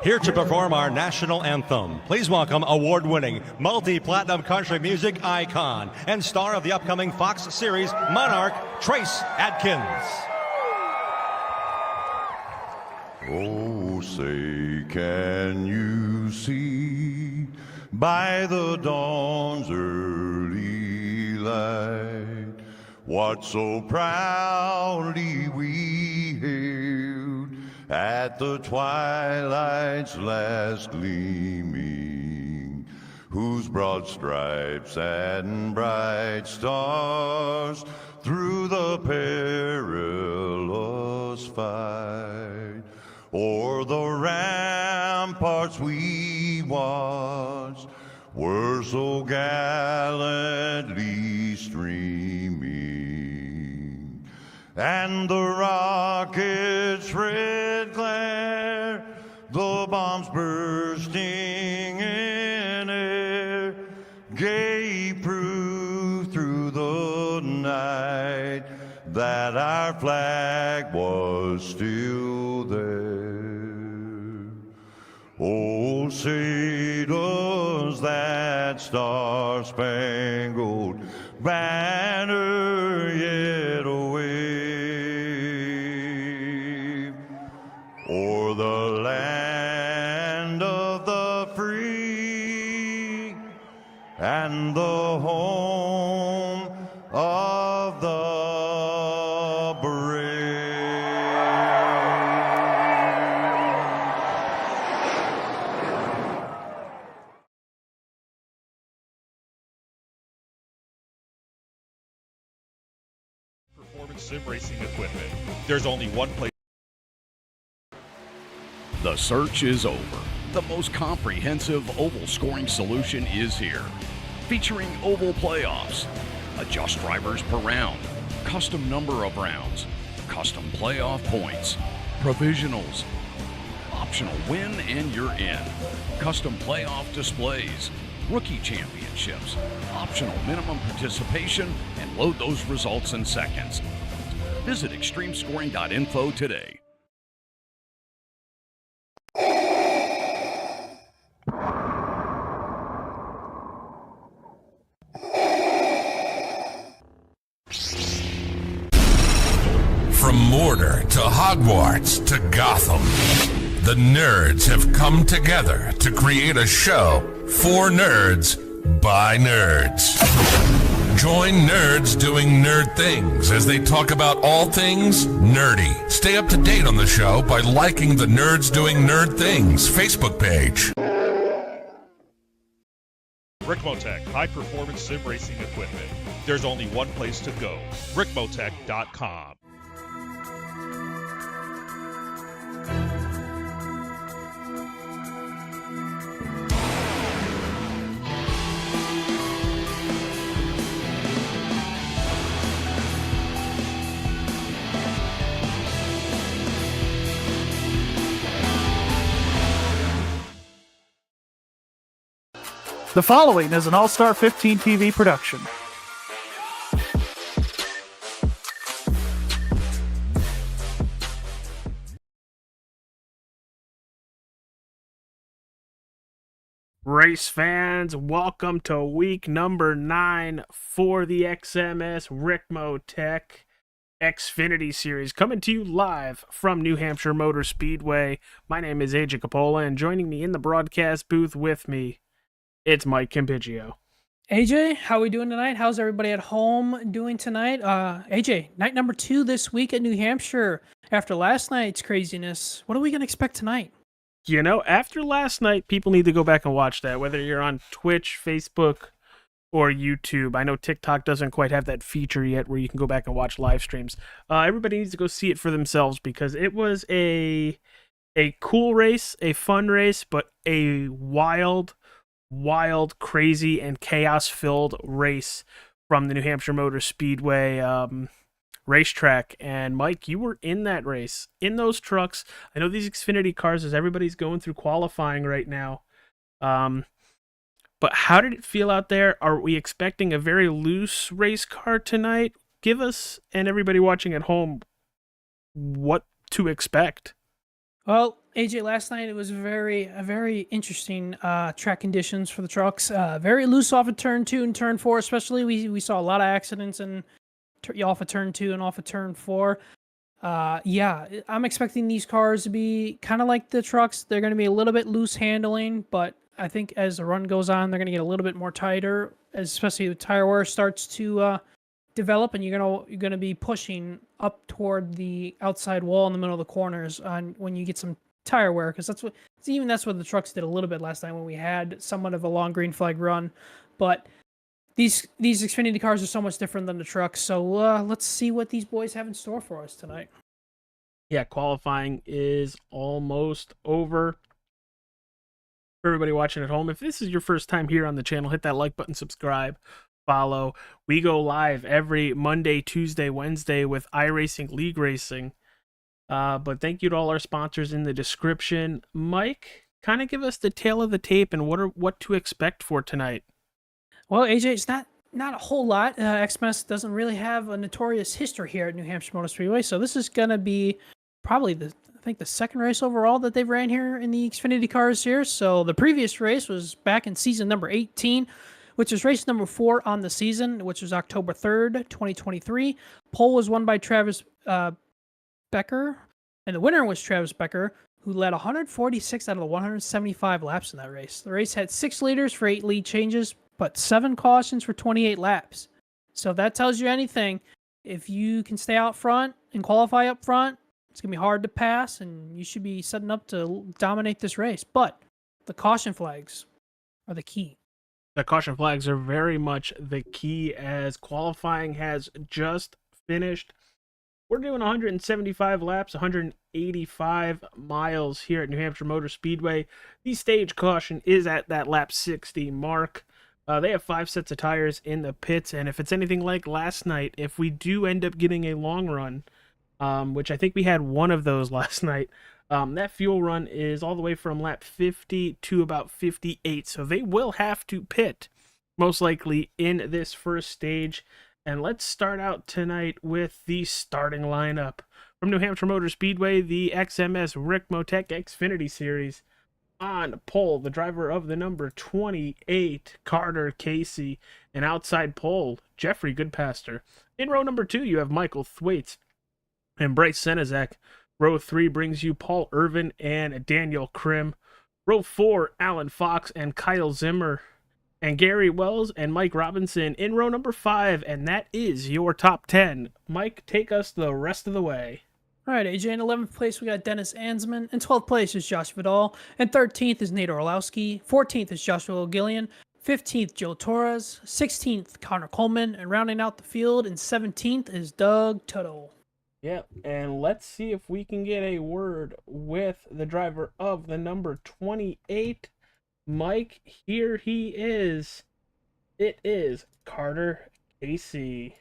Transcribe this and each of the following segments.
Here to perform our national anthem, please welcome award-winning, multi-platinum country music icon and star of the upcoming Fox series Monarch, Trace Adkins. Oh, say, can you see by the dawn's early light what so proudly we hailed at the twilight's last gleaming, whose broad stripes and bright stars through the perilous fight o'er the ramparts we watched were so gallantly streaming, and the rocket's red glare, the bombs bursting in air, gave proof through the night that our flag was still there. Oh, say does that star-spangled banner yet wave o'er the land of the free and the home of the brave. Performance sim racing equipment. There's only one place. The search is over. The most comprehensive oval scoring solution is here. Featuring oval playoffs, adjust drivers per round, custom number of rounds, custom playoff points, provisionals, optional win and you're in, custom playoff displays, rookie championships, optional minimum participation, and load those results in seconds. Visit extremescoring.info today. From Mordor to Hogwarts to Gotham, the nerds have come together to create a show for nerds by nerds. Join nerds doing nerd things as they talk about all things nerdy. Stay up to date on the show by liking the Nerds Doing Nerd Things Facebook page. RICMOTECH, high-performance sim racing equipment. There's only one place to go, RICMOTECH.com. The following is an All-Star 15 TV production. Race fans, welcome to week number 9 for the XMS RICMOTECH Xfinity series, coming to you live from New Hampshire Motor Speedway. My name is AJ Capola, and joining me in the broadcast booth with me, it's Mike Campigio. AJ, how are we doing tonight? How's everybody at home doing tonight? AJ, night number 2 this week at New Hampshire. After last night's craziness, what are we going to expect tonight? You know, after last night, people need to go back and watch that, whether you're on Twitch, Facebook, or YouTube. I know TikTok doesn't quite have that feature yet where you can go back and watch live streams. Everybody needs to go see it for themselves because it was a cool race, a fun race, but a wild, crazy, and chaos-filled race from the New Hampshire Motor Speedway racetrack. And Mike, you were in that race, in those trucks. I know these Xfinity cars, as everybody's going through qualifying right now. But how did it feel out there? Are we expecting a very loose race car tonight? Give us and everybody watching at home what to expect. Well, AJ, last night it was a very interesting track conditions for the trucks. Very loose off of turn 2 and turn 4, especially. We saw a lot of accidents off of turn 2 and off of turn 4. Yeah, I'm expecting these cars to be kind of like the trucks. They're going to be a little bit loose handling, but I think as the run goes on, they're going to get a little bit more tighter, especially the tire wear starts to develop, and you're gonna be pushing up toward the outside wall in the middle of the corners on when you get some tire wear, because that's what the trucks did a little bit last time when we had somewhat of a long green flag run. But these Xfinity cars are so much different than the trucks, so let's see what these boys have in store for us tonight. Yeah, qualifying is almost over. For everybody watching at home, if this is your first time here on the channel, hit that like button, subscribe, follow. We go live every Monday, Tuesday, Wednesday with iRacing League Racing. But thank you to all our sponsors in the description. Mike, kind of give us the tale of the tape and what to expect for tonight. Well, AJ, it's not a whole lot. XMS doesn't really have a notorious history here at New Hampshire Motor Speedway, so this is going to be probably the second race overall that they've ran here in the Xfinity cars here. So the previous race was back in season number 18, which is race number 4 on the season, which was October 3rd, 2023. Pole was won by Travis Becker, and the winner was Travis Becker, who led 146 out of the 175 laps in that race. The race had 6 leaders for 8 lead changes, but 7 cautions for 28 laps. So if that tells you anything, if you can stay out front and qualify up front, it's going to be hard to pass, and you should be setting up to dominate this race. But the caution flags are the key. The caution flags are very much the key, as qualifying has just finished. We're doing 175 laps, 185 miles here at New Hampshire Motor Speedway. The stage caution is at that lap 60 mark. They have 5 sets of tires in the pits, and if it's anything like last night, if we do end up getting a long run, which I think we had one of those last night, that fuel run is all the way from lap 50 to about 58, so they will have to pit, most likely, in this first stage. And let's start out tonight with the starting lineup. From New Hampshire Motor Speedway, the XMS RICMOTECH Xfinity Series. On pole, the driver of the number 28, Carter Casey. And outside pole, Jeffrey Goodpaster. In row number 2, you have Michael Thwaites and Bryce Senezek. Row 3 brings you Paul Irvin and Daniel Krim. Row 4, Alan Fox and Kyle Zimmer. And Gary Wells and Mike Robinson in row number 5. And that is your top 10. Mike, take us the rest of the way. All right, AJ, in 11th place, we got Dennis Ansman. In 12th place is Josh Vidal. And 13th is Nate Orlowski. 14th is Joshua Gillian. 15th, Joe Torres. 16th, Connor Coleman. And rounding out the field in 17th is Doug Tuttle. Yep, and let's see if we can get a word with the driver of the number 28. Mike, here he is. It is Carter Casey.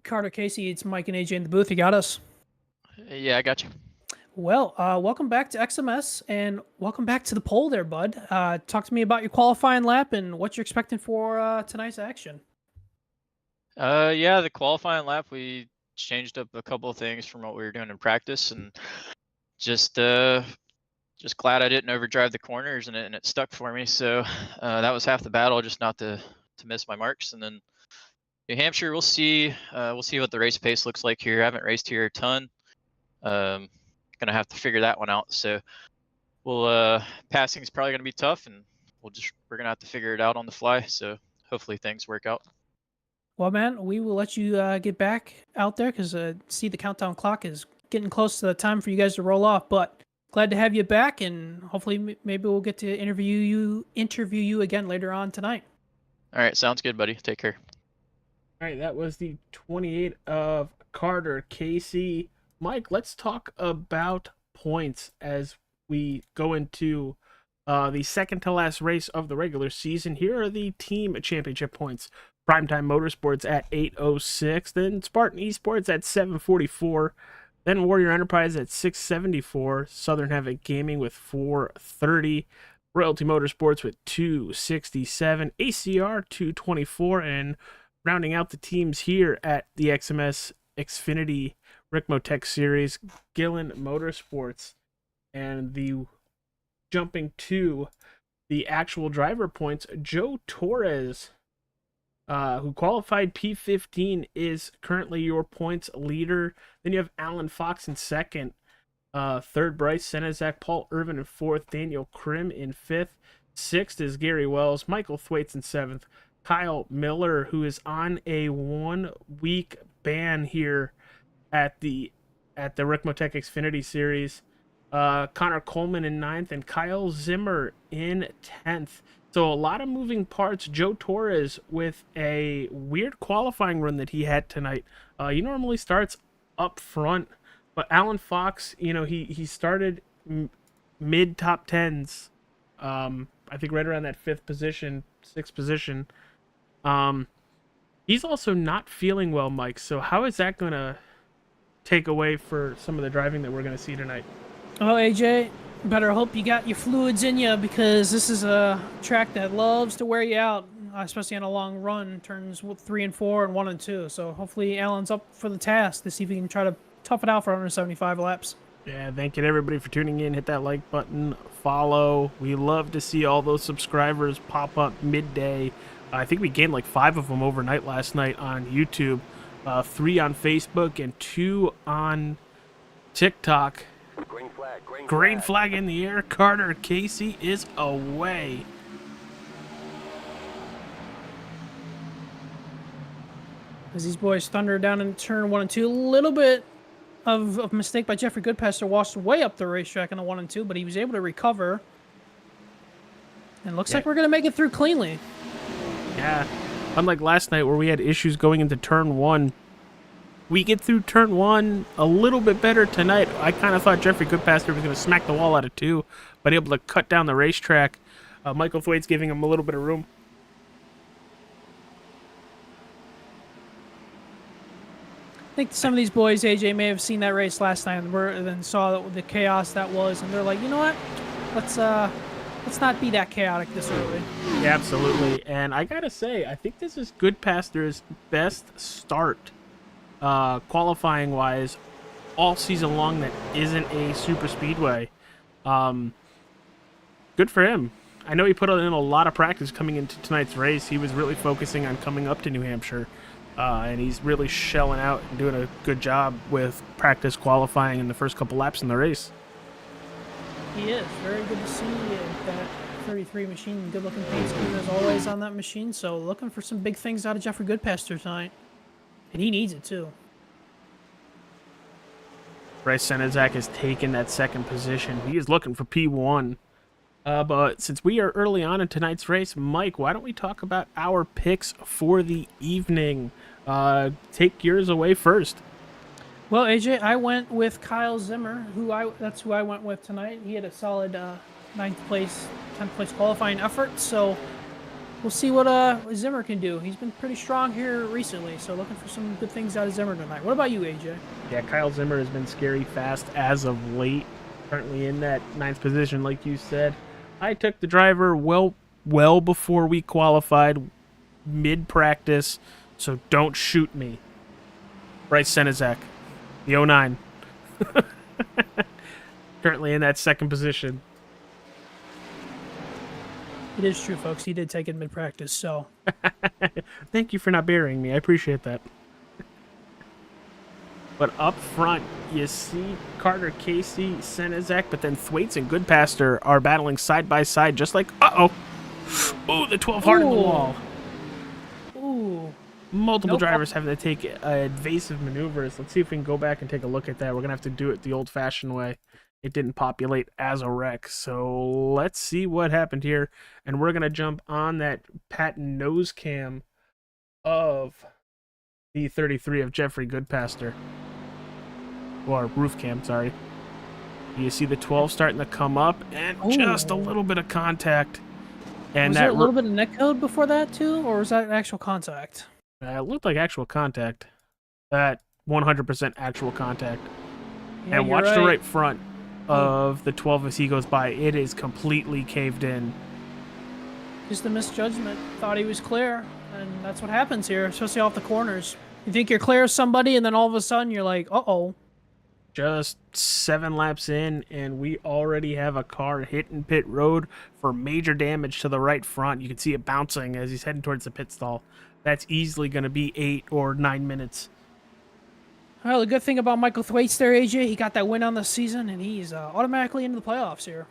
Carter Casey, it's Mike and AJ in the booth. You got us? Yeah, I got you. Well, welcome back to XMS, and welcome back to the poll there, bud. Talk to me about your qualifying lap and what you're expecting for tonight's action. Yeah, the qualifying lap, we changed up a couple of things from what we were doing in practice, and just glad I didn't overdrive the corners and it stuck for me. So that was half the battle, just not to miss my marks. And then New Hampshire, we'll see what the race pace looks like here. I haven't raced here a ton. Gonna have to figure that one out. So passing is probably gonna be tough, and we're gonna have to figure it out on the fly. So hopefully things work out. Well, man, we will let you get back out there because see the countdown clock is getting close to the time for you guys to roll off. But glad to have you back, and hopefully maybe we'll get to interview you again later on tonight. All right, sounds good, buddy. Take care. All right, that was the 28 of Carter Casey. Mike, let's talk about points as we go into the second to last race of the regular season. Here are the team championship points. Primetime Motorsports at 806, then Spartan Esports at 744, then Warrior Enterprise at 674, Southern Havoc Gaming with 430, Royalty Motorsports with 267, ACR 224, and rounding out the teams here at the XMS Xfinity RICMOTECH Series, Gillen Motorsports, and the jumping to the actual driver points, Joe Torres, who qualified P15, is currently your points leader. Then you have Alan Fox in second, third Bryce Senezak, Paul Irvin in fourth, Daniel Krim in fifth, sixth is Gary Wells, Michael Thwaites in seventh, Kyle Miller, who is on a 1 week ban here at the RICMOTECH Xfinity Series, Connor Coleman in ninth, and Kyle Zimmer in 10th. So a lot of moving parts. Joe Torres with a weird qualifying run that he had tonight. He normally starts up front, but Alan Fox, he started mid top tens. I think right around that sixth position. He's also not feeling well, Mike. So how is that going to take away for some of the driving that we're going to see tonight? Oh, AJ, better hope you got your fluids in you, because this is a track that loves to wear you out, especially on a long run, turns 3 and 4 and 1 and 2. So hopefully Alan's up for the task to see if he can try to tough it out for 175 laps. Yeah, thank you to everybody for tuning in. Hit that like button, follow. We love to see all those subscribers pop up midday. I think we gained like 5 of them overnight last night on YouTube, 3 on Facebook, and 2 on TikTok. Green flag in the air. Carter Casey is away. As these boys thunder down in turn 1 and 2, a little bit of mistake by Jeffrey Goodpaster, washed way up the racetrack in the 1 and 2, but he was able to recover. And looks like we're going to make it through cleanly. Yeah. Unlike last night where we had issues going into turn 1, we get through turn 1 a little bit better tonight. I kind of thought Jeffrey Goodpaster was going to smack the wall out of 2, but able to cut down the racetrack. Michael Thwaites giving him a little bit of room. I think some of these boys, AJ, may have seen that race last night and then saw the chaos that was, and they're like, you know what? Let's not be that chaotic this early. Yeah, absolutely. And I gotta say, I think this is Goodpaster's best start, qualifying wise, all season long that isn't a super speedway. Good for him. I know he put in a lot of practice coming into tonight's race. He was really focusing on coming up to New Hampshire. And he's really shelling out and doing a good job with practice qualifying in the first couple laps in the race. He is. Very good to see that 33 machine. Good-looking paint scheme as always on that machine. So looking for some big things out of Jeffrey Goodpaster tonight. And he needs it, too. Bryce Senezak has taken that second position. He is looking for P1. But since we are early on in tonight's race, Mike, why don't we talk about our picks for the evening? Take yours away first. Well, AJ, I went with Kyle Zimmer, that's who I went with tonight. He had a solid 10th place qualifying effort, so we'll see what Zimmer can do. He's been pretty strong here recently, so looking for some good things out of Zimmer tonight. What about you, AJ? Yeah, Kyle Zimmer has been scary fast as of late, currently in that 9th position, like you said. I took the driver well before we qualified, mid-practice, so don't shoot me. Bryce Senezak, the 09. Currently in that second position. It is true, folks. He did take it mid-practice, so. Thank you for not burying me. I appreciate that. But up front, you see Carter Casey, Senezak, but then Thwaites and Goodpaster are battling side by side, just like, oh, the 12 hard in the wall. Ooh. Multiple drivers having to take evasive maneuvers. Let's see if we can go back and take a look at that. We're going to have to do it the old-fashioned way. It didn't populate as a wreck, so let's see what happened here. And we're going to jump on that patent nose cam of the 33 of Jeffrey Goodpaster. Or roof cam, sorry. You see the 12 starting to come up, and just a little bit of contact. And was there a little bit of neck code before that, too? Or was that actual contact? It looked like actual contact. That 100% actual contact. Yeah, and watch right. the right front of the 12 as he goes by. It is completely caved in. Just a misjudgment. Thought he was clear, and that's what happens here, especially off the corners. You think you're clear of somebody, and then all of a sudden you're like, uh-oh. Just 7 laps in, and we already have a car hitting pit road for major damage to the right front. You can see it bouncing as he's heading towards the pit stall. That's easily going to be 8 or 9 minutes. Well, the good thing about Michael Thwaites there, AJ, he got that win on the season, and he's automatically into the playoffs here.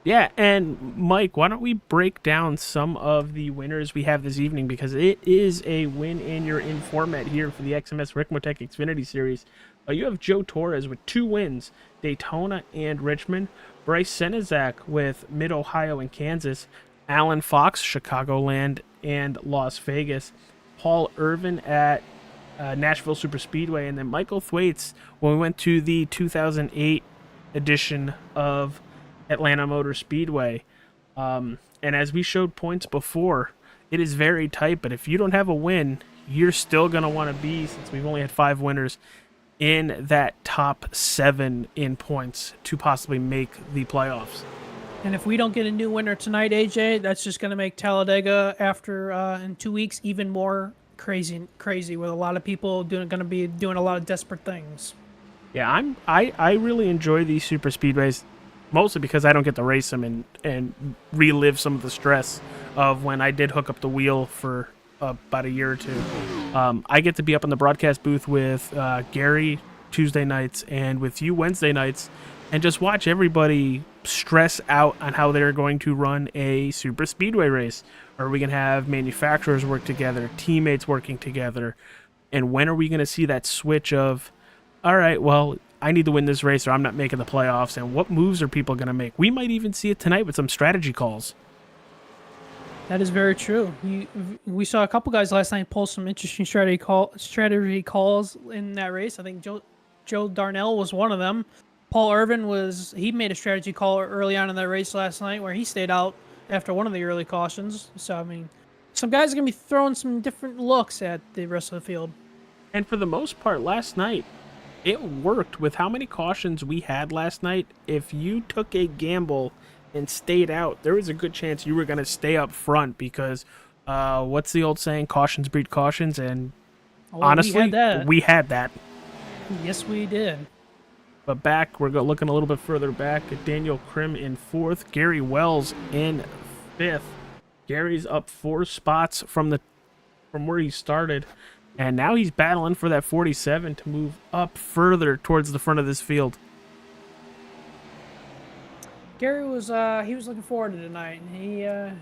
Yeah, and Mike, why don't we break down some of the winners we have this evening, because it is a win and you're in format here for the XMS RICMOTECH Xfinity Series. You have Joe Torres with 2 wins, Daytona and Richmond. Bryce Senizak with Mid-Ohio and Kansas. Alan Fox, Chicagoland and Las Vegas. Paul Irvin at Nashville Superspeedway. And then Michael Thwaites when we went to the 2008 edition of Atlanta Motor Speedway. And as we showed points before, it is very tight, but if you don't have a win, you're still going to want to be, since we've only had 5 winners, in that top 7 in points to possibly make the playoffs. And if we don't get a new winner tonight, AJ, that's just going to make Talladega after in 2 weeks even more crazy with a lot of people going to be doing a lot of desperate things. Yeah, I really enjoy these super speedways, mostly because I don't get to race them and relive some of the stress of when I did hook up the wheel for about a year or 2. I get to be up in the broadcast booth with Gary Tuesday nights and with you Wednesday nights and just watch everybody stress out on how they're going to run a super speedway race. Or we can have manufacturers work together, teammates working together. And when are we going to see that switch of, all right, well, I need to win this race or I'm not making the playoffs, and what moves are people going to make? We might even see it tonight with some strategy calls. That is very true. We saw a couple guys last night pull some interesting strategy calls in that race. I think Joe Darnell was one of them. Paul Irvin he made a strategy call early on in that race last night where he stayed out after one of the early cautions. So, I mean, some guys are going to be throwing some different looks at the rest of the field. And for the most part, last night, it worked with how many cautions we had last night. If you took a gamble and stayed out, there was a good chance you were going to stay up front because, what's the old saying? Cautions breed cautions. And honestly, we had that. Yes, we did. But back, we're looking a little bit further back at Daniel Krim in 4th, Gary Wells in 5th. Gary's up 4 spots from where he started, and now he's battling for that 47 to move up further towards the front of this field. Gary was looking forward to tonight.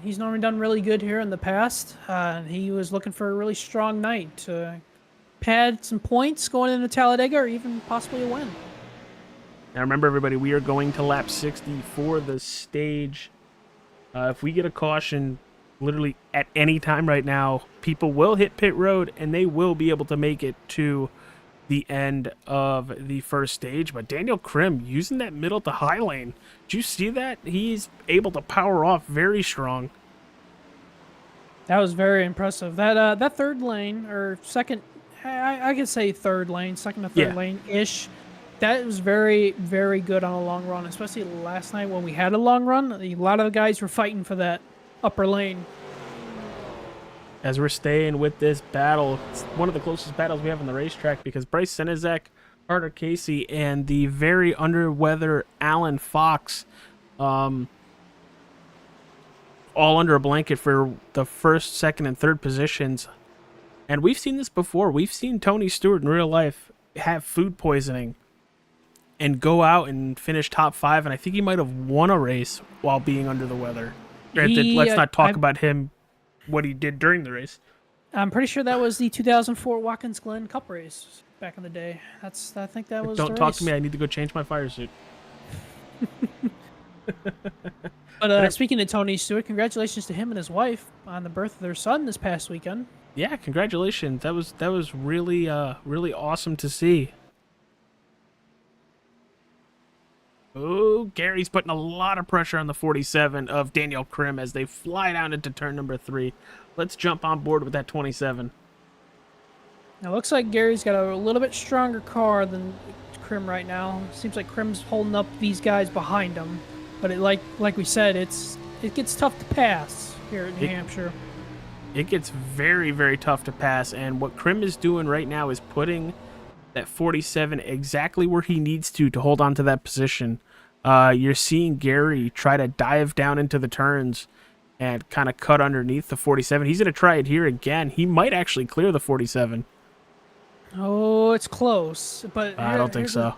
He's normally done really good here in the past. He was looking for a really strong night to pad some points going into Talladega or even possibly a win. Now remember, everybody, we are going to lap 60 for the stage. If we get a caution literally at any time right now, people will hit pit road and they will be able to make it to the end of the first stage. But Daniel Krim using that middle to high lane. Did you see that? He's able to power off very strong. That was very impressive. That third lane, or second, I could say third lane, second to third lane-ish. That was very, very good on a long run, especially last night when we had a long run. A lot of the guys were fighting for that upper lane. As we're staying with this battle, it's one of the closest battles we have on the racetrack because Bryce Senizak, Carter Casey, and the very under-weather Alan Fox all under a blanket for the first, second, and third positions. And we've seen this before. We've seen Tony Stewart in real life have food poisoning and go out and finish top 5, and I think he might have won a race while being under the weather. Granted, let's not talk about him, what he did during the race. I'm pretty sure that was the 2004 Watkins Glen Cup race back in the day. I think that was. Don't talk to me. I need to go change my fire suit. But speaking of Tony Stewart, congratulations to him and his wife on the birth of their son this past weekend. Yeah, congratulations. That was really really awesome to see. Oh, Gary's putting a lot of pressure on the 47 of Daniel Krim as they fly down into turn number 3. Let's jump on board with that 27. Now, it looks like Gary's got a little bit stronger car than Krim right now. Seems like Krim's holding up these guys behind him. But like we said, it gets tough to pass here at New Hampshire. it gets very, very tough to pass. And what Krim is doing right now is putting that 47 exactly where he needs to hold on to that position. You're seeing Gary try to dive down into the turns and kind of cut underneath the 47. He's going to try it here again. He might actually clear the 47. Oh, it's close, but I don't think so.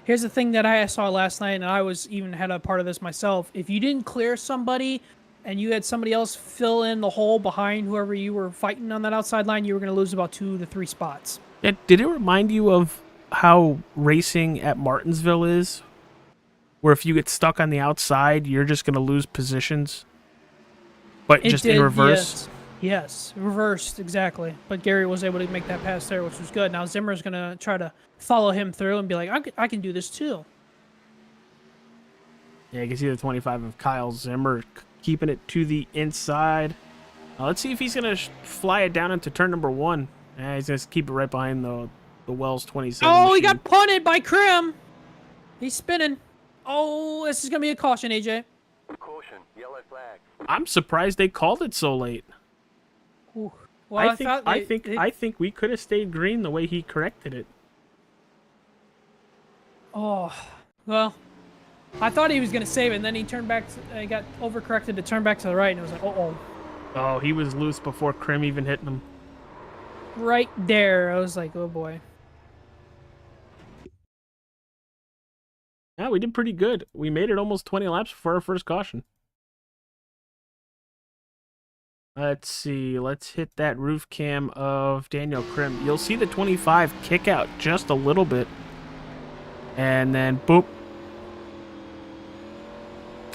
Here's the thing that I saw last night, and I was even had a part of this myself. If you didn't clear somebody and you had somebody else fill in the hole behind whoever you were fighting on that outside line, you were going to lose about 2 to 3 spots. Yeah, did it remind you of how racing at Martinsville is? Where if you get stuck on the outside, you're just going to lose positions? But It just did, in reverse? Yes, reversed, exactly. But Gary was able to make that pass there, which was good. Now Zimmer's going to try to follow him through and be like, I can do this too. Yeah, you can see the 25 of Kyle Zimmer keeping it to the inside. Let's see if he's going to fly it down into turn number 1. Yeah, he's going to keep it right behind the Wells 27 Oh, machine. he got punted by Krim. He's spinning. Oh, this is going to be a caution, AJ. Caution, yellow flag. I'm surprised they called it so late. Ooh. Well, I think we could have stayed green the way he corrected it. Oh, well, I thought he was going to save it, and then he turned back. He got overcorrected to turn back to the right, and it was like, uh-oh. Oh, he was loose before Krim even hit him. Right there. I was like, oh, boy. Yeah, we did pretty good. We made it almost 20 laps before our first caution. Let's see. Let's hit that roof cam of Daniel Krim. You'll see the 25 kick out just a little bit. And then, boop.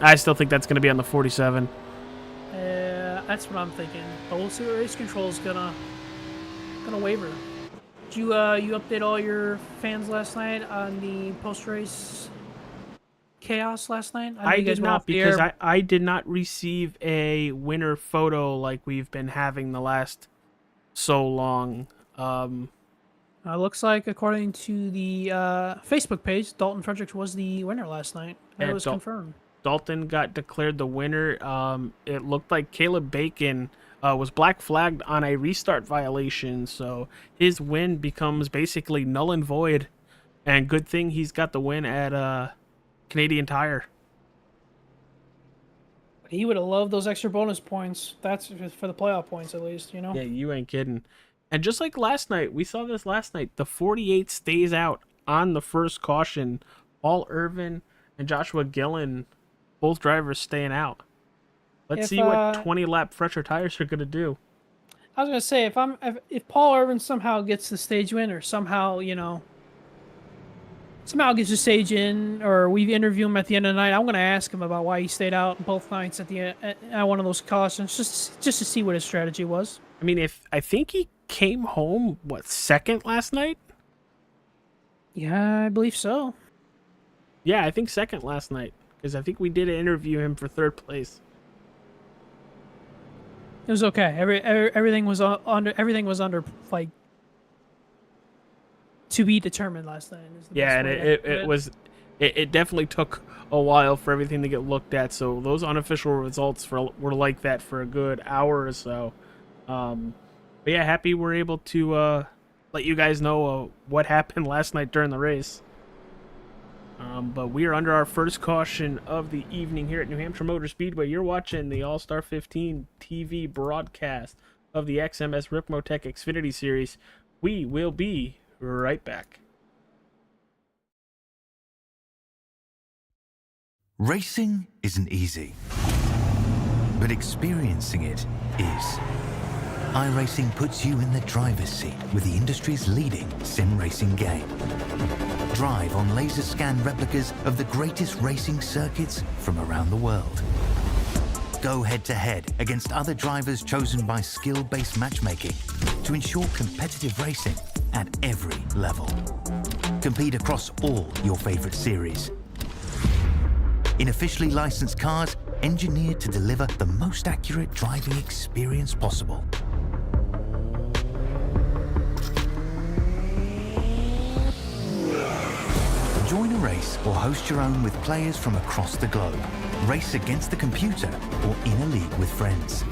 I still think that's going to be on the 47. That's what I'm thinking. But we'll see what race control is gonna waver. Did you update all your fans last night on the post-race chaos last night? I did not, because I did not receive a winner photo like we've been having the last so long. Looks like, according to the Facebook page, Dalton Fredericks was the winner last night. That was confirmed. Dalton got declared the winner. It looked like Caleb Bacon was black flagged on a restart violation, so his win becomes basically null and void. And good thing he's got the win at Canadian Tire. He would have loved those extra bonus points. That's for the playoff points, at least, you know? Yeah, you ain't kidding. And just like last night, we saw this last night, the 48 stays out on the first caution. Paul Irvin and Joshua Gillen, both drivers staying out. Let's see what 20-lap fresher tires are going to do. I was going to say, if Paul Irvin somehow gets the stage win, or somehow, somehow gets the stage in, or we interview him at the end of the night, I'm going to ask him about why he stayed out both nights at one of those cautions, just to see what his strategy was. I mean, I think he came home, second last night? Yeah, I believe so. Yeah, I think second last night, because I think we did interview him for third place. It was okay. Everything was under like to be determined last night. Yeah, and it definitely took a while for everything to get looked at. So those unofficial results were like that for a good hour or so. But yeah, happy we're able to let you guys know what happened last night during the race. But we are under our first caution of the evening here at New Hampshire Motor Speedway. You're watching the All-Star 15 TV broadcast of the XMS RICMOTECH Xfinity Series. We will be right back. Racing isn't easy, but experiencing it is. iRacing puts you in the driver's seat with the industry's leading sim racing game. Drive on laser scan replicas of the greatest racing circuits from around the world. Go head-to-head against other drivers chosen by skill-based matchmaking to ensure competitive racing at every level. Compete across all your favorite series. In officially licensed cars, engineered to deliver the most accurate driving experience possible. Join a race or host your own with players from across the globe. Race against the computer or in a league with friends.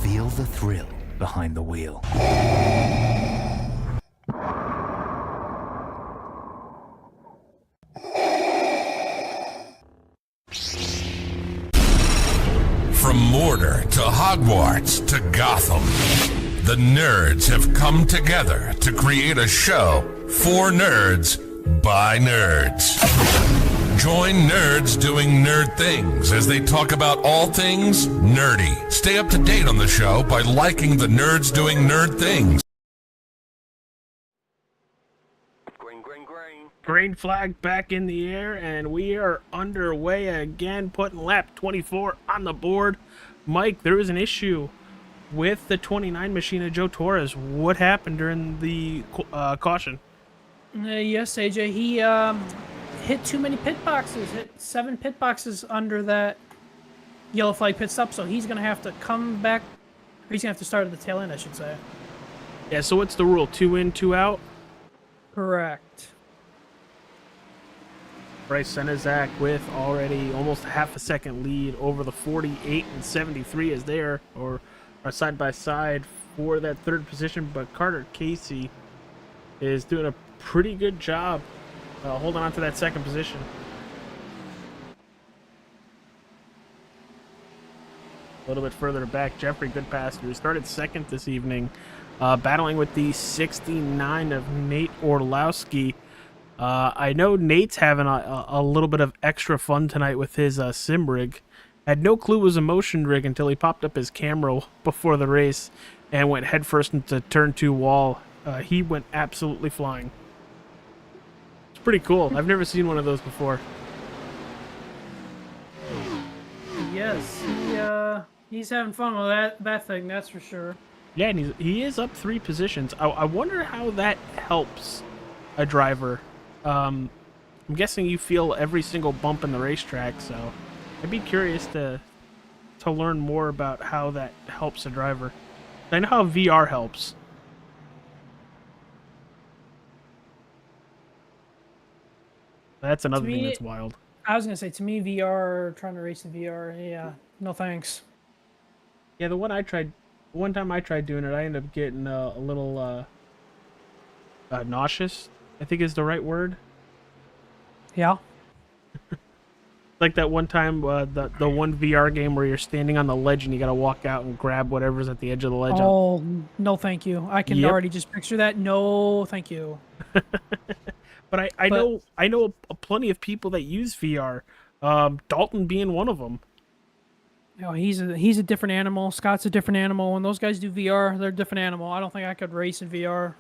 Feel Feel the thrill behind the wheel. From Mordor to Hogwarts to Gotham, the nerds have come together to create a show for nerds by nerds. Join nerds doing nerd things as they talk about all things nerdy. Stay up to date on the show by liking the Nerds Doing Nerd Things. Green flag back in the air, and we are underway again, putting lap 24 on the board. Mike, there was an issue with the 29 machine of Joe Torres. What happened during the caution? Yes, AJ. He hit too many pit boxes. Hit 7 pit boxes under that yellow flag pit stop. So he's gonna have to come back. Or he's gonna have to start at the tail end, I should say. Yeah. So what's the rule? 2 in, 2 out. Correct. Bryce Senezak with already almost half a second lead over the 48 and 73 as they are side by side for that third position. But Carter Casey is doing a pretty good job holding on to that second position. A little bit further back, Jeffrey Goodpaster, who started second this evening, battling with the 69 of Nate Orlowski. I know Nate's having a little bit of extra fun tonight with his sim rig. Had no clue it was a motion rig until he popped up his camera before the race and went headfirst into turn 2 wall. He went absolutely flying. It's pretty cool. I've never seen one of those before. Yes, he's having fun with that thing, that's for sure. Yeah, and he is up 3 positions. I wonder how that helps a driver. I'm guessing you feel every single bump in the racetrack, so I'd be curious to learn more about how that helps a driver. I know how VR helps. That's another thing that's wild. I was gonna say, to me, VR, trying to race in VR, yeah, no thanks. Yeah, the one time I tried doing it, I ended up getting a little nauseous, I think is the right word. Yeah. Like that one time, the one VR game where you're standing on the ledge and you gotta walk out and grab whatever's at the edge of the ledge. Oh, no thank you. I can already just picture that. No thank you. But I know plenty of people that use VR. Dalton being one of them. You know, he's a different animal. Scott's a different animal. When those guys do VR, they're a different animal. I don't think I could race in VR.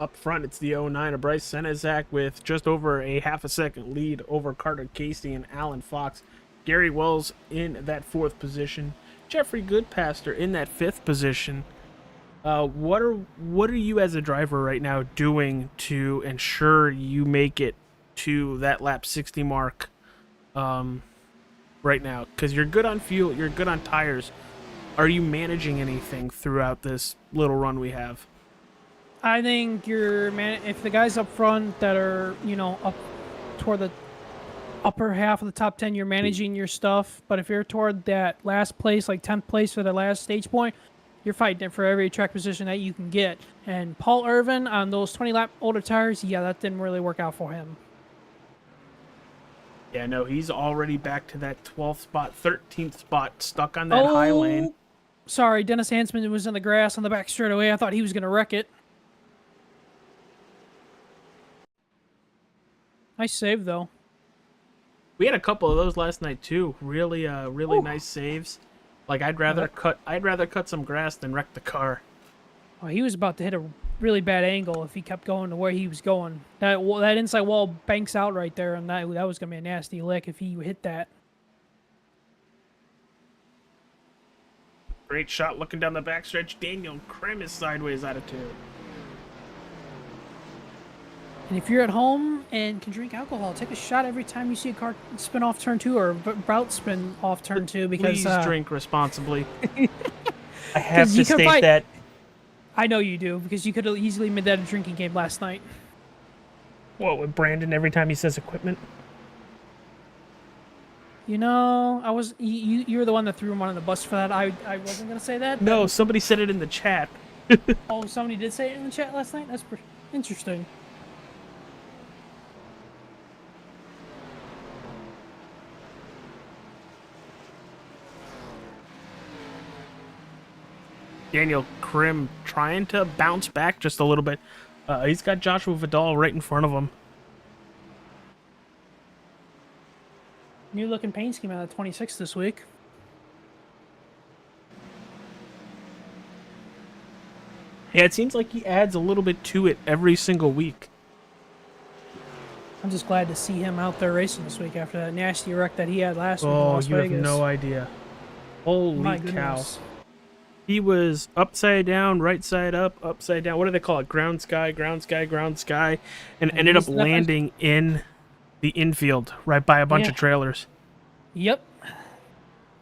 Up front, it's the 09 of Bryce Senezak with just over a half a second lead over Carter Casey and Alan Fox. Gary Wells in that 4th position. Jeffrey Goodpaster in that 5th position. What are you as a driver right now doing to ensure you make it to that lap 60 mark right now? Because you're good on fuel, you're good on tires. Are you managing anything throughout this little run we have? I think if the guys up front that are, up toward the upper half of the top 10, you're managing your stuff. But if you're toward that last place, like 10th place for the last stage point, you're fighting for every track position that you can get. And Paul Irvin on those 20-lap older tires, yeah, that didn't really work out for him. Yeah, no, he's already back to that 12th spot, 13th spot, stuck on that high lane. Sorry, Dennis Hansman was in the grass on the back straightaway. I thought he was going to wreck it. Nice save, though. We had a couple of those last night too. Really nice saves. Like I'd rather cut some grass than wreck the car. Oh, he was about to hit a really bad angle if he kept going to where he was going. That inside wall banks out right there, and that was gonna be a nasty lick if he hit that. Great shot looking down the backstretch. Daniel Krim is sideways out of 2. And if you're at home and can drink alcohol, take a shot every time you see a car spin off turn 2 or route spin off turn 2, because please drink responsibly. I have to state that. I know you do, because you could have easily made that a drinking game last night. What, with Brandon every time he says equipment? You know, I was you were the one that threw him under the bus for that. I wasn't gonna say that. No, somebody said it in the chat. Oh, somebody did say it in the chat last night. That's interesting. Daniel Krim trying to bounce back just a little bit. He's got Joshua Vidal right in front of him. New looking paint scheme out of 26 this week. Yeah, it seems like he adds a little bit to it every single week. I'm just glad to see him out there racing this week after that nasty wreck that he had last week in Oh, Las you Vegas. have no idea. Holy My cow. goodness. He was upside down, right side up, upside down. What do they call it? Ground sky, ground sky, ground sky. And ended up landing in the infield right by a bunch of trailers. Yep.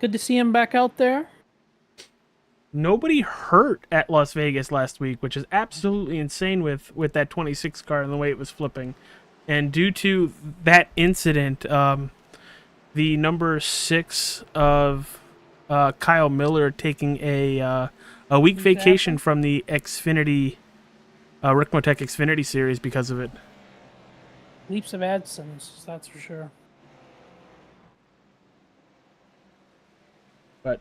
Good to see him back out there. Nobody hurt at Las Vegas last week, which is absolutely insane with that 26 car and the way it was flipping. And due to that incident, the number 6 of Kyle Miller taking a week vacation from the Xfinity, RICMOTECH Xfinity series because of it. Leaps of absence, that's for sure. But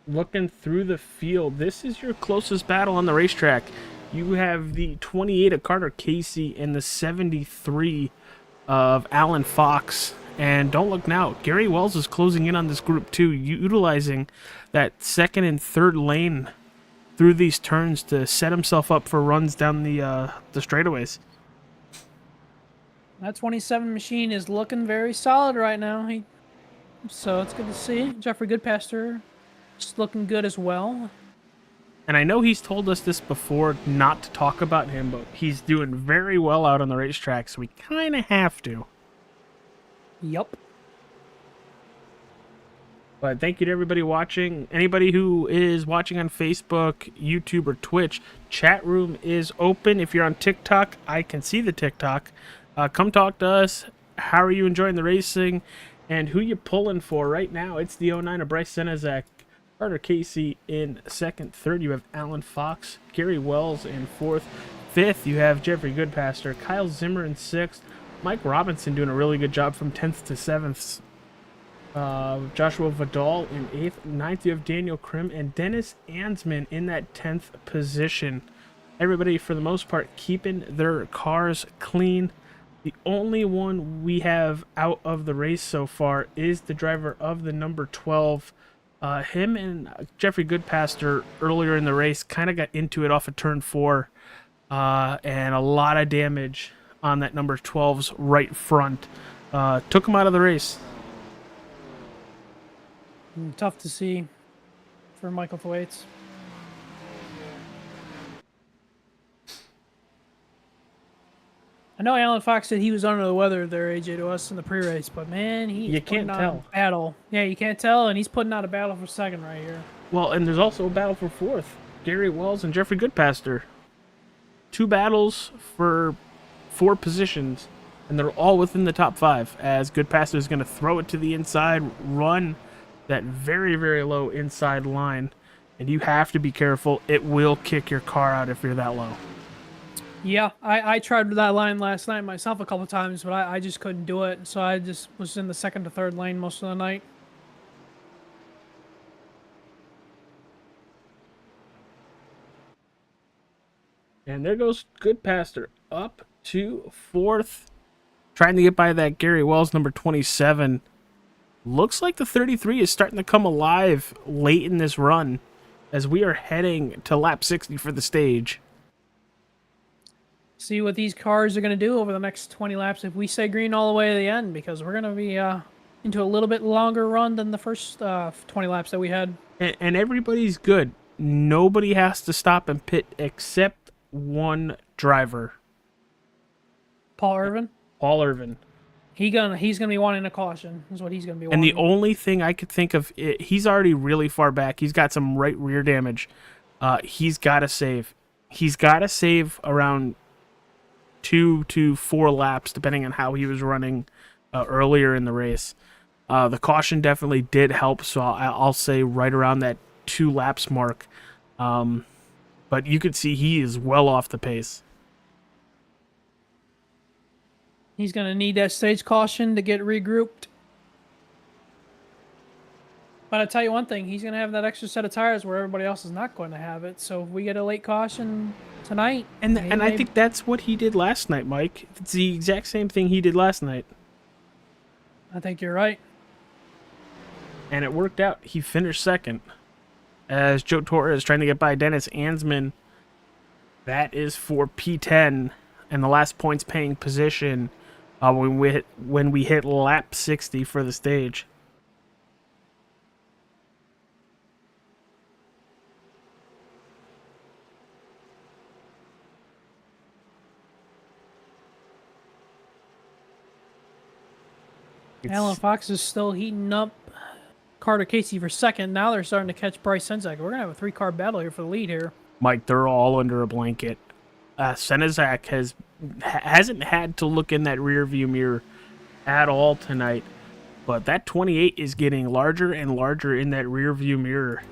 looking through the field, this is your closest battle on the racetrack. You have the 28 of Carter Casey and the 73 of Alan Fox. And don't look now, Gary Wells is closing in on this group too, utilizing that second and third lane through these turns to set himself up for runs down the straightaways. That 27 machine is looking very solid right now. So it's good to see. Jeffrey Goodpaster is looking good as well. And I know he's told us this before, not to talk about him, but he's doing very well out on the racetrack, so we kind of have to. Yup. But thank you to everybody watching. Anybody who is watching on Facebook, YouTube, or Twitch, chat room is open. If you're on TikTok, I can see the TikTok. Come talk to us. How are you enjoying the racing? And who you pulling for right now? It's the 09 of Bryce Senezak. Carter Casey in second. Third, you have Alan Fox. Gary Wells in fourth. Fifth, you have Jeffrey Goodpaster. Kyle Zimmer in sixth. Mike Robinson doing a really good job from 10th to 7th. Joshua Vidal in 8th. 9th, you have Daniel Krim and Dennis Ansman in that 10th position. Everybody, for the most part, keeping their cars clean. The only one we have out of the race so far is the driver of the number 12. Him and Jeffrey Goodpaster earlier in the race kind of got into it off of turn 4. And a lot of damage on that number 12's right front. Took him out of the race. Tough to see for Michael Thwaites. I know Alan Fox said he was under the weather there, AJ, to us in the pre-race, but man, you can't tell. Battle. Yeah, you can't tell, and he's putting out a battle for second right here. Well, and there's also a battle for fourth. Gary Wells and Jeffrey Goodpaster. 2 battles for 4 positions, and they're all within the top 5, as Goodpaster is going to throw it to the inside, run that very, very low inside line, and you have to be careful. It will kick your car out if you're that low. Yeah, I tried that line last night myself a couple times, but I just couldn't do it, so I just was in the second to third lane most of the night. And there goes Goodpaster up to 4th, trying to get by that Gary Wells number 27. Looks like the 33 is starting to come alive late in this run as we are heading to lap 60 for the stage. See what these cars are going to do over the next 20 laps if we stay green all the way to the end, because we're going to be into a little bit longer run than the first 20 laps that we had. And everybody's good. Nobody has to stop and pit except one driver. Paul Irvin? Paul Irvin. He's gonna be wanting a caution. Is what he's gonna be wanting. And the only thing I could think of, he's already really far back. He's got some right rear damage. He's got to save. He's got to save around 2 to 4 laps, depending on how he was running earlier in the race. The caution definitely did help, so I'll say right around that 2 laps mark. But you could see he is well off the pace. He's going to need that stage caution to get regrouped. But I'll tell you one thing, he's going to have that extra set of tires where everybody else is not going to have it. So if we get a late caution tonight... And I think that's what he did last night, Mike. It's the exact same thing he did last night. I think you're right. And it worked out. He finished second. As Joe Torres trying to get by Dennis Ansman. That is for P10 and the last points paying position when we hit lap 60 for the stage. Alan Fox is still heating up Carter Casey for second. Now they're starting to catch Bryce Senzak. We're going to have a 3-car battle here for the lead here. Mike, they're all under a blanket. Senzak hasn't had to look in that rear view mirror at all tonight. But that 28 is getting larger and larger in that rear view mirror.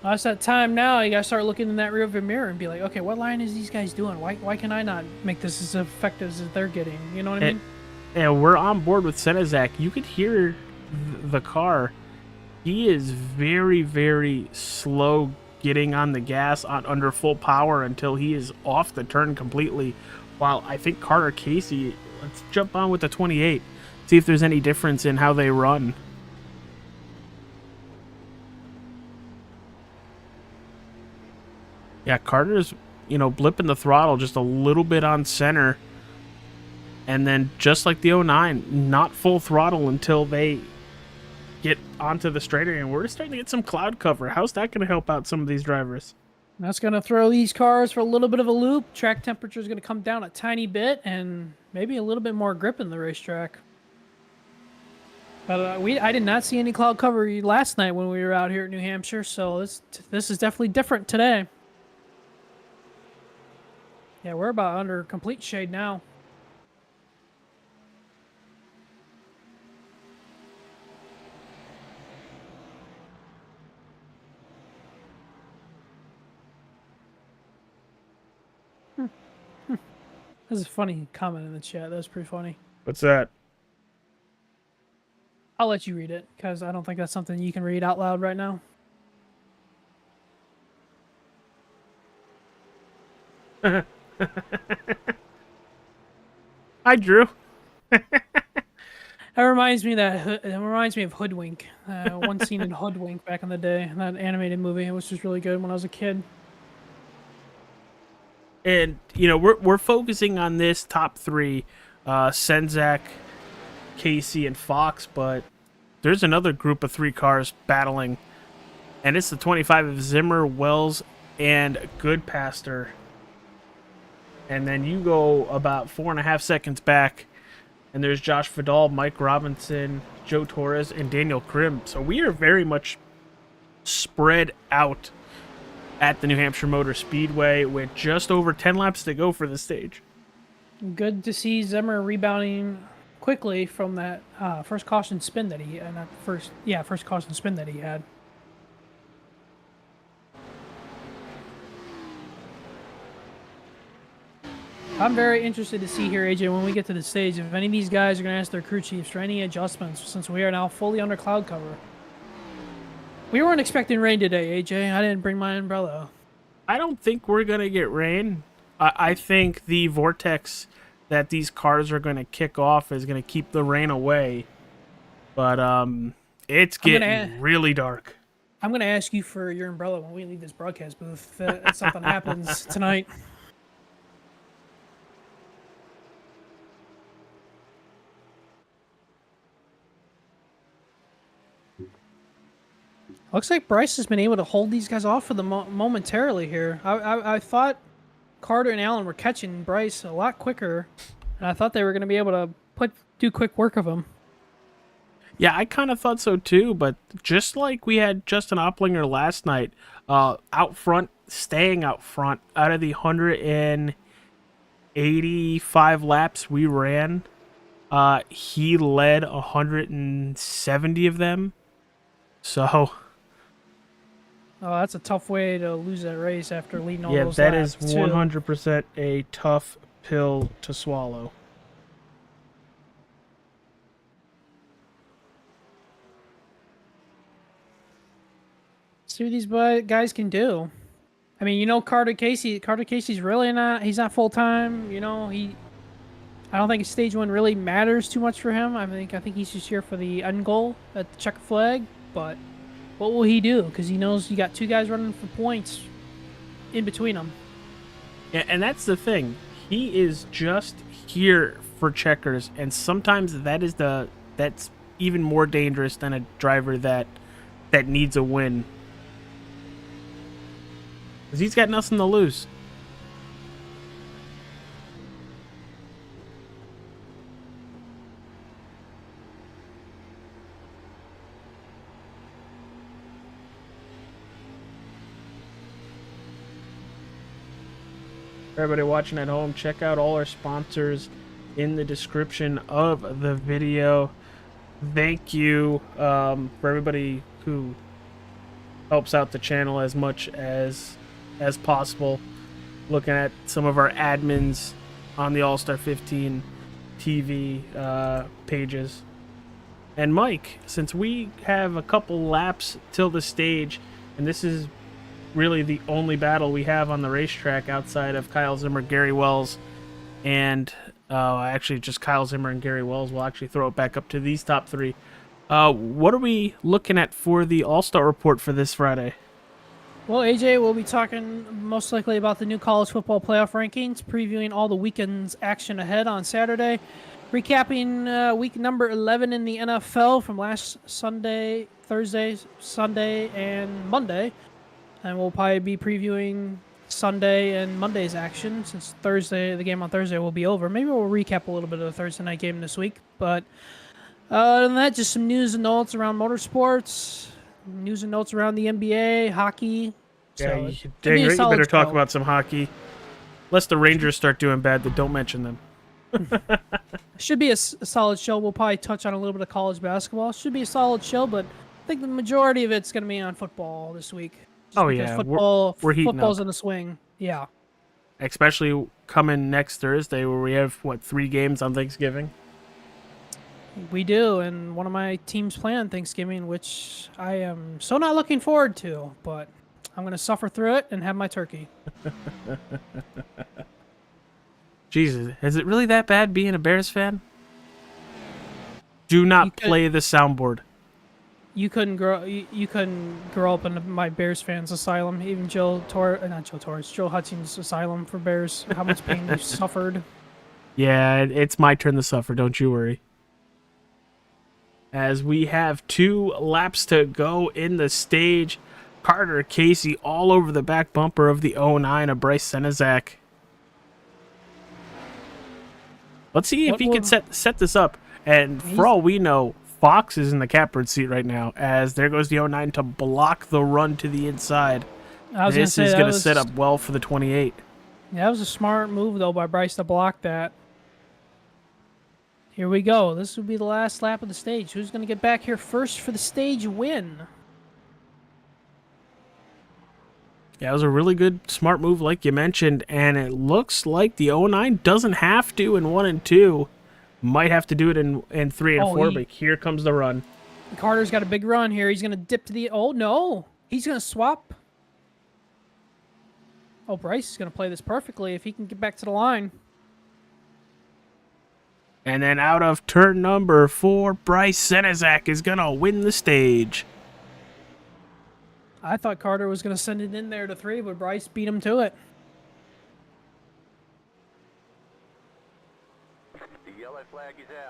Well, it's that time now. You got to start looking in that rear view mirror and be like, okay, what line is these guys doing? Why can I not make this as effective as they're getting? You know what I mean? And we're on board with Senzak. You could hear the car. He is very, very slow getting on the gas under full power until he is off the turn completely. While I think Carter Casey, let's jump on with the 28. See if there's any difference in how they run. Yeah, Carter's, blipping the throttle just a little bit on center. And then, just like the 09, not full throttle until they get onto the straighter. And we're starting to get some cloud cover. How's that going to help out some of these drivers? That's going to throw these cars for a little bit of a loop. Track temperature is going to come down a tiny bit and maybe a little bit more grip in the racetrack. But I did not see any cloud cover last night when we were out here at New Hampshire. So this is definitely different today. Yeah, we're about under complete shade now. There's a funny comment in the chat. That was pretty funny. What's that? I'll let you read it, because I don't think that's something you can read out loud right now. Hi, Drew. That reminds me of Hoodwink. One scene in Hoodwink back in the day, that animated movie. It was just really good when I was a kid. And we're focusing on this top 3, Senzak, Casey, and Fox, but there's another group of 3 cars battling, and it's the 25 of Zimmer, Wells, and Goodpaster. And then you go about 4.5 seconds back, and there's Josh Vidal, Mike Robinson, Joe Torres, and Daniel Krim. So we are very much spread out at the New Hampshire Motor Speedway with just over 10 laps to go for the stage. Good to see Zimmer rebounding quickly from that first caution spin that he had. First caution spin that he had. I'm very interested to see here, AJ, when we get to the stage, if any of these guys are going to ask their crew chiefs for any adjustments, since we are now fully under cloud cover. We weren't expecting rain today, AJ. I didn't bring my umbrella. I don't think we're going to get rain. I think the vortex that these cars are going to kick off is going to keep the rain away. But it's getting really dark. I'm going to ask you for your umbrella when we leave this broadcast booth if something happens tonight. Looks like Bryce has been able to hold these guys off for the momentarily here. I thought Carter and Allen were catching Bryce a lot quicker, and I thought they were going to be able to do quick work of him. Yeah, I kind of thought so too, but just like we had Justin Opplinger last night, out front, staying out front, out of the 185 laps we ran, He led 170 of them. So, Oh, that's a tough way to lose that race after leading all yeah, those that laps, is too. 100% a tough pill to swallow. See what these guys can do. I mean, you know, Carter Casey's really not. He's not full time. You know, I don't think a stage win really matters too much for him. I think he's just here for the end goal at the checker flag. But what will he do? Because he knows you got two guys running for points in between them. Yeah, and that's the thing. He is just here for checkers, and sometimes that's even more dangerous than a driver that needs a win. Because he's got nothing to lose. Everybody watching at home, check out all our sponsors in the description of the video. Thank you for everybody who helps out the channel as much as possible. Looking at some of our admins on the All-Star 15 TV pages. And Mike, since we have a couple laps till the stage, and this is really the only battle we have on the racetrack outside of Kyle Zimmer, Gary Wells, and actually just Kyle Zimmer and Gary Wells. We'll actually throw it back up to these top three. What are we looking at for the All-Star report for this Friday? Well, AJ, we'll be talking most likely about the new college football playoff rankings, previewing all the weekend's action ahead on Saturday, recapping week number 11 in the NFL from last Sunday, Thursday, Sunday, and Monday. And we'll probably be previewing Sunday and Monday's action since the game on Thursday will be over. Maybe we'll recap a little bit of the Thursday night game this week. But other than that, just some news and notes around motorsports, news and notes around the NBA, hockey. Yeah, So dang right, you better talk show. about some hockey. Unless the Rangers start doing bad, then don't mention them. Should be a solid show. We'll probably touch on a little bit of college basketball. Should be a solid show, but I think the majority of it's going to be on football this week. Oh, because yeah, football, we're heating football's up. in the swing. Yeah. Especially coming next Thursday where we have, 3 games on Thanksgiving? We do, and one of my teams play on Thanksgiving, which I am so not looking forward to, but I'm going to suffer through it and have my turkey. Jesus, is it really that bad being a Bears fan? Do not play the soundboard. You couldn't grow up in my Bears fans asylum. Even Joe Hudson's asylum for Bears. How much pain you suffered. Yeah, it's my turn to suffer, don't you worry. As we have 2 laps to go in the stage, Carter Casey all over the back bumper of the 09 of Bryce Senezak. Let's see if he can set this up. And for all we know, Fox is in the catbird seat right now, as there goes the 09 to block the run to the inside. This is going to set up well for the 28. Yeah, that was a smart move, though, by Bryce to block that. Here we go. This will be the last lap of the stage. Who's going to get back here first for the stage win? Yeah, it was a really good, smart move, like you mentioned, and it looks like the 09 doesn't have to in 1 and 2. Might have to do it in 3 and 4, but here comes the run. Carter's got a big run here. He's going to dip to the... Oh, no. He's going to swap. Oh, Bryce is going to play this perfectly if he can get back to the line. And then out of turn number 4, Bryce Senezak is going to win the stage. I thought Carter was going to send it in there to 3, but Bryce beat him to it.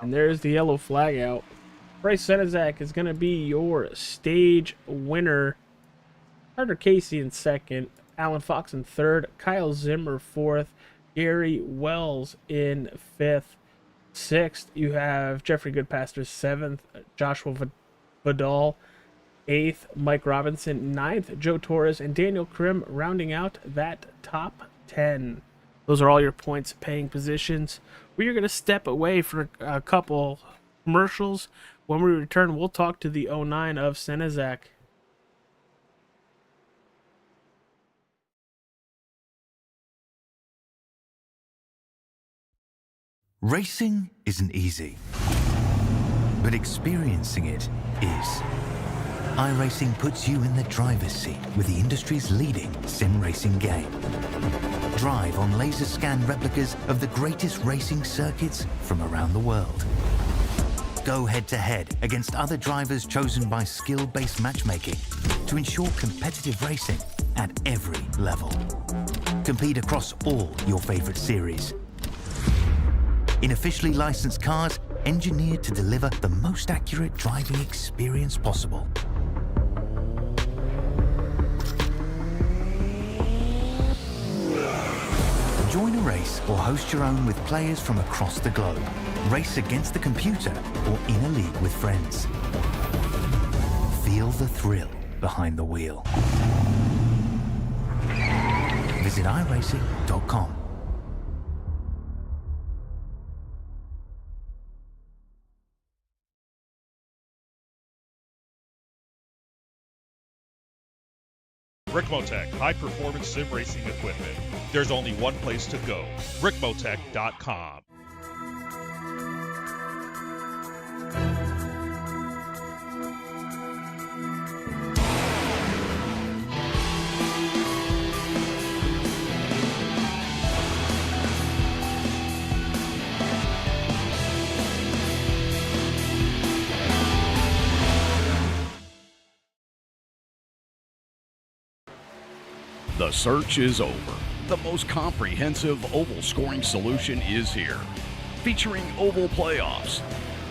And there's the yellow flag out. Bryce Senezak is going to be your stage winner. Carter Casey in 2nd. Alan Fox in 3rd. Kyle Zimmer 4th. Gary Wells in 5th. 6th, you have Jeffrey Goodpaster 7th. Joshua Vidal 8th. Mike Robinson 9th. Joe Torres and Daniel Krim rounding out that top 10. Those are all your points paying positions. We are going to step away for a couple commercials. When we return, we'll talk to the 09 of Senezak. Racing isn't easy, but experiencing it is. iRacing puts you in the driver's seat with the industry's leading sim racing game. Drive on laser scan replicas of the greatest racing circuits from around the world. Go head to head against other drivers chosen by skill-based matchmaking to ensure competitive racing at every level. Compete across all your favorite series. In officially licensed cars, engineered to deliver the most accurate driving experience possible. Join a race or host your own with players from across the globe. Race against the computer or in a league with friends. Feel the thrill behind the wheel. Visit iRacing.com. RICMOTECH high-performance sim racing equipment. There's only one place to go, RICMOTECH.com. The search is over. The most comprehensive oval scoring solution is here. Featuring oval playoffs,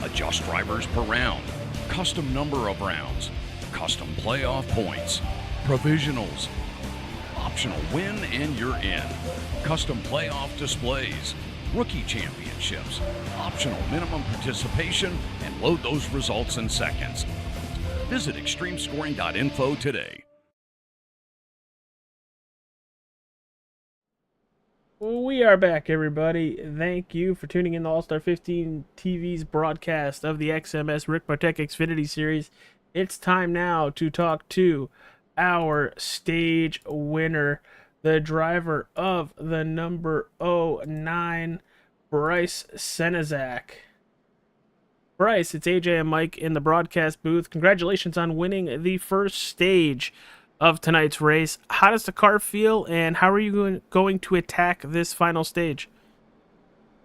adjust drivers per round, custom number of rounds, custom playoff points, provisionals, optional win and you're in, custom playoff displays, rookie championships, optional minimum participation, and load those results in seconds. Visit extremescoring.info today. We are back, everybody. Thank you for tuning in to All-Star 15 TV's broadcast of the XMS RICMOTECH Xfinity series. It's time now to talk to our stage winner, the driver of the number 09, Bryce Senezak. Bryce, it's AJ and Mike in the broadcast booth. Congratulations on winning the first stage of tonight's race. How does the car feel, and how are you going to attack this final stage?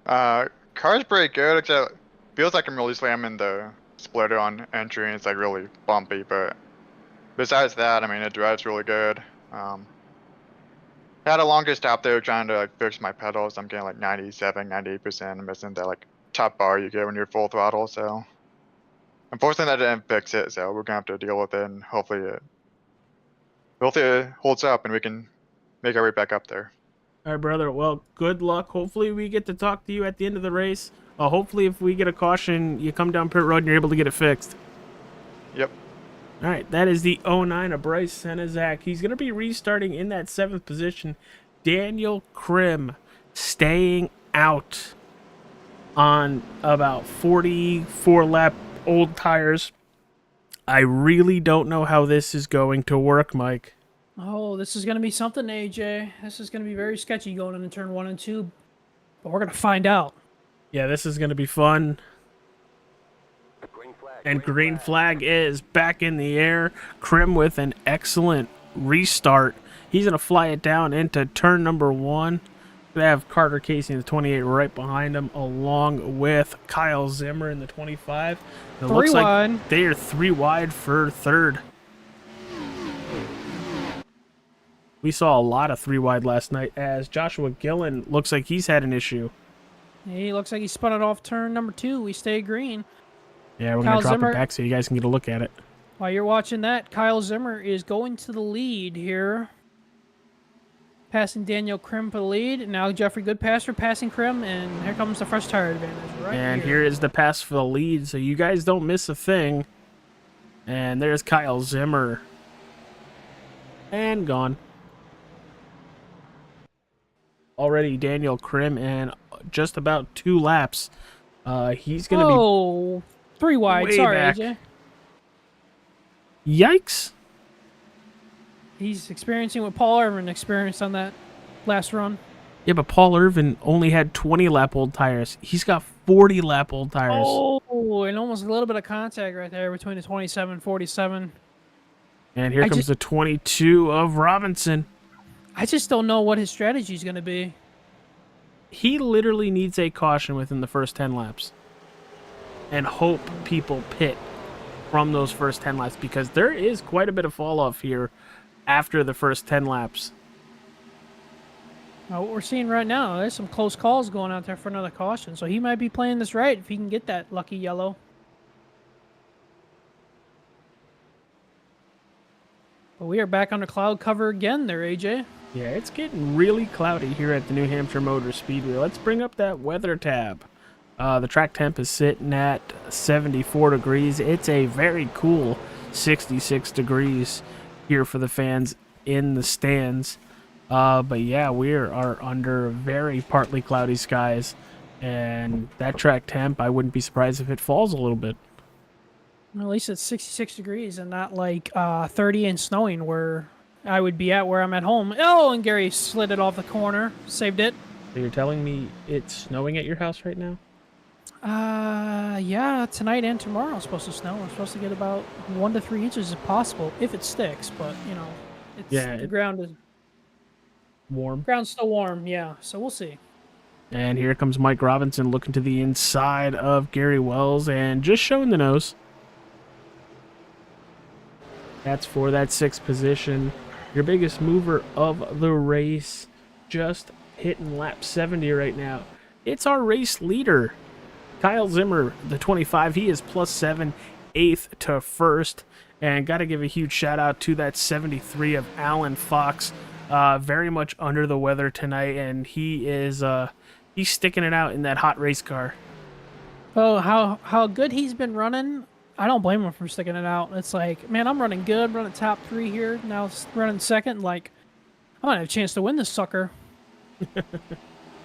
Car's pretty good, except feels like I'm really slamming the splitter on entry, and it's like really bumpy, but besides that, I mean, it drives really good. Had a longer stop there trying to like fix my pedals. I'm getting like 97, 98%. I'm missing that like top bar you get when you're full throttle, so unfortunately that didn't fix it, so we're gonna have to deal with it, and hopefully it holds up and we can make our way back up there. All right, brother. Well, good luck. Hopefully we get to talk to you at the end of the race. Hopefully if we get a caution, you come down pit road and you're able to get it fixed. Yep. All right, that is the 09 of Bryce Senezak. He's going to be restarting in that 7th position. Daniel Krim staying out on about 44 lap old tires. I really don't know how this is going to work, Mike. Oh, this is going to be something, AJ. This is going to be very sketchy going into turn 1 and 2. But we're going to find out. Yeah, this is going to be fun. And green flag is back in the air. Krim with an excellent restart. He's going to fly it down into turn number 1. They have Carter Casey in the 28 right behind him, along with Kyle Zimmer in the 25. It looks like they are 3 wide for third. We saw a lot of 3 wide last night as Joshua Gillen looks like he's had an issue. He looks like he spun it off turn number 2. We stay green. Yeah, we're going to drop it back so you guys can get a look at it. While you're watching that, Kyle Zimmer is going to the lead here. Passing Daniel Krim for the lead. Now Jeffrey Goodpasser passing Krim, and here comes the fresh tire advantage right And here is the pass for the lead, so you guys don't miss a thing. And there's Kyle Zimmer. And gone. already Daniel Krim, and just about 2 laps. He's going to Oh, 3 wide. way Sorry, back. AJ. Yikes. He's experiencing what Paul Irvin experienced on that last run. Yeah, but Paul Irvin only had 20-lap-old tires. He's got 40-lap-old tires. Oh, and almost a little bit of contact right there between the 27 and 47. And here comes the 22 of Robinson. I just don't know what his strategy is going to be. He literally needs a caution within the first 10 laps. And hope people pit from those first 10 laps, because there is quite a bit of fall off here after the first 10 laps. What we're seeing right now, there's some close calls going out there for another caution, so he might be playing this right if he can get that lucky yellow. But we are back under cloud cover again there, AJ. Yeah, it's getting really cloudy here at the New Hampshire Motor Speedway. Let's bring up that weather tab. The track temp is sitting at 74 degrees. It's a very cool 66 degrees here for the fans in the stands. But yeah, we are under very partly cloudy skies. And that track temp, I wouldn't be surprised if it falls a little bit. Well, at least it's 66 degrees and not like 30 and snowing where I would be at where I'm at home. Oh, and Gary slid it off the corner. Saved it. So you're telling me it's snowing at your house right now? Yeah, tonight and tomorrow it's supposed to snow. We're supposed to get about 1 to 3 inches if possible, if it sticks. But, you know, the ground is warm. Ground's still warm, yeah. So we'll see. And here comes Mike Robinson looking to the inside of Gary Wells and just showing the nose. That's for that 6th position. Your biggest mover of the race, just hitting lap 70 right now. It's our race leader, Kyle Zimmer, the 25. He is +7, 8th to 1st. And got to give a huge shout out to that 73 of Alan Fox. Very much under the weather tonight, and he is he's sticking it out in that hot race car. Oh, how good he's been running. I don't blame him for sticking it out. It's like, man, I'm running good, running top 3 here. Now running second. Like, I might have a chance to win this sucker.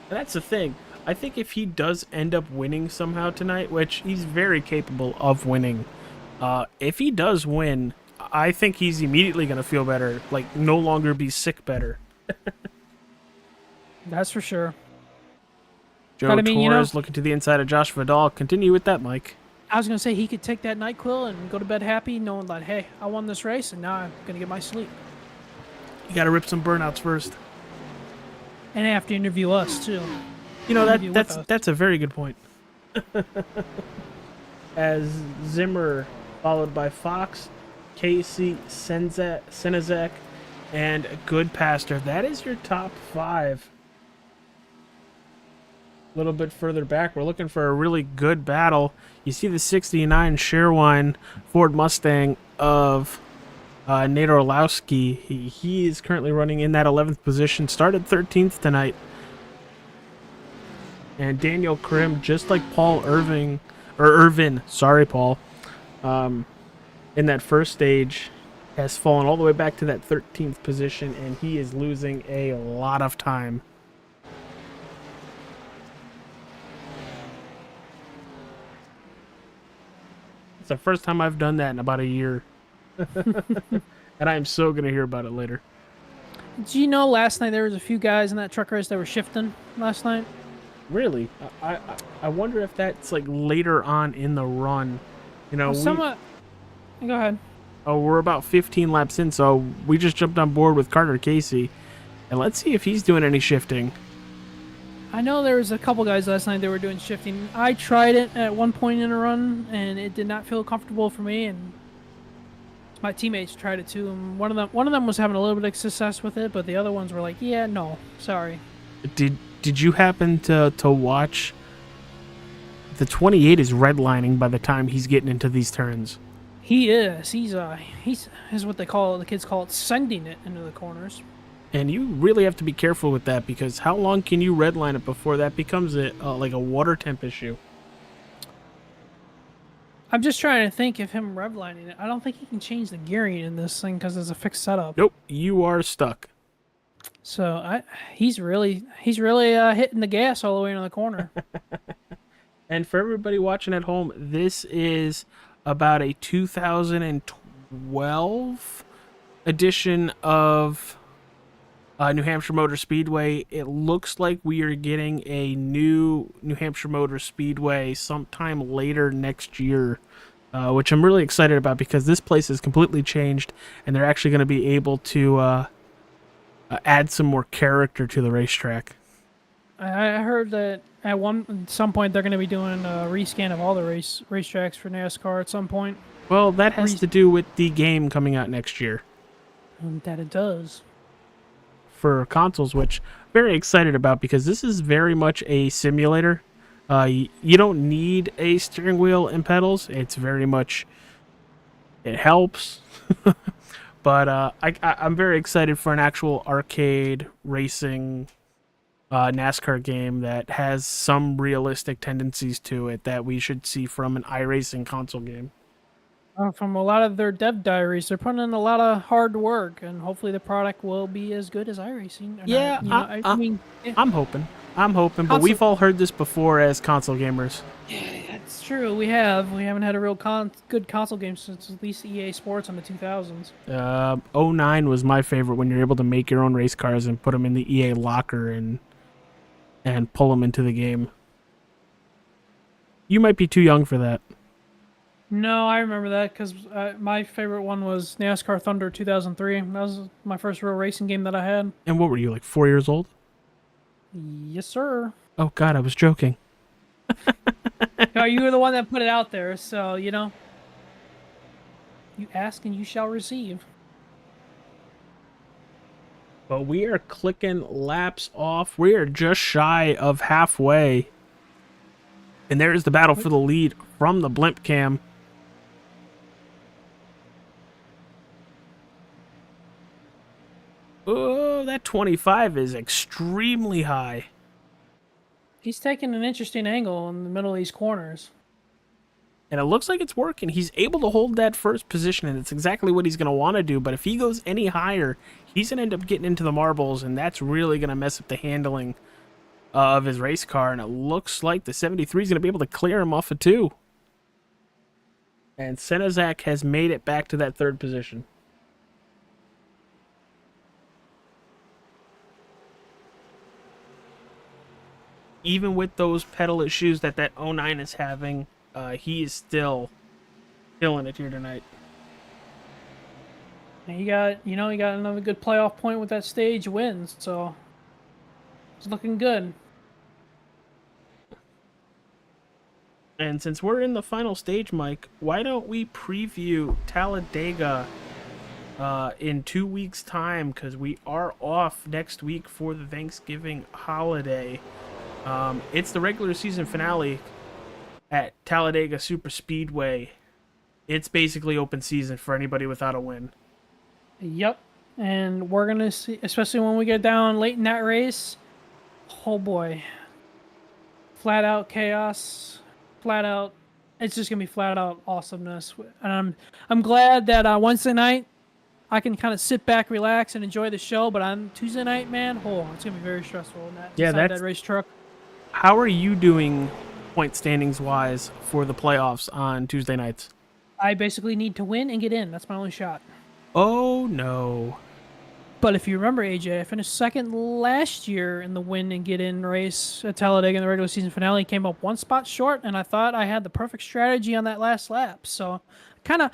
That's the thing. I think if he does end up winning somehow tonight, which he's very capable of winning, if he does win, I think he's immediately going to feel better. Like, no longer be sick better. That's for sure. Joe But, I mean, Torres looking to the inside of Josh Vidal. Continue with that, Mike. I was going to say he could take that NyQuil and go to bed happy, knowing that, hey, I won this race, and now I'm going to get my sleep. You got to rip some burnouts first. And have to interview us, too. You know, that's a very good point. As Zimmer, followed by Fox, Casey, Senezek, and Goodpaster. That is your top 5. A little bit further back, we're looking for a really good battle. You see the 69 Sherwine Ford Mustang of Nate Orlowski. He is currently running in that 11th position, started 13th tonight. And Daniel Krim, just like Irvin, sorry, Paul, in that first stage, has fallen all the way back to that 13th position, and he is losing a lot of time. It's the first time I've done that in about a year. And I'm so going to hear about it later. Did you know last night there was a few guys in that truck race that were shifting last night? Really? I wonder if that's like later on in the run. You know, Go ahead. Oh, we're about 15 laps in, so we just jumped on board with Carter Casey. And let's see if he's doing any shifting. I know there was a couple guys last night that were doing shifting. I tried it at one point in a run, and it did not feel comfortable for me, and my teammates tried it too. And one of them was having a little bit of success with it, but the other ones were like, yeah, no, sorry. Did you happen to watch? The 28 is redlining by the time he's getting into these turns. He is. He's what the kids call it, sending it into the corners. And you really have to be careful with that, because how long can you redline it before that becomes like a water temp issue? I'm just trying to think of him redlining it. I don't think he can change the gearing in this thing because it's a fixed setup. Nope, you are stuck. So he's really hitting the gas all the way in the corner. And for everybody watching at home, this is about a 2012 edition of New Hampshire Motor Speedway. It looks like we are getting a new New Hampshire Motor Speedway sometime later next year, which I'm really excited about because this place is completely changed, and they're actually going to be able to add some more character to the racetrack. I heard that at some point they're going to be doing a rescan of all the racetracks for NASCAR at some point. Well, that has to do with the game coming out next year. That it does. For consoles, which I'm very excited about because this is very much a simulator. You don't need a steering wheel and pedals. It's very much, it helps. But I'm very excited for an actual arcade racing NASCAR game that has some realistic tendencies to it that we should see from an iRacing console game. From a lot of their dev diaries, they're putting in a lot of hard work, and hopefully the product will be as good as iRacing. Yeah, I mean, I'm hoping, but we've all heard this before as console gamers. Yeah, that's true. We haven't had a real good console game since at least EA Sports in the 2000s. 09 was my favorite when you're able to make your own race cars and put them in the EA locker and pull them into the game. You might be too young for that. No, I remember that because my favorite one was NASCAR Thunder 2003. That was my first real racing game that I had. And what were you, like 4 years old? Yes, sir. Oh, God, I was joking. No, you were the one that put it out there, so, you ask and you shall receive. But we are clicking laps off. We are just shy of halfway. And there's the battle for the lead from the blimp cam. Oh, that 25 is extremely high. He's taking an interesting angle in the middle of these corners. And it looks like it's working. He's able to hold that first position, and it's exactly what he's going to want to do. But if he goes any higher, he's going to end up getting into the marbles, and that's really going to mess up the handling of his race car. And it looks like the 73 is going to be able to clear him off of 2. And Senezak has made it back to that third position. Even with those pedal issues that 09 is having, he is still killing it here tonight. And he got another good playoff point with that stage win, so it's looking good. And since we're in the final stage, Mike, why don't we preview Talladega in 2 weeks' time? Because we are off next week for the Thanksgiving holiday. It's the regular season finale at Talladega Super Speedway. It's basically open season for anybody without a win. Yep. And we're going to see, especially when we get down late in that race, oh boy. Flat out chaos. Flat out. It's just going to be flat out awesomeness. And I'm glad that Wednesday night I can kind of sit back, relax, and enjoy the show. But on Tuesday night, man, it's going to be very stressful inside that race truck. How are you doing point standings wise for the playoffs on Tuesday nights? I basically need to win and get in. That's my only shot. Oh, no. But if you remember, AJ, I finished second last year in the win and get in race at Talladega in the regular season finale. Came up one spot short, and I thought I had the perfect strategy on that last lap. So kind of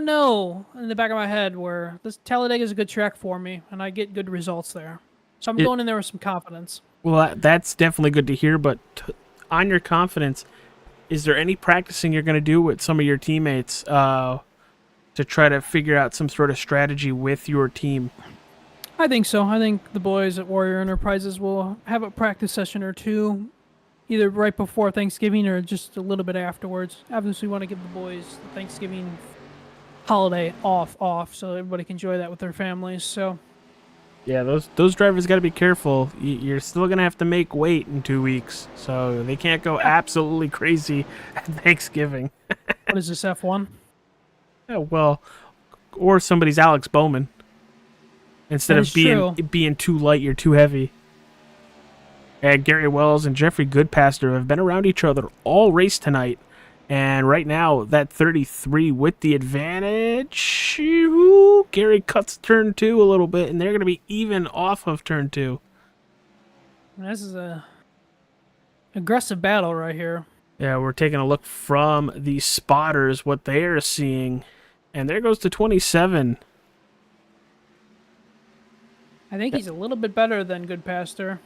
know in the back of my head where this Talladega is a good track for me, and I get good results there. So I'm going in there with some confidence. Well, that's definitely good to hear, but on your confidence, is there any practicing you're going to do with some of your teammates to try to figure out some sort of strategy with your team? I think so. I think the boys at Warrior Enterprises will have a practice session or two, either right before Thanksgiving or just a little bit afterwards. Obviously, we want to give the boys the Thanksgiving holiday off so everybody can enjoy that with their families. So. Yeah, those drivers got to be careful. You're still going to have to make weight in 2 weeks, so they can't go absolutely crazy at Thanksgiving. What is this, F1? Yeah, well, or somebody's Alex Bowman. Instead That of is true. being too light, you're too heavy. And Gary Wells and Jeffrey Goodpaster have been around each other all race tonight. And right now, that 33 with the advantage. Ooh, Gary cuts turn 2 a little bit, and they're going to be even off of turn 2. This is a aggressive battle right here. Yeah, we're taking a look from the spotters, what they are seeing. And there goes to 27. I think he's a little bit better than Goodpaster.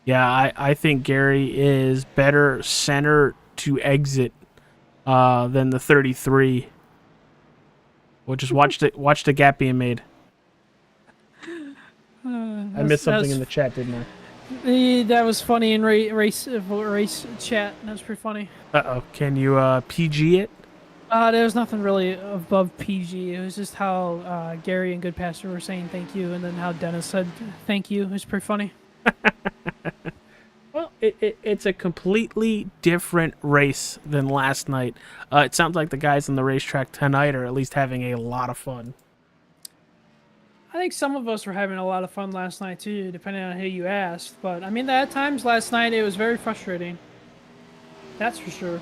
Yeah, I think Gary is better center to exit than the 33. We'll just watch the gap being made. I missed something in the chat, didn't I? That was funny in race chat. That was pretty funny. Uh-oh. Can you PG it? There was nothing really above PG. It was just how Gary and Goodpaster were saying thank you, and then how Dennis said thank you. It was pretty funny. Well, it's a completely different race than last night. It sounds like the guys on the racetrack tonight are at least having a lot of fun. I think some of us were having a lot of fun last night too, depending on who you asked. But I mean, at times last night it was very frustrating. That's for sure.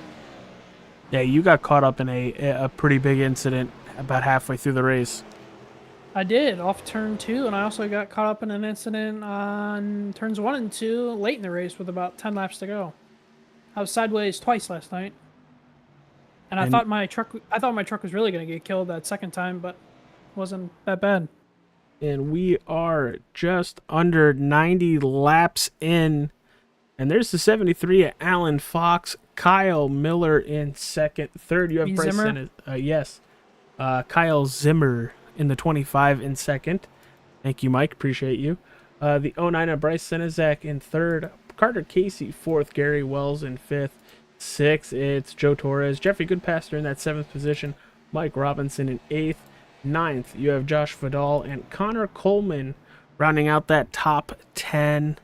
Yeah, you got caught up in a pretty big incident about halfway through the race. I did, off turn 2, and I also got caught up in an incident on turns 1 and 2 late in the race with about 10 laps to go. I was sideways twice last night. And I thought my truck was really going to get killed that second time, but it wasn't that bad. And we are just under 90 laps in. And there's the 73 at Alan Fox. Kyle Miller in second. Third, you have Bryce Senna. Yes. Kyle Zimmer in the 25 in second. Thank you, Mike. Appreciate you. The 09 of Bryce Senezak in third. Carter Casey fourth. Gary Wells in fifth. Sixth, it's Joe Torres. Jeffrey Goodpaster in that seventh position. Mike Robinson in eighth. Ninth, you have Josh Vidal and Connor Coleman rounding out that top 10.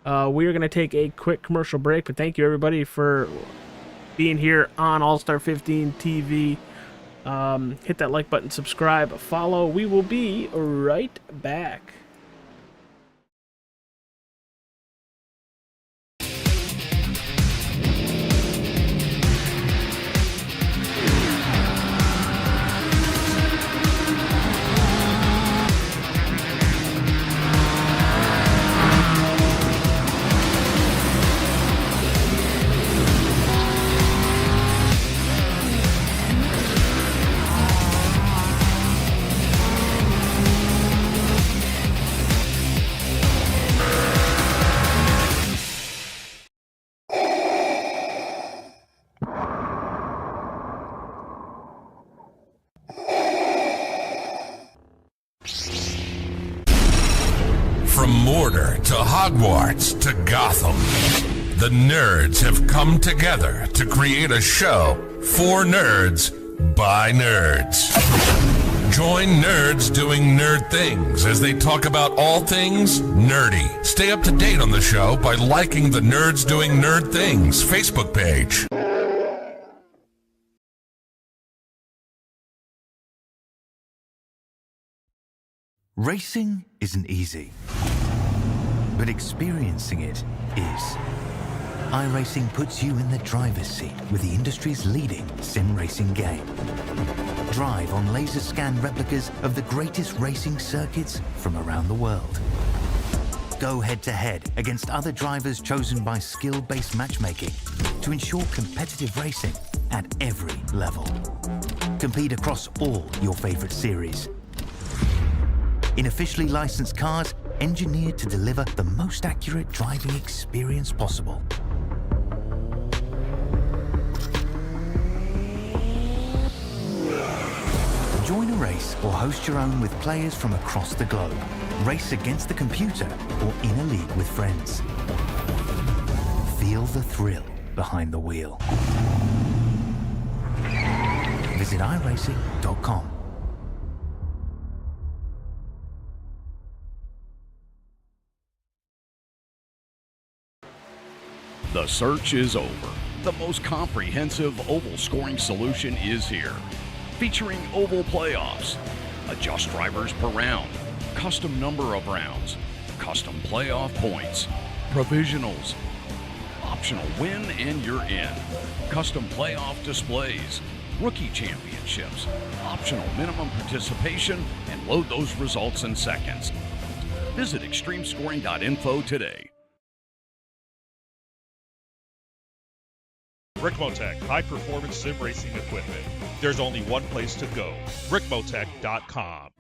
We are going to take a quick commercial break, but thank you everybody for being here on All-Star 15 TV. Hit that like button, subscribe, follow. We will be right back. From Mortar to Hogwarts to Gotham, the nerds have come together to create a show for nerds by nerds. Join nerds doing nerd things as they talk about all things nerdy. Stay up to date on the show by liking the Nerds Doing Nerd Things Facebook page. Racing isn't easy, but experiencing it is. iRacing puts you in the driver's seat with the industry's leading sim racing game. Drive on laser scan replicas of the greatest racing circuits from around the world. Go head-to-head against other drivers chosen by skill-based matchmaking to ensure competitive racing at every level. Compete across all your favorite series. In officially licensed cars, engineered to deliver the most accurate driving experience possible. Join a race or host your own with players from across the globe. Race against the computer or in a league with friends. Feel the thrill behind the wheel. Visit iRacing.com. The search is over. The most comprehensive oval scoring solution is here. Featuring oval playoffs, adjust drivers per round, custom number of rounds, custom playoff points, provisionals, optional win and you're in, custom playoff displays, rookie championships, optional minimum participation, and load those results in seconds. Visit extremescoring.info today. RICMOTECH high-performance sim racing equipment. There's only one place to go. RICMOTECH.com.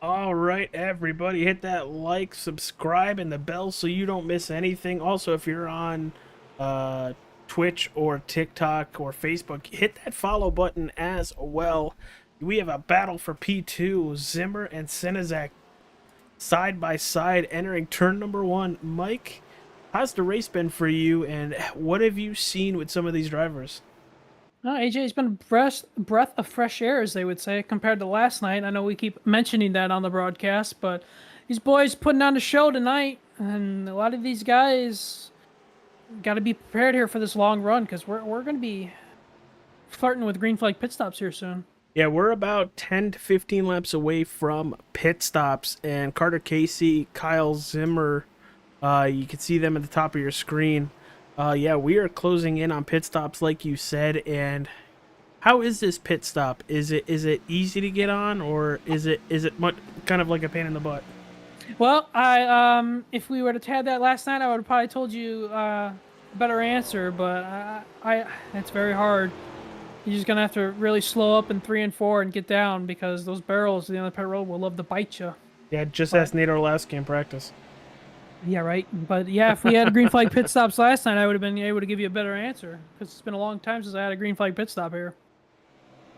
All right, everybody, hit that like, subscribe, and the bell so you don't miss anything. Also, if you're on Twitch or TikTok or Facebook, hit that follow button as well. We have a battle for P2, Zimmer and Sinizak side by side entering turn number 1. Mike, how's the race been for you, and what have you seen with some of these drivers? AJ's been a breath of fresh air, as they would say, compared to last night. I know we keep mentioning that on the broadcast, but these boys putting on a show tonight, and a lot of these guys got to be prepared here for this long run, because we're going to be flirting with green flag pit stops here soon. Yeah, we're about 10 to 15 laps away from pit stops, and Carter Casey, Kyle Zimmer, you can see them at the top of your screen. Yeah, we are closing in on pit stops, like you said. And how is this pit stop? Is it easy to get on, or is it much, kind of like a pain in the butt? Well, if we would have had that last night, I would have probably told you a better answer. But it's very hard. You're just gonna have to really slow up in 3 and 4 and get down, because those barrels at the end of the pit road will love to bite you. Yeah, just ask Nate Orlowski in practice. Yeah, right. But yeah, if we had a green flag pit stops last night, I would have been able to give you a better answer, because it's been a long time since I had a green flag pit stop here.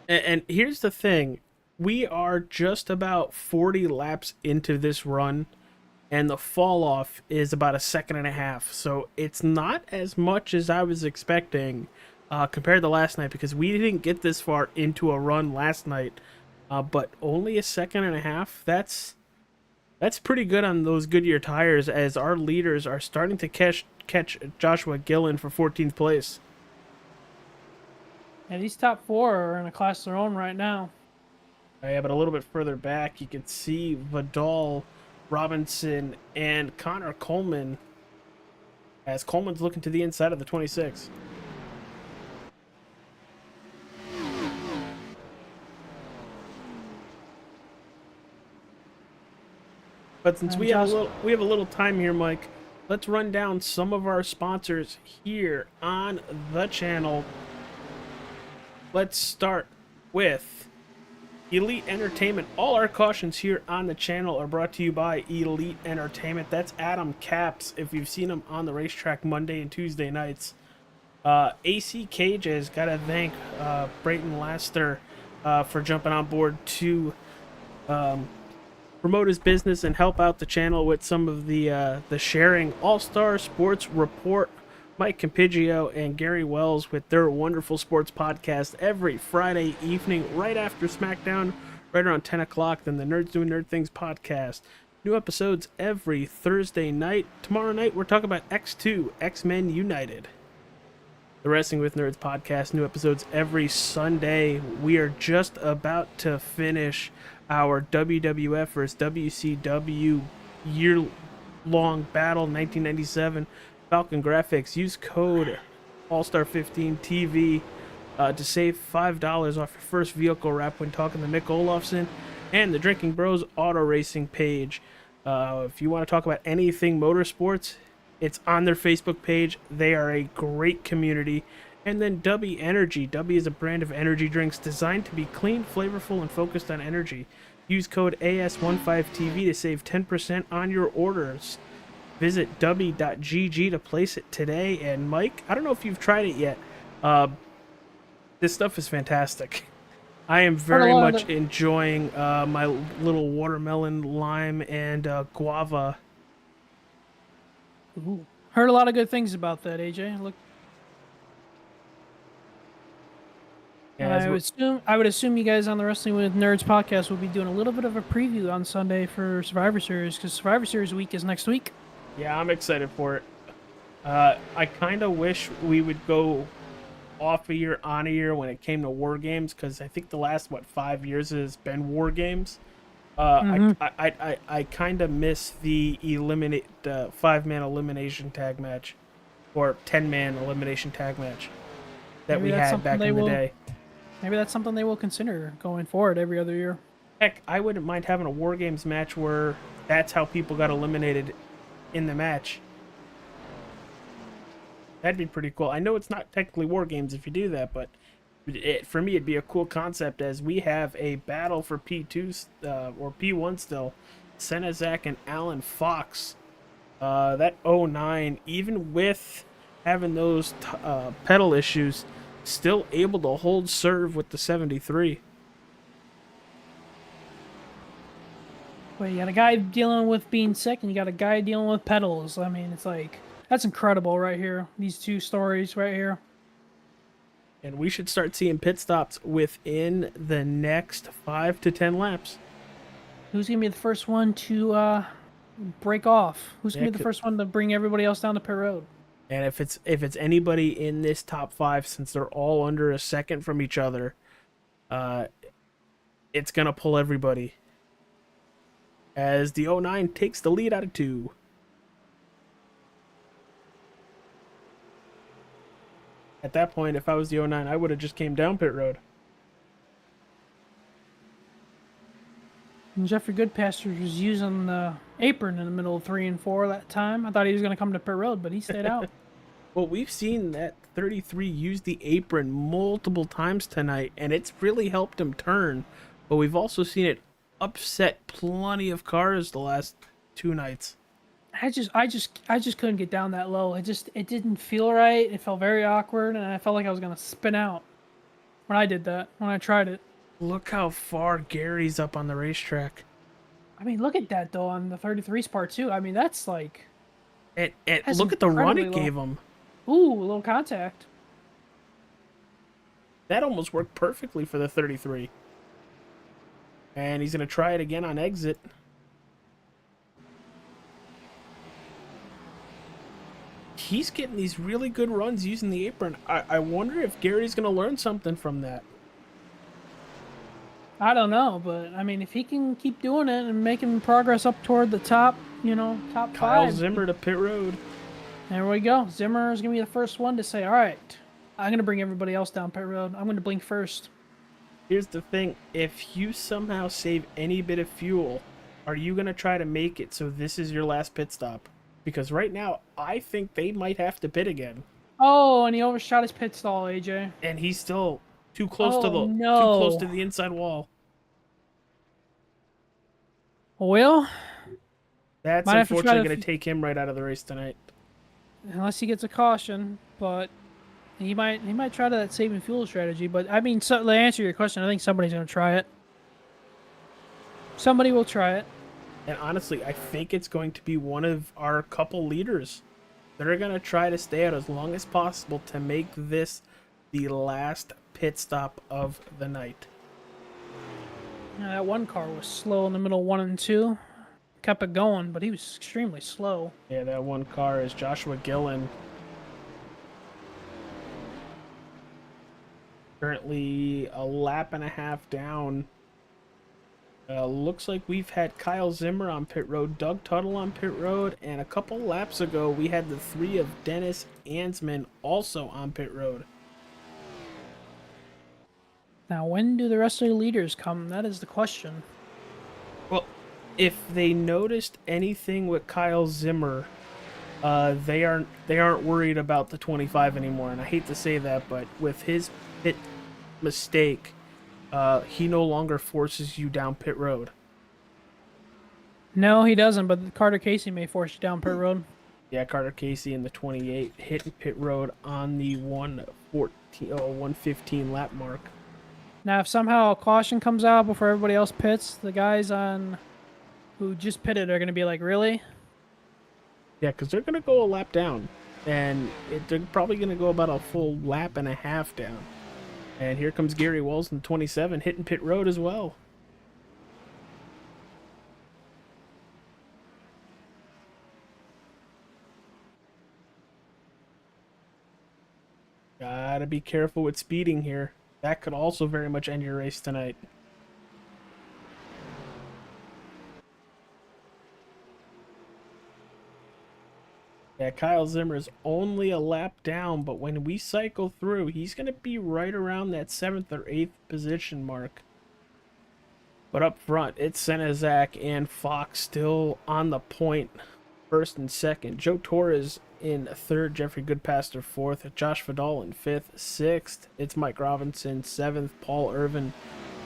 And here's the thing. We are just about 40 laps into this run, and the fall off is about 1.5 seconds. So it's not as much as I was expecting compared to last night, because we didn't get this far into a run last night. But only 1.5 seconds, that's pretty good on those Goodyear tires, as our leaders are starting to catch Joshua Gillen for 14th place. Yeah, these top 4 are in a class of their own right now. Yeah, but a little bit further back, you can see Vidal, Robinson, and Connor Coleman, as Coleman's looking to the inside of the 26. But since we have a little time here, Mike, let's run down some of our sponsors here on the channel. Let's start with Elite Entertainment. All our cautions here on the channel are brought to you by Elite Entertainment. That's Adam Capps, if you've seen him on the racetrack Monday and Tuesday nights. AC Cages, gotta thank Brayton Laster for jumping on board to promote his business and help out the channel with some of the sharing. All-Star Sports Report, Mike Campigio and Gary Wells with their wonderful sports podcast every Friday evening right after SmackDown, right around 10 o'clock. Then the Nerds Doing Nerd Things podcast. New episodes every Thursday night. Tomorrow night we're talking about X2, X-Men United. The Wrestling with Nerds podcast, new episodes every Sunday. We are just about to finish our WWF versus WCW year-long battle, 1997. Falcon Grafix. Use code ALLSTAR15TV to save $5 off your first vehicle wrap when talking to Nick Olofsson and the Drinking Bros Auto Racing page. If you want to talk about anything motorsports, it's on their Facebook page. They are a great community. And then W Energy. W is a brand of energy drinks designed to be clean, flavorful, and focused on energy. Use code AS15TV to save 10% on your orders. Visit w.gg to place it today. And Mike, I don't know if you've tried it yet. This stuff is fantastic. I am very much enjoying my little watermelon, lime, and guava. Ooh. Heard a lot of good things about that, AJ. Look. Yeah, I would assume you guys on the Wrestling with Nerds podcast will be doing a little bit of a preview on Sunday for Survivor Series, because Survivor Series week is next week. Yeah, I'm excited for it. I kind of wish we would go off a year, on a year when it came to War Games, because I think the last, 5 years has been War Games. I kind of miss the 5-man elimination tag match, or 10-man elimination tag match that we had back in the day. Maybe that's something they will consider going forward every other year. Heck, I wouldn't mind having a War Games match where that's how people got eliminated in the match. That'd be pretty cool. I know it's not technically War Games if you do that, but for me it'd be a cool concept, as we have a battle for P2 or P1 still. Senna, Zach, and Alan Fox. That 09, even with having those pedal issues, still able to hold serve with the 73. Well, you got a guy dealing with being sick, and you got a guy dealing with pedals. I mean, it's like, that's incredible right here. These two stories right here. And we should start seeing pit stops within the next 5 to 10 laps. Who's going to be the first one to break off? Who's going to be the first one to bring everybody else down to pit road? And if it's anybody in this top 5, since they're all under a second from each other, it's going to pull everybody. As the 09 takes the lead out of 2. At that point, if I was the 09, I would have just came down pit road. And Jeffrey Goodpastures was using the apron in the middle of 3 and 4 that time. I thought he was going to come to pit road, but he stayed out. Well, we've seen that 33 use the apron multiple times tonight, and it's really helped him turn. But we've also seen it upset plenty of cars the last 2 nights. I just couldn't get down that low. It didn't feel right. It felt very awkward, and I felt like I was gonna spin out when I did that. When I tried it. Look how far Gary's up on the racetrack. I mean, look at that though on the 33's part too. I mean, that's like. Look at the run it gave him. Ooh, a little contact. That almost worked perfectly for the 33. And he's gonna try it again on exit. He's getting these really good runs using the apron. I wonder if Gary's going to learn something from that. I don't know, but I mean, if he can keep doing it and making progress up toward the top, top 5. Kyle Zimmer to pit road. There we go. Zimmer is going to be the first one to say, all right, I'm going to bring everybody else down pit road. I'm going to blink first. Here's the thing. If you somehow save any bit of fuel, are you going to try to make it so this is your last pit stop? Because right now, I think they might have to pit again. Oh, and he overshot his pit stall, AJ. And he's still too close to the inside wall. Well, that's unfortunately going to take him right out of the race tonight. Unless he gets a caution, but he might try that saving fuel strategy. But I mean, to answer your question, I think somebody's going to try it. Somebody will try it. And honestly, I think it's going to be one of our couple leaders that are going to try to stay out as long as possible to make this the last pit stop of the night. Yeah, that one car was slow in the middle 1 and 2. Kept it going, but he was extremely slow. Yeah, that one car is Joshua Gillen. Currently a lap and a half down. Looks like we've had Kyle Zimmer on pit road, Doug Tuttle on pit road, and a couple laps ago we had the 3 of Dennis Ansman also on pit road. Now, when do the rest of the leaders come? That is the question. Well, if they noticed anything with Kyle Zimmer, they aren't worried about the 25 anymore. And I hate to say that, but with his pit mistake, he no longer forces you down pit road. No, he doesn't, but Carter Casey may force you down pit road. Yeah, Carter Casey in the 28 hitting pit road on the 115 lap mark. Now, if somehow a caution comes out before everybody else pits, the guys on who just pitted are going to be like, really? Yeah, because they're going to go a lap down, and they're probably going to go about a full lap and a half down. And here comes Gary Wells in the 27 hitting pit road as well. Gotta be careful with speeding here. That could also very much end your race tonight. Yeah, Kyle Zimmer is only a lap down, but when we cycle through, he's going to be right around that 7th or 8th position mark. But up front, it's Senezak and Fox still on the point, 1st and 2nd. Joe Torres in 3rd, Jeffrey Goodpaster 4th, Josh Vidal in 5th, 6th. It's Mike Robinson 7th, Paul Irvin,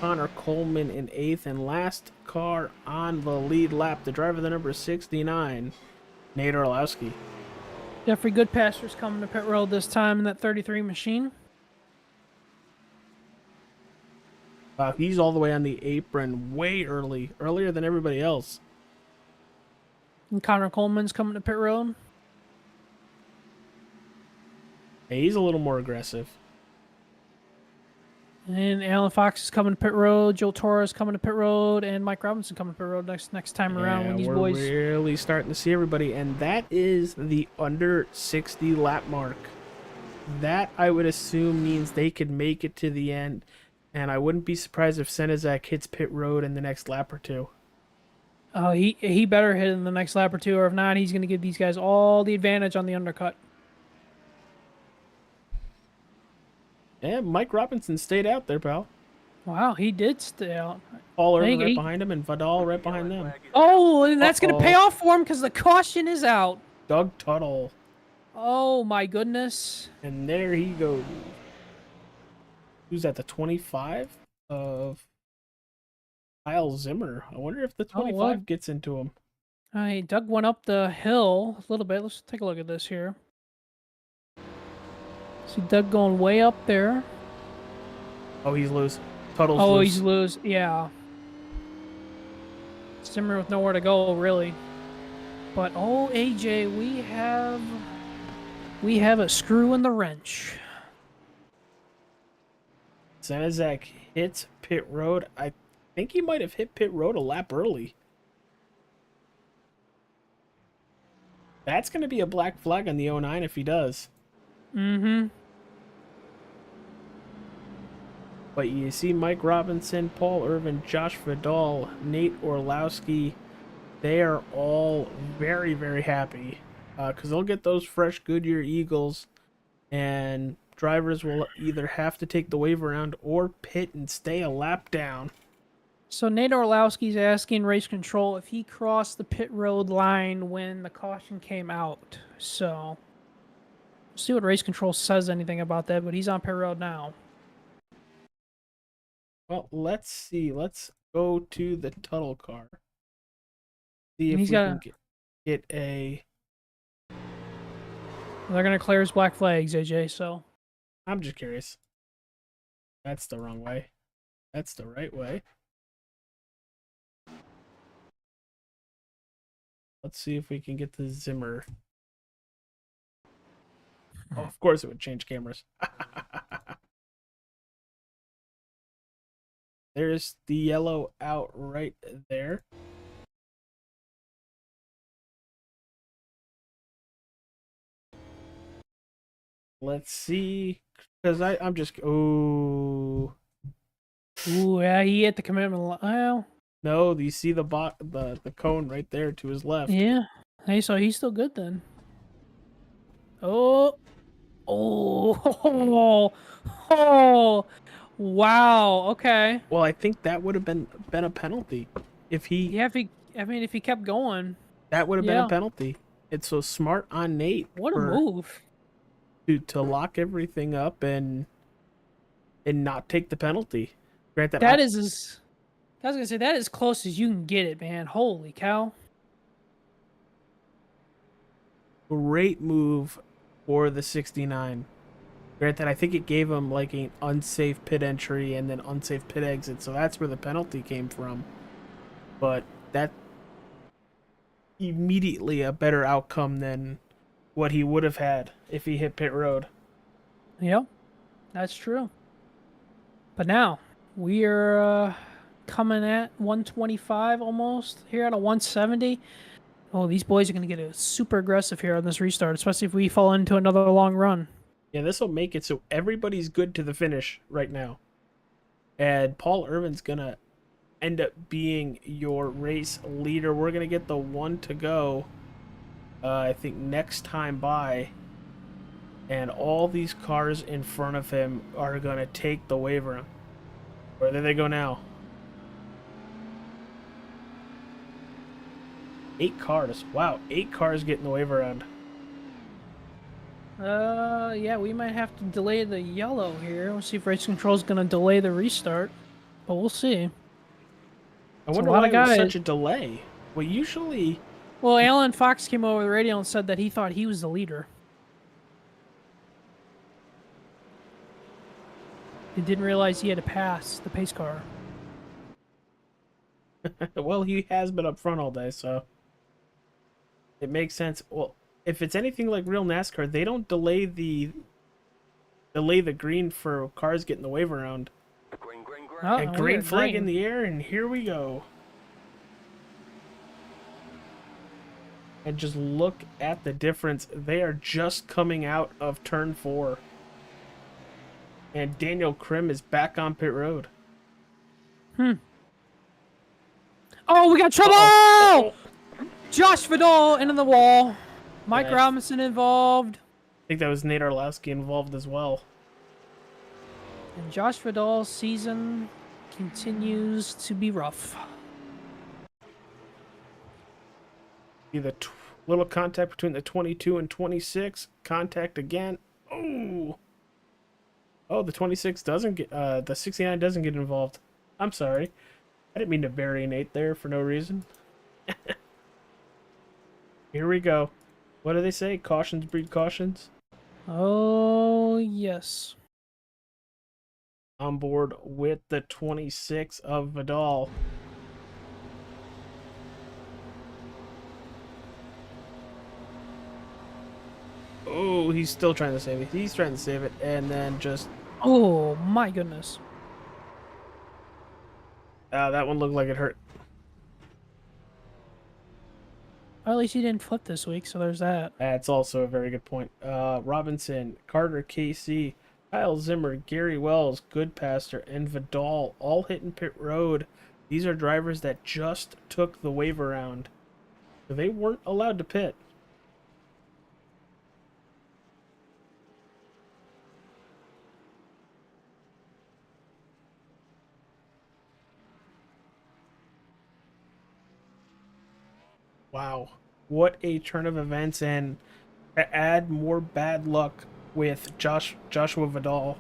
Connor Coleman in 8th, and last car on the lead lap, the driver, the number 69, Nate Orlowski. Jeffrey Goodpaster's coming to pit road this time in that 33 machine. Wow, he's all the way on the apron way earlier than everybody else. And Connor Coleman's coming to pit road. Hey, he's a little more aggressive. And Alan Fox is coming to pit road. Joe Torres coming to pit road, and Mike Robinson coming to pit road next time around when these boys. We're really starting to see everybody, and that is the under 60 lap mark. That I would assume means they could make it to the end, and I wouldn't be surprised if Senezak hits pit road in the next lap or two. Oh, he better hit in the next lap or two, or if not, he's going to give these guys all the advantage on the undercut. Yeah, Mike Robinson stayed out there, pal. Wow, he did stay out. Paul Irvin right behind him, and Vidal right behind them. Oh, and that's going to pay off for him because the caution is out. Doug Tuttle. Oh, my goodness. And there he goes. Who's at the 25 of Kyle Zimmer? I wonder if the 25 gets into him. All right, Doug went up the hill a little bit. Let's take a look at this here. See Doug going way up there. Oh, he's loose. Tuttle's loose. He's loose. Yeah. Zimmer with nowhere to go, really. But, oh, AJ, we have a screw in the wrench. Senezak hits pit road. I think he might have hit pit road a lap early. That's going to be a black flag on the 09 if he does. Mm-hmm. But you see Mike Robinson, Paul Irvin, Josh Vidal, Nate Orlowski, they are all very, very happy because they'll get those fresh Goodyear Eagles, and drivers will either have to take the wave around or pit and stay a lap down. So Nate Orlowski's asking race control if he crossed the pit road line when the caution came out. So we'll see what race control says anything about that, but he's on pit road now. Well, let's see. Let's go to the Tuttle car. See if He's we can get a... They're going to clear his black flags, AJ, so... I'm just curious. That's the wrong way. That's the right way. Let's see if we can get the Zimmer. Oh, of course it would change cameras. There's the yellow out right there. Let's see, because I'm just ooh, yeah, he hit the commitment. Well, no, you see the cone right there to his left. Yeah, hey, so he's still good then. Oh, Wow. Okay. Well, I think that would have been a penalty if he. Yeah. If he kept going, That would have been yeah. a penalty. It's so smart on Nate. What a move. To lock everything up and not take the penalty. Granted, That is as. I was gonna say that is close as you can get it, man. Holy cow. Great move for the 69. Granted, I think it gave him like an unsafe pit entry and then unsafe pit exit, so that's where the penalty came from. But that immediately a better outcome than what he would have had if he hit pit road. Yep, that's true. But now we are coming at 125 almost here at a 170. Oh, these boys are going to get super aggressive here on this restart, especially if we fall into another long run. Yeah, this will make it so everybody's good to the finish right now. And Paul Irvin's going to end up being your race leader. We're going to get the one to go, I think, next time by. And all these cars in front of him are going to take the wave around. Where do they go now? 8 cars. Wow, 8 cars getting the wave around. Yeah, we might have to delay the yellow here. We'll see if race control is going to delay the restart, but we'll see. I wonder why it was such a delay. Well, usually... Well, Alan Fox came over the radio and said that he thought he was the leader. He didn't realize he had to pass the pace car. Well, he has been up front all day, so... It makes sense. Well, if it's anything like real NASCAR, they don't delay the green for cars getting the wave around. Oh, and green flag in the air, and here we go. And just look at the difference. They are just coming out of turn 4. And Daniel Krim is back on pit road. Oh, we got trouble! Josh Vidal into the wall. Mike Robinson involved. I think that was Nate Arlowski involved as well. And Josh Vidal's season continues to be rough. See the little contact between the 22 and 26. Contact again. Oh, the 26 doesn't get. The 69 doesn't get involved. I'm sorry. I didn't mean to bury Nate there for no reason. Here we go. What do they say? Cautions breed cautions? Oh, yes. On board with the 26 of Vidal. Oh, he's still trying to save it. He's trying to save it, and then just... Oh, my goodness. That one looked like it hurt. Well, at least he didn't flip this week, so there's that. That's also a very good point. Robinson, Carter, KC, Kyle Zimmer, Gary Wells, Goodpaster, and Vidal all hitting pit road. These are drivers that just took the wave around. So they weren't allowed to pit. Wow, what a turn of events, and to add more bad luck with Joshua Vidal.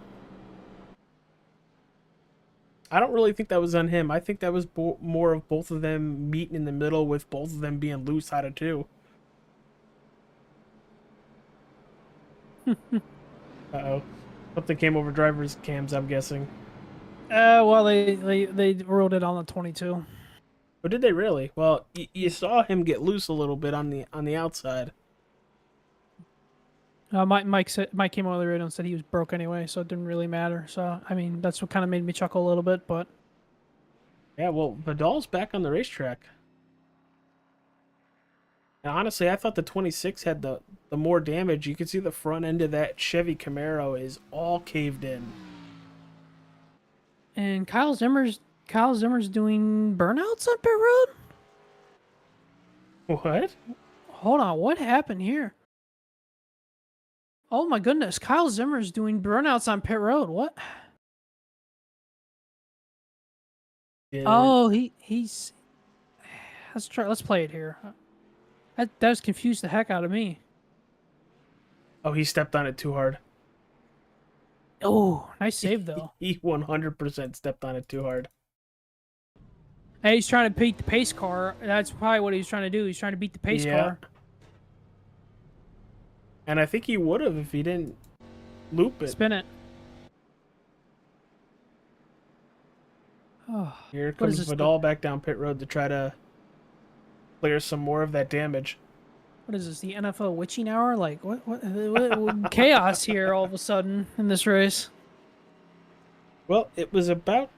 I don't really think that was on him. I think that was more of both of them meeting in the middle, with both of them being loose out of 2. Uh-oh. Something came over driver's cams, I'm guessing. Well, they ruled it on the 22. Oh, did they really? Well, you saw him get loose a little bit on the outside. Mike came over the radio and said he was broke anyway, so it didn't really matter. So, I mean, that's what kind of made me chuckle a little bit, but... Yeah, well, Vidal's back on the racetrack. Now, honestly, I thought the 26 had the more damage. You can see the front end of that Chevy Camaro is all caved in. And Kyle Zimmer's doing burnouts on pit road? What? Hold on, what happened here? Oh my goodness, Kyle Zimmer's doing burnouts on pit road. What? Oh, he's. Let's try. Let's play it here. That does confuse the heck out of me. Oh, he stepped on it too hard. Oh, nice save though. He 100% stepped on it too hard. Hey, he's trying to beat the pace car. That's probably what he's trying to do. He's trying to beat the pace car. And I think he would have if he didn't loop it. Spin it. Oh, Here comes Vidal back down pit road to try to clear some more of that damage. What is this? The NFL witching hour? Like what chaos here all of a sudden in this race? Well, it was about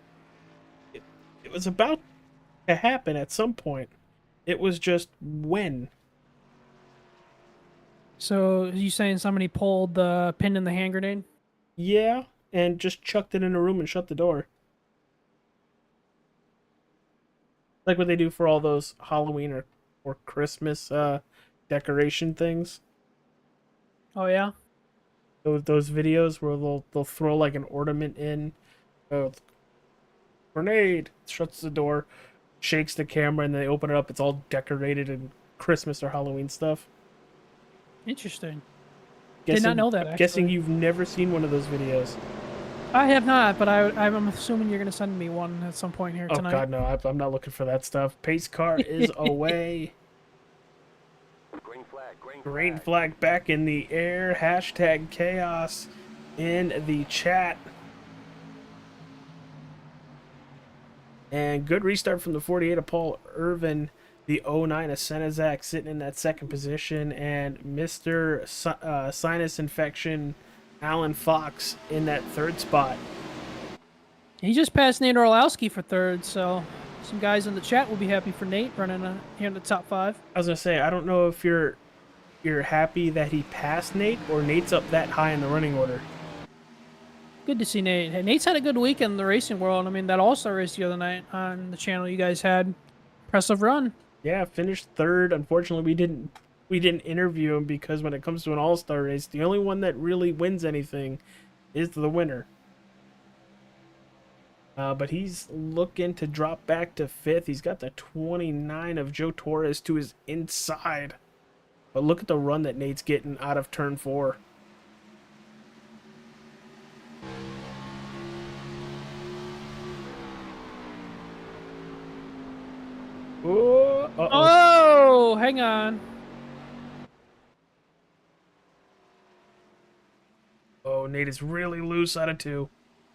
to happen at some point. It was just when. So you saying somebody pulled the pin in the hand grenade? Yeah, and just chucked it in a room and shut the door. Like what they do for all those Halloween or Christmas decoration things. Oh yeah. Those videos where they'll throw like an ornament in, grenade, shuts the door, shakes the camera, and then they open it up. It's all decorated in Christmas or Halloween stuff. Interesting. Did not know that. I'm actually. guessing you've never seen one of those videos. I have not, but I'm assuming you're gonna send me one at some point here tonight. Oh God, no! I'm not looking for that stuff. Pace car is away. Green flag back in the air. Hashtag chaos in the chat. And good restart from the 48 of Paul Irvin. The 09 of Senezak sitting in that second position. And Mr. Sinus Infection Alan Fox in that third spot. He just passed Nate Orlowski for third, so some guys in the chat will be happy for Nate running here in the top 5. I was gonna say, I don't know if you're happy that he passed Nate or Nate's up that high in the running order. Good to see Nate. Hey, Nate's had a good week in the racing world. I mean, that All-Star race the other night on the channel you guys had, impressive run. Yeah, finished third. Unfortunately, we didn't interview him because when it comes to an All-Star race, the only one that really wins anything is the winner. But he's looking to drop back to 5th. He's got the 29 of Joe Torres to his inside. But look at the run that Nate's getting out of turn 4. Oh, oh, hang on. Oh, Nate is really loose out of 2.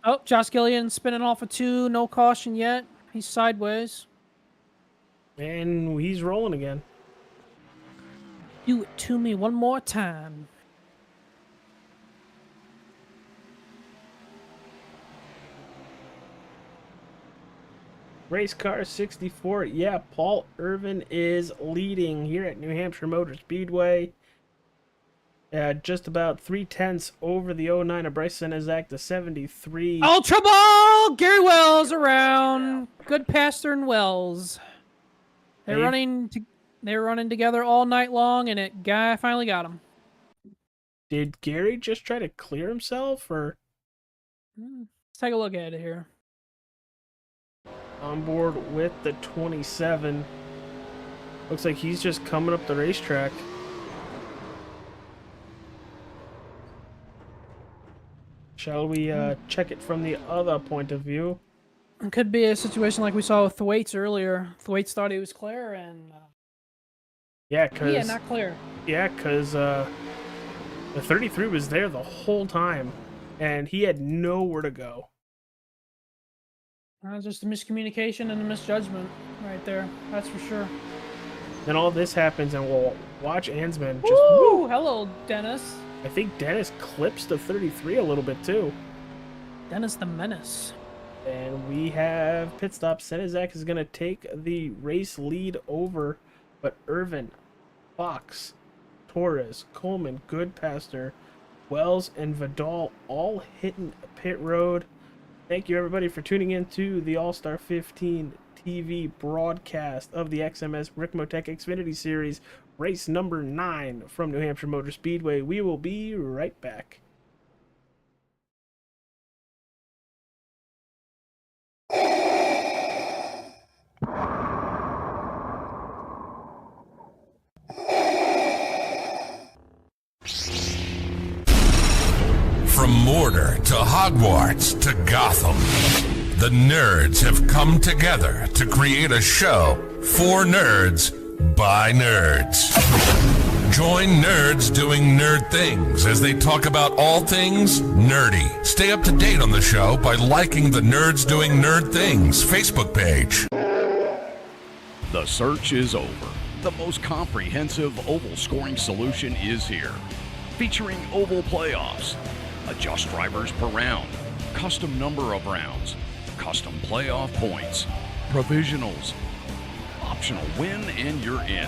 Oh, Josh Gillian spinning off of 2. No caution yet. He's sideways. And he's rolling again. Do it to me one more time. Race car 64. Yeah, Paul Irvin is leading here at New Hampshire Motor Speedway. Just about 3/10 over the 09 of Bryce Senezak, the 73. Ultra Ball! Gary Wells around. Good Pastor and Wells. They're running together all night long, and it guy finally got him. Did Gary just try to clear himself, or? Let's take a look at it here. On board with the 27. Looks like he's just coming up the racetrack. Shall we check it from the other point of view? It could be a situation like we saw with Thwaites earlier. Thwaites thought he was clear, and yeah, not clear. Yeah, because the 33 was there the whole time, and he had nowhere to go. Just a miscommunication and a misjudgment right there. That's for sure. Then all this happens, and we'll watch Ansman just. Woo! Hello, Dennis. I think Dennis clips the 33 a little bit too. Dennis the Menace. And we have pit stop. Senezak is going to take the race lead over, but Irvin, Fox, Torres, Coleman, Goodpaster, Wells, and Vidal all hitting pit road. Thank you, everybody, for tuning in to the All-Star 15 TV broadcast of the XMS RICMOTECH Xfinity Series, race number 9 from New Hampshire Motor Speedway. We will be right back. From Mortar to Hogwarts to Gotham, the nerds have come together to create a show for nerds by nerds. Join nerds doing nerd things as they talk about all things nerdy. Stay up to date on the show by liking the Nerds Doing Nerd Things Facebook page. The search is over. The most comprehensive oval scoring solution is here. Featuring oval playoffs, adjust drivers per round, custom number of rounds, custom playoff points, provisionals, optional win and you're in,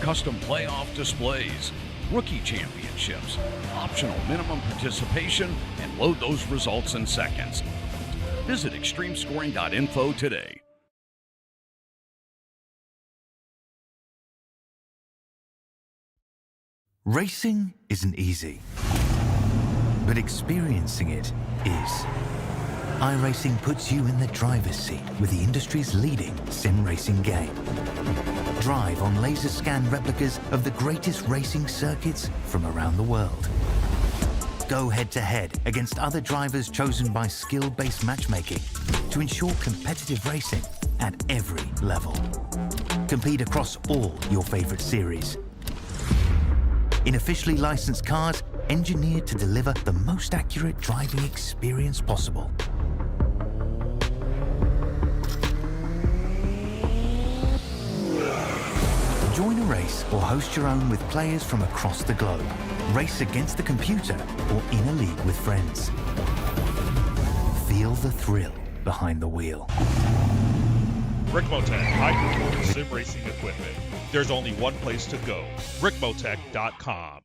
custom playoff displays, rookie championships, optional minimum participation, and load those results in seconds. Visit extremescoring.info today. Racing isn't easy, but experiencing it is. iRacing puts you in the driver's seat with the industry's leading sim racing game. Drive on laser scan replicas of the greatest racing circuits from around the world. Go head to head against other drivers chosen by skill-based matchmaking to ensure competitive racing at every level. Compete across all your favorite series. In officially licensed cars, engineered to deliver the most accurate driving experience possible. Join a race or host your own with players from across the globe. Race against the computer or in a league with friends. Feel the thrill behind the wheel. RICMOTECH high-performance sim racing equipment. There's only one place to go, RICMOTECH.com.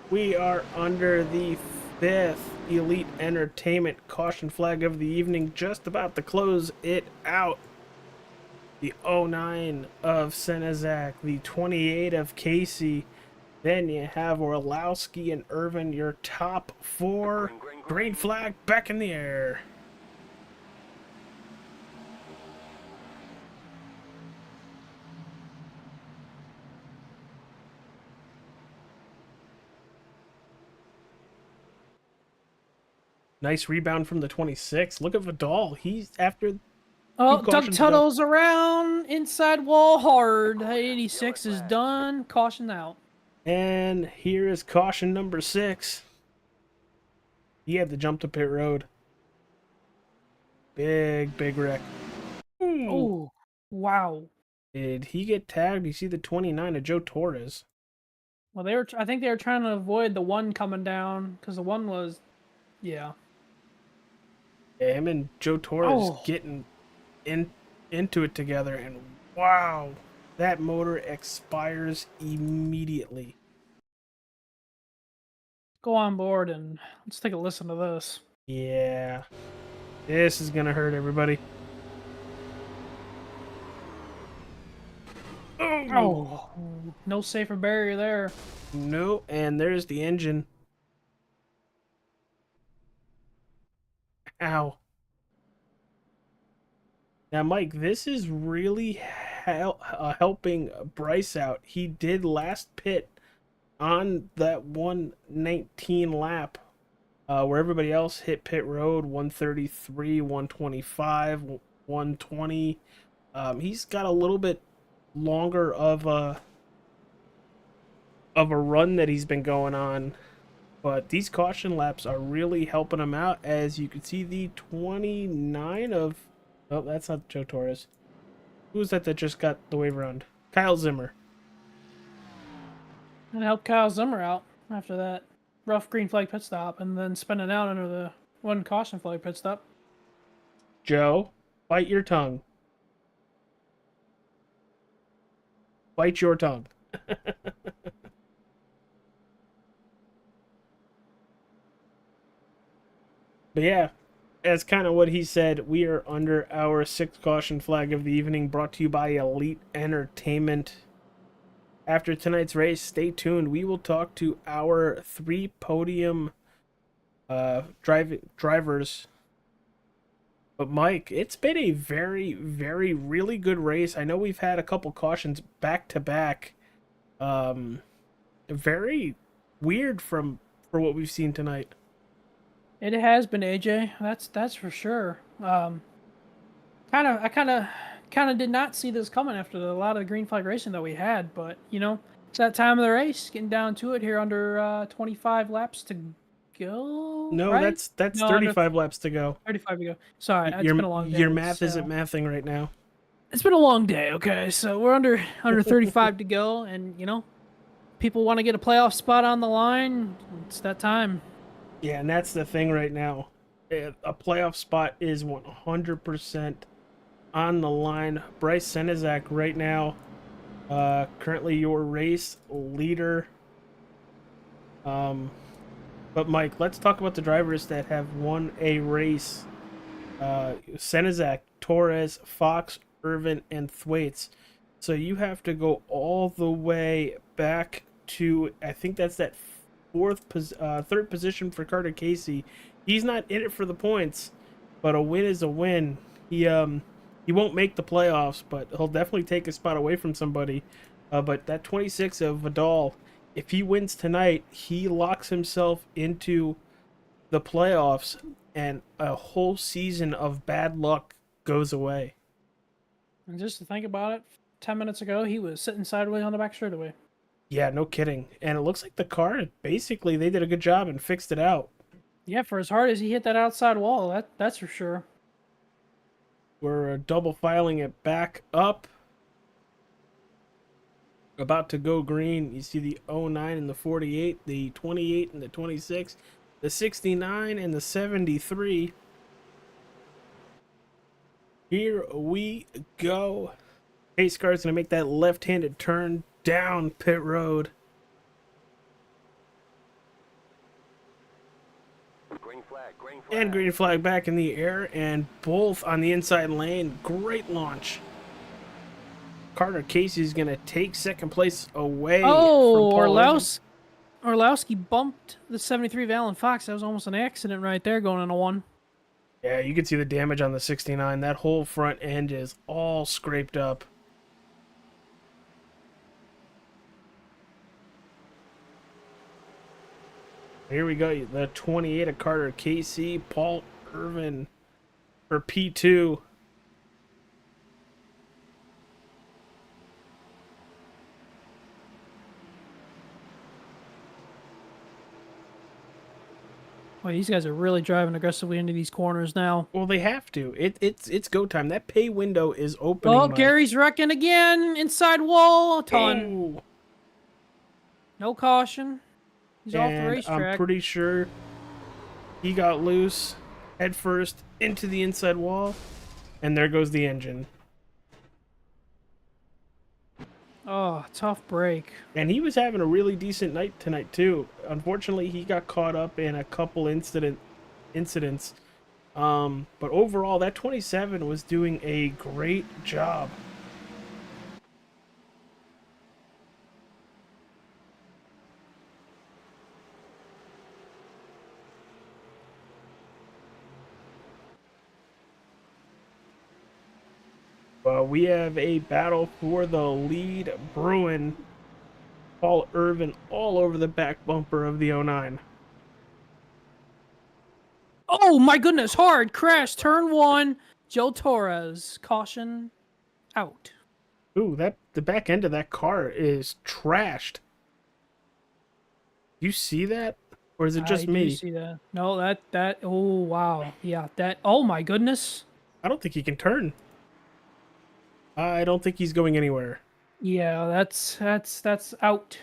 We are under the 5th Elite Entertainment caution flag of the evening, just about to close it out. The 09 of Senezak, the 28 of Casey. Then you have Orlowski and Irvin, your top 4. Green flag back in the air. Nice rebound from the 26. Look at Vidal. He's after. Oh, Doug Tuttle's around inside wall hard. 86 is done. Caution out. And here is caution number 6. He had to jump to pit road. Big wreck. Oh, wow. Did he get tagged? You see the 29 of Joe Torres. Well, I think they were trying to avoid the one coming down because the one was, yeah. Yeah, him and Joe Torres getting into it together, and wow, that motor expires immediately. Go on board and let's take a listen to this. Yeah, this is gonna hurt everybody. Oh, no safer barrier there. No, and there's the engine. Ow. Now, Mike, this is really helping Bryce out. He did last pit on that 119 lap where everybody else hit pit road, 133, 125, 120. He's got a little bit longer of a run that he's been going on. But these caution laps are really helping him out. As you can see, the 29 of... Oh, that's not Joe Torres. Who was that just got the wave around? Kyle Zimmer. And help Kyle Zimmer out after that rough green flag pit stop. And then spinning out under the one caution flag pit stop. Joe, bite your tongue. Bite your tongue. But yeah, as kind of what he said, we are under our 6th caution flag of the evening, brought to you by Elite Entertainment. After tonight's race, stay tuned. We will talk to our 3 podium drivers. But Mike, it's been a very, very, really good race. I know we've had a couple cautions back to back. Very weird for what we've seen tonight. It has been, AJ. That's for sure. I kind of did not see this coming after a lot of the green flag racing that we had, but you know, it's that time of the race, getting down to it here under 25 laps to go. No, right? that's No, 35 laps to go. 35 to go. Sorry, it's Your, been a long day. your math so- isn't mathing right now. It's been a long day. Okay, so we're under 35 to go, and you know, people want to get a playoff spot on the line. It's that time. Yeah, and that's the thing right now. A playoff spot is 100% on the line. Bryce Senizak right now, currently your race leader. But Mike, let's talk about the drivers that have won a race. Senizak, Torres, Fox, Irvin, and Thwaites. So you have to go all the way back to, I think that's that third position for Carter Casey. He's not in it for the points, but a win is a win. He won't make the playoffs, but he'll definitely take a spot away from somebody. But that 26 of Vidal, if he wins tonight, he locks himself into the playoffs, and a whole season of bad luck goes away. And just to think about it, 10 minutes ago, he was sitting sideways on the back straightaway. Yeah, no kidding. And it looks like the car, basically, they did a good job and fixed it out. Yeah, for as hard as he hit that outside wall, that's for sure. We're double filing it back up. About to go green. You see the 09 and the 48, the 28 and the 26, the 69 and the 73. Here we go. Pace car is going to make that left-handed turn down pit road. Green flag, green flag. And green flag back in the air, and both on the inside lane. Great launch. Carter Casey's going to take second place away from Paul Irvin. Orlowski bumped the 73 Valen Fox. That was almost an accident right there going into one. Yeah, you can see the damage on the 69. That whole front end is all scraped up. Here we go. The 28 of Carter Casey, Paul Irvin for P2. Well, these guys are really driving aggressively into these corners now. Well, they have to. It's go time. That pay window is opening. Oh, Mike. Gary's wrecking again. Inside wall, a ton. Ooh. No caution. He's off the And racetrack. I'm pretty sure he got loose head first into the inside wall, and there goes the engine. Oh, tough break. And he was having a really decent night tonight too. Unfortunately, he got caught up in a couple incidents. But overall, that 27 was doing a great job. We have a battle for the lead brewing. Paul Irvin all over the back bumper of the 09. Oh my goodness, hard crash, turn one. Joe Torres, caution, out. Ooh, the back end of that car is trashed. You see that? Or is it just I me? do see that. No, that, oh wow. Yeah, oh my goodness. I don't think he can turn. I don't think he's going anywhere. Yeah, that's out.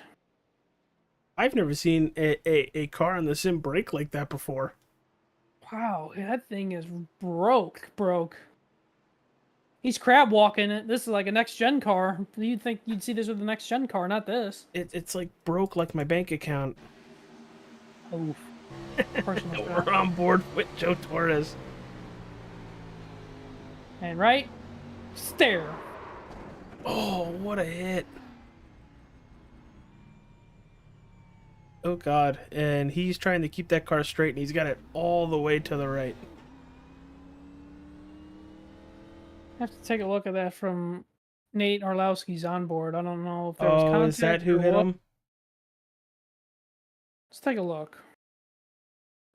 I've never seen a car on the sim brake like that before. Wow, that thing is broke. He's crab walking it. This is like a next gen car. You'd think you'd see this with the next gen car, not this. It's like broke like my bank account. Oh. We're on board with Joe Torres. And right, stare. Oh, what a hit. Oh, God. And he's trying to keep that car straight, and he's got it all the way to the right. I have to take a look at that from Nate Orlowski's onboard. I don't know if there was contact. Oh, is that who or hit what. him? Let's take a look.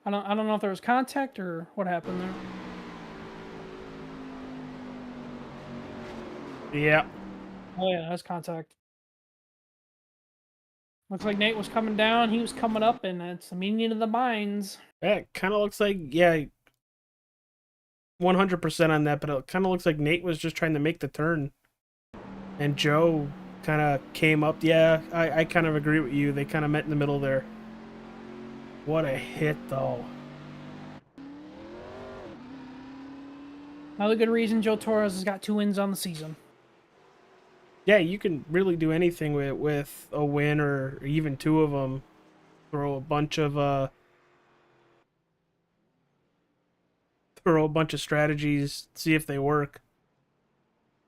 I don't know if there was contact or what happened there. Yeah. Oh yeah, that's contact. Looks like Nate was coming down, he was coming up, and it's a meeting of the minds. That kind of looks like, yeah, 100% on that, but it kind of looks like Nate was just trying to make the turn. And Joe kind of came up. Yeah, I kind of agree with you. They kind of met in the middle there. What a hit, though. Another good reason Joe Torres has got 2 wins on the season. Yeah, you can really do anything with a win or even 2 of them. Throw a bunch of strategies, see if they work.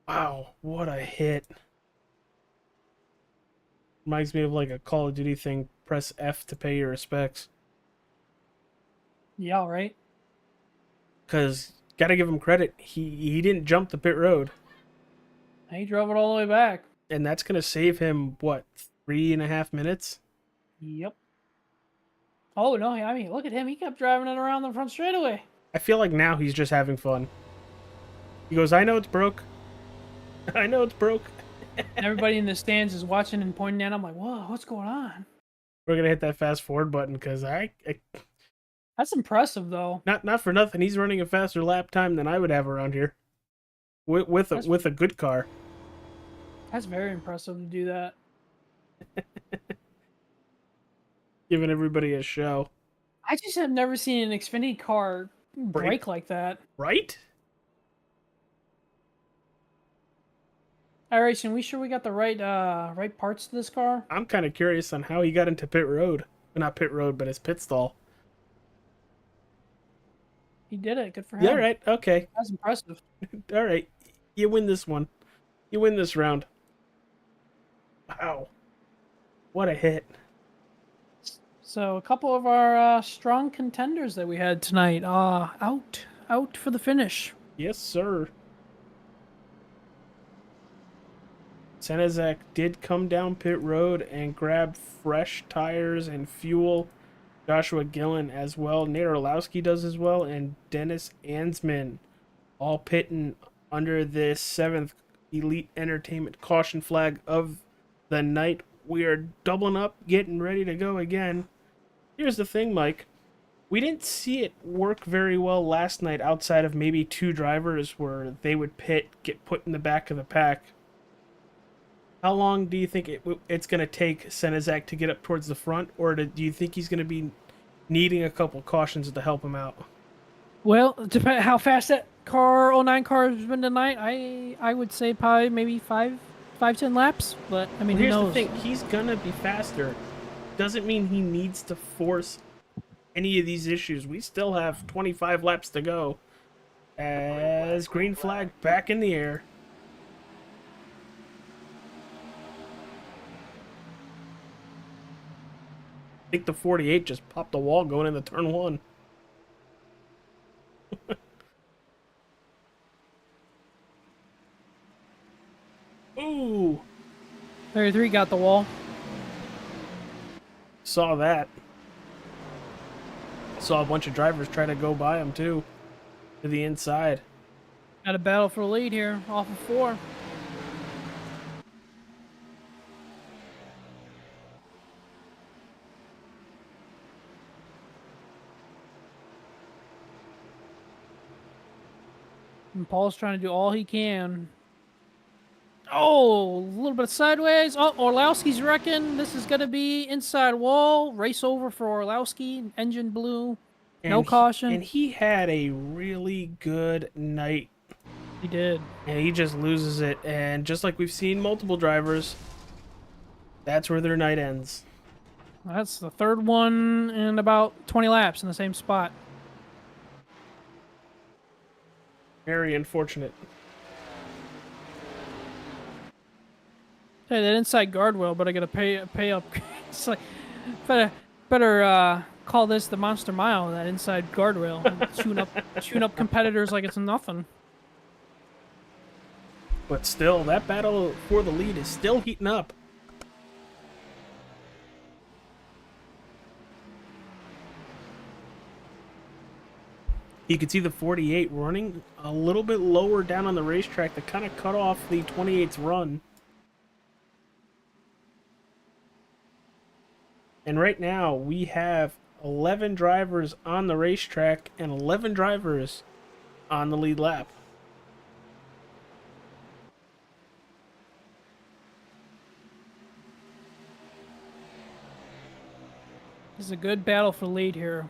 Wow, what a hit. Reminds me of like a Call of Duty thing. Press F to pay your respects. Yeah, right. Because, gotta give him credit, he didn't jump the pit road. He drove it all the way back. And that's going to save him, what, 3.5 minutes? Yep. Oh, no, I mean, look at him. He kept driving it around the front straightaway. I feel like now he's just having fun. He goes, I know it's broke. I know it's broke. Everybody in the stands is watching and pointing at him like, whoa, what's going on? We're going to hit that fast forward button because That's impressive, though. Not for nothing. He's running a faster lap time than I would have around here. With a good car. That's very impressive to do that. Giving everybody a show. I just have never seen an Xfinity car brake like that. Right? iRacing, we sure we got the right parts to this car? I'm kind of curious on how he got into pit road. Not pit road, but his pit stall. He did it. Good for him. Yeah, right. Okay. That's impressive. All right. You win this one. You win this round. Wow. What a hit. So a couple of our strong contenders that we had tonight out for the finish. Yes, sir. Senezak did come down pit road and grab fresh tires and fuel. Joshua Gillen as well. Nate Orlowski does as well. And Dennis Ansman all pitting under this 7th Elite Entertainment caution flag of the night. We are doubling up, getting ready to go again. Here's the thing, Mike. We didn't see it work very well last night outside of maybe 2 drivers where they would pit, get put in the back of the pack. How long do you think it's going to take Senezak to get up towards the front, or do you think he's going to be needing a couple cautions to help him out? Well, depending how fast that 09 car has been tonight, I would say probably maybe 5-10 laps. But I mean, well, here's who knows? the thing: he's gonna be faster. Doesn't mean he needs to force any of these issues. We still have 25 laps to go. As green flag back in the air. I think the 48 just popped the wall going into turn 1. Ooh. 33 got the wall. Saw that. Saw a bunch of drivers try to go by him too. To the inside. Got a battle for the lead here off of 4. And Paul's trying to do all he can. Oh, a little bit of sideways. Oh, Orlowski's wrecking. This is going to be inside wall. Race over for Orlowski. Engine blew. No caution. And he had a really good night. He did. And he just loses it. And just like we've seen multiple drivers, that's where their night ends. That's the 3rd one in about 20 laps in the same spot. Very unfortunate. Hey, that inside guardrail, but I gotta pay up. It's like better call this the Monster Mile. That inside guardrail, chewing up competitors like it's nothing. But still, that battle for the lead is still heating up. You can see the 48 running a little bit lower down on the racetrack to kind of cut off the 28's run. And right now, we have 11 drivers on the racetrack and 11 drivers on the lead lap. This is a good battle for lead here.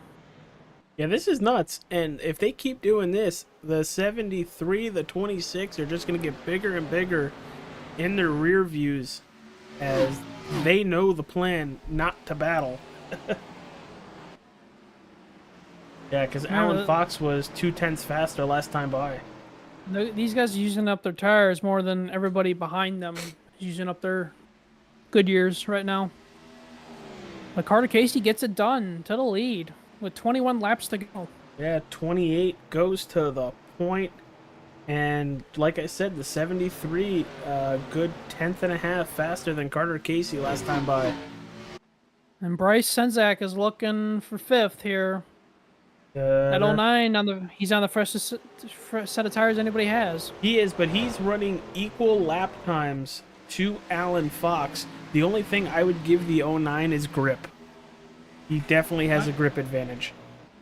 Yeah, this is nuts. And if they keep doing this, the 73, the 26 are just going to get bigger and bigger in their rear views as they know the plan not to battle. Yeah, because Alan Fox was 2/10 faster last time by. These guys are using up their tires more than everybody behind them is using up their Goodyears right now. But Carter Casey gets it done to the lead with 21 laps to go. Yeah, 28 goes to the point. And like I said, the 73, good 10th and a half faster than Carter Casey last time by. And Bryce Senzak is looking for 5th here. At 09, he's on the freshest set of tires anybody has. He is, but he's running equal lap times to Alan Fox. The only thing I would give the 09 is grip. He definitely has a grip advantage.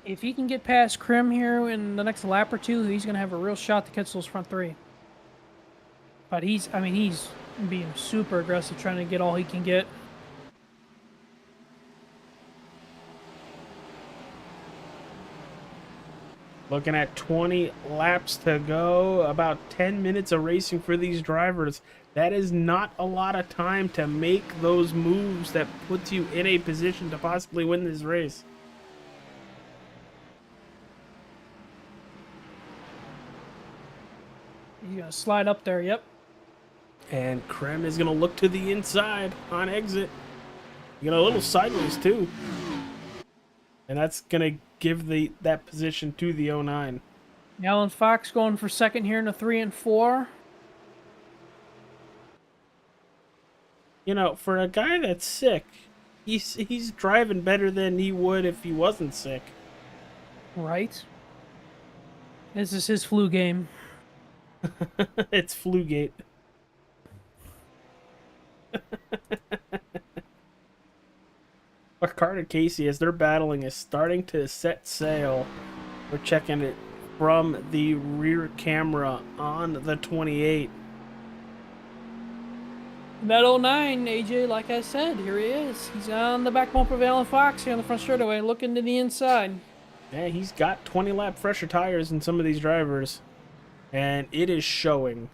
If he can get past Krim here in the next lap or two, he's going to have a real shot to catch those front 3. But he's being super aggressive, trying to get all he can get. Looking at 20 laps to go, about 10 minutes of racing for these drivers. That is not a lot of time to make those moves that puts you in a position to possibly win this race. He's going to slide up there, yep. And Krem is going to look to the inside on exit. You know, a little sideways too. And that's going to give that position to the 09. Alan Fox going for 2nd here in the 3 and 4. You know, for a guy that's sick, he's driving better than he would if he wasn't sick. Right. This is his flu game. It's Flugate. Carter Casey, as they're battling, is starting to set sail. We're checking it from the rear camera on the 28. That 09, AJ, like I said, here he is. He's on the back bumper of Alan Fox here on the front straightaway, looking to the inside. Yeah, he's got 20 lap fresher tires in some of these drivers, and it is showing.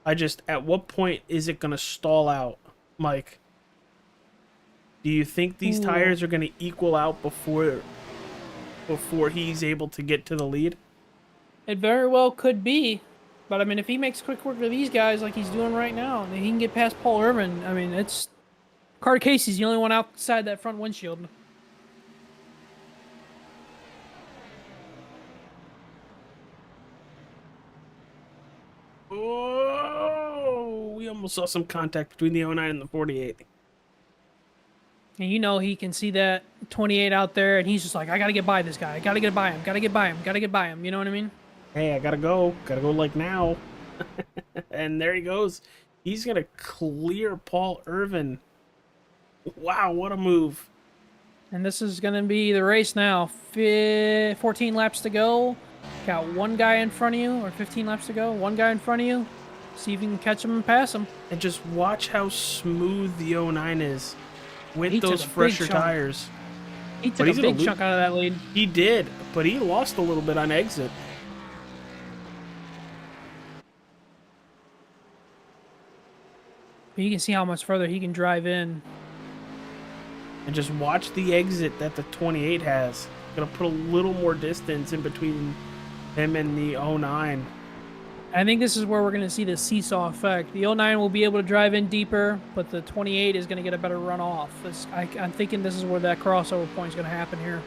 At what point is it going to stall out, Mike? Do you think these tires are going to equal out before he's able to get to the lead? It very well could be. But, I mean, if he makes quick work of these guys like he's doing right now, then he can get past Paul Irvin. I mean, it's... Carter Casey's the only one outside that front windshield. Oh! We almost saw some contact between the 09 and the 48. And you know he can see that 28 out there, and he's just like, I gotta get by this guy. I gotta get by him. Gotta get by him. Gotta get by him. You know what I mean? Hey, I gotta go. Gotta go like now. And there he goes. He's gonna clear Paul Irvin. Wow, what a move. And this is gonna be the race now. 14 laps to go. Got one guy in front of you, or 15 laps to go. One guy in front of you. See if you can catch him and pass him. And just watch how smooth the 09 is with those fresher tires. He took a big chunk out of that lead. He did, but he lost a little bit on exit. But you can see how much further he can drive in. And just watch the exit that the 28 has. Gonna put a little more distance in between Him and the 09. I think this is where we're going to see the seesaw effect. The 09 will be able to drive in deeper, but the 28 is going to get a better run off. I'm thinking this is where that crossover point is going to happen here.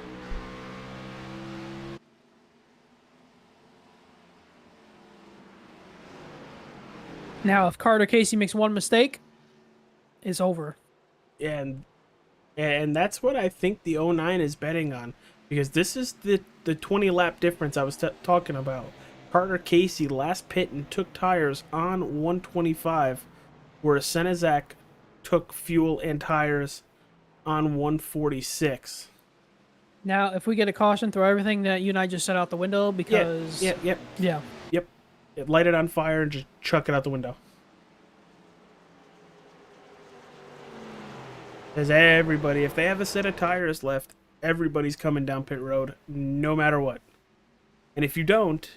Now, if Carter Casey makes one mistake, it's over. And that's what I think the 09 is betting on, because this is the 20 lap difference I was talking about. Carter Casey last pit and took tires on 125, where Senezak took fuel and tires on 146. Now, if we get a caution, throw everything that you and I just set out the window, because... Yep. Yeah. Light it on fire and just chuck it out the window. Because everybody, if they have a set of tires left, everybody's coming down pit road, no matter what. And if you don't,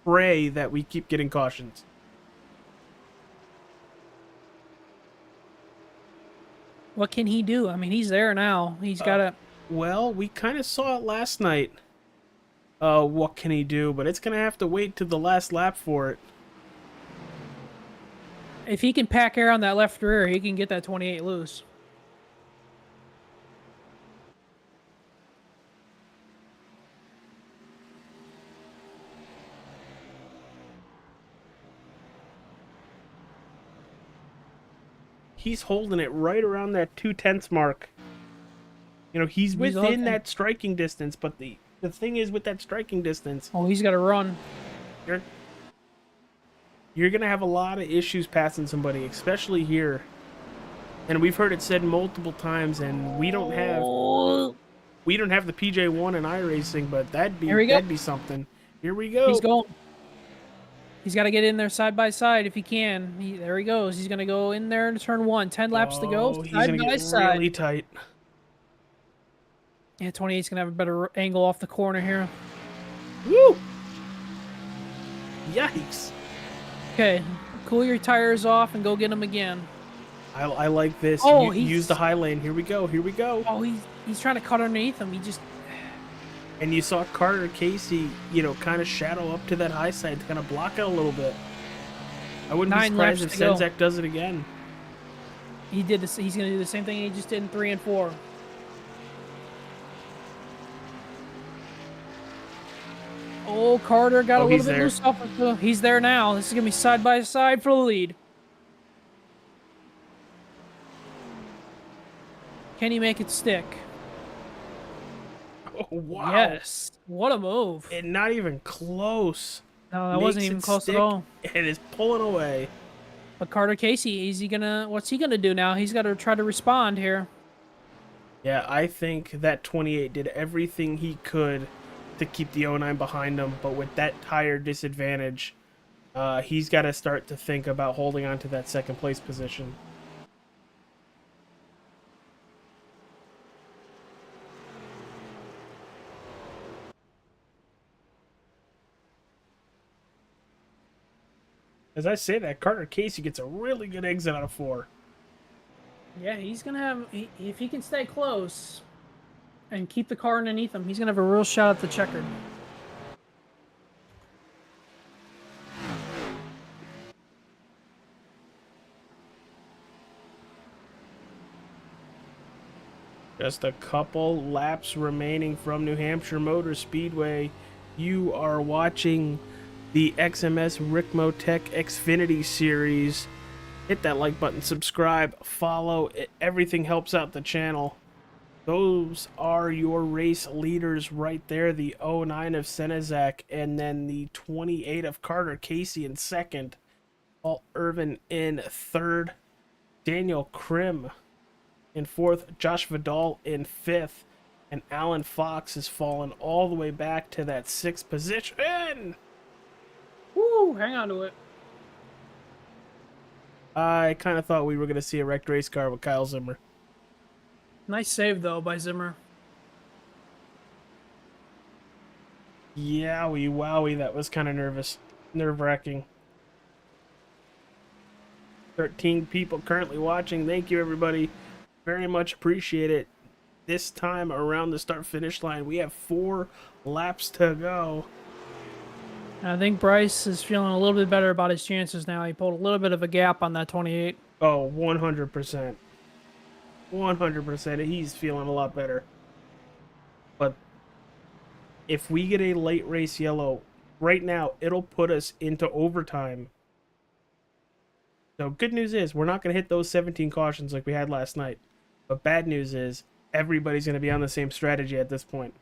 pray that we keep getting cautions. What can he do? I mean, he's there now. He's got to... Well, we kind of saw it last night. What can he do? But it's going to have to wait to the last lap for it. If he can pack air on that left rear, he can get that 28 loose. He's holding it right around that 2/10 mark. You know, he's within that striking distance, but the thing is with that striking distance... Oh, he's got to run. You're going to have a lot of issues passing somebody, especially here. And we've heard it said multiple times, and we don't have the PJ1 and iRacing, but that'd be something. Here we go. He's going. He's got to get in there side by side if he can. There he goes. He's going to go in there to turn 1. 10 laps to go. He's going to get really tight. Yeah, 28's going to have a better angle off the corner here. Woo! Yikes. Okay, cool your tires off and go get them again. I like this. Oh, use the high lane. Here we go. Oh, he's trying to cut underneath him. And you saw Carter Casey, kind of shadow up to that high side to kind of block it a little bit. I wouldn't be surprised if Senezak does it again. He did this. He's going to do the same thing he just did in 3 and 4. Oh, Carter got a little bit loose off of the... He's there now. This is going to be side by side for the lead. Can he make it stick? Oh, wow. Yes. What a move. And not even close. No, that wasn't even close at all. It is pulling away. But Carter Casey, what's he going to do now? He's got to try to respond here. Yeah, I think that 28 did everything he could to keep the 09 behind him, but with that tire disadvantage, he's got to start to think about holding on to that second place position. As I say that, Carter Casey gets a really good exit out of 4. Yeah, he's going to have... If he can stay close and keep the car underneath him, he's going to have a real shot at the checkered. Just a couple laps remaining from New Hampshire Motor Speedway. You are watching the XMS RICMOTECH Xfinity series. Hit that like button, subscribe, follow. Everything helps out the channel. Those are your race leaders right there. The 09 of Senezak and then the 28 of Carter Casey in second. Paul Irvin in third. Daniel Krim in fourth. Josh Vidal in fifth. And Alan Fox has fallen all the way back to that 6th position. Woo, hang on to it. I kind of thought we were going to see a wrecked race car with Kyle Zimmer. Nice save, though, by Zimmer. Yowie, wowie, that was kind of nerve-wracking. 13 people currently watching. Thank you, everybody. Very much appreciate it. this time around the start-finish line. We have 4 laps to go. I think Bryce is feeling a little bit better about his chances now. He pulled a little bit of a gap on that 28. Oh, 100%. 100%. He's feeling a lot better. But if we get a late race yellow, right now, it'll put us into overtime. So good news is we're not going to hit those 17 cautions like we had last night. But bad news is everybody's going to be on the same strategy at this point.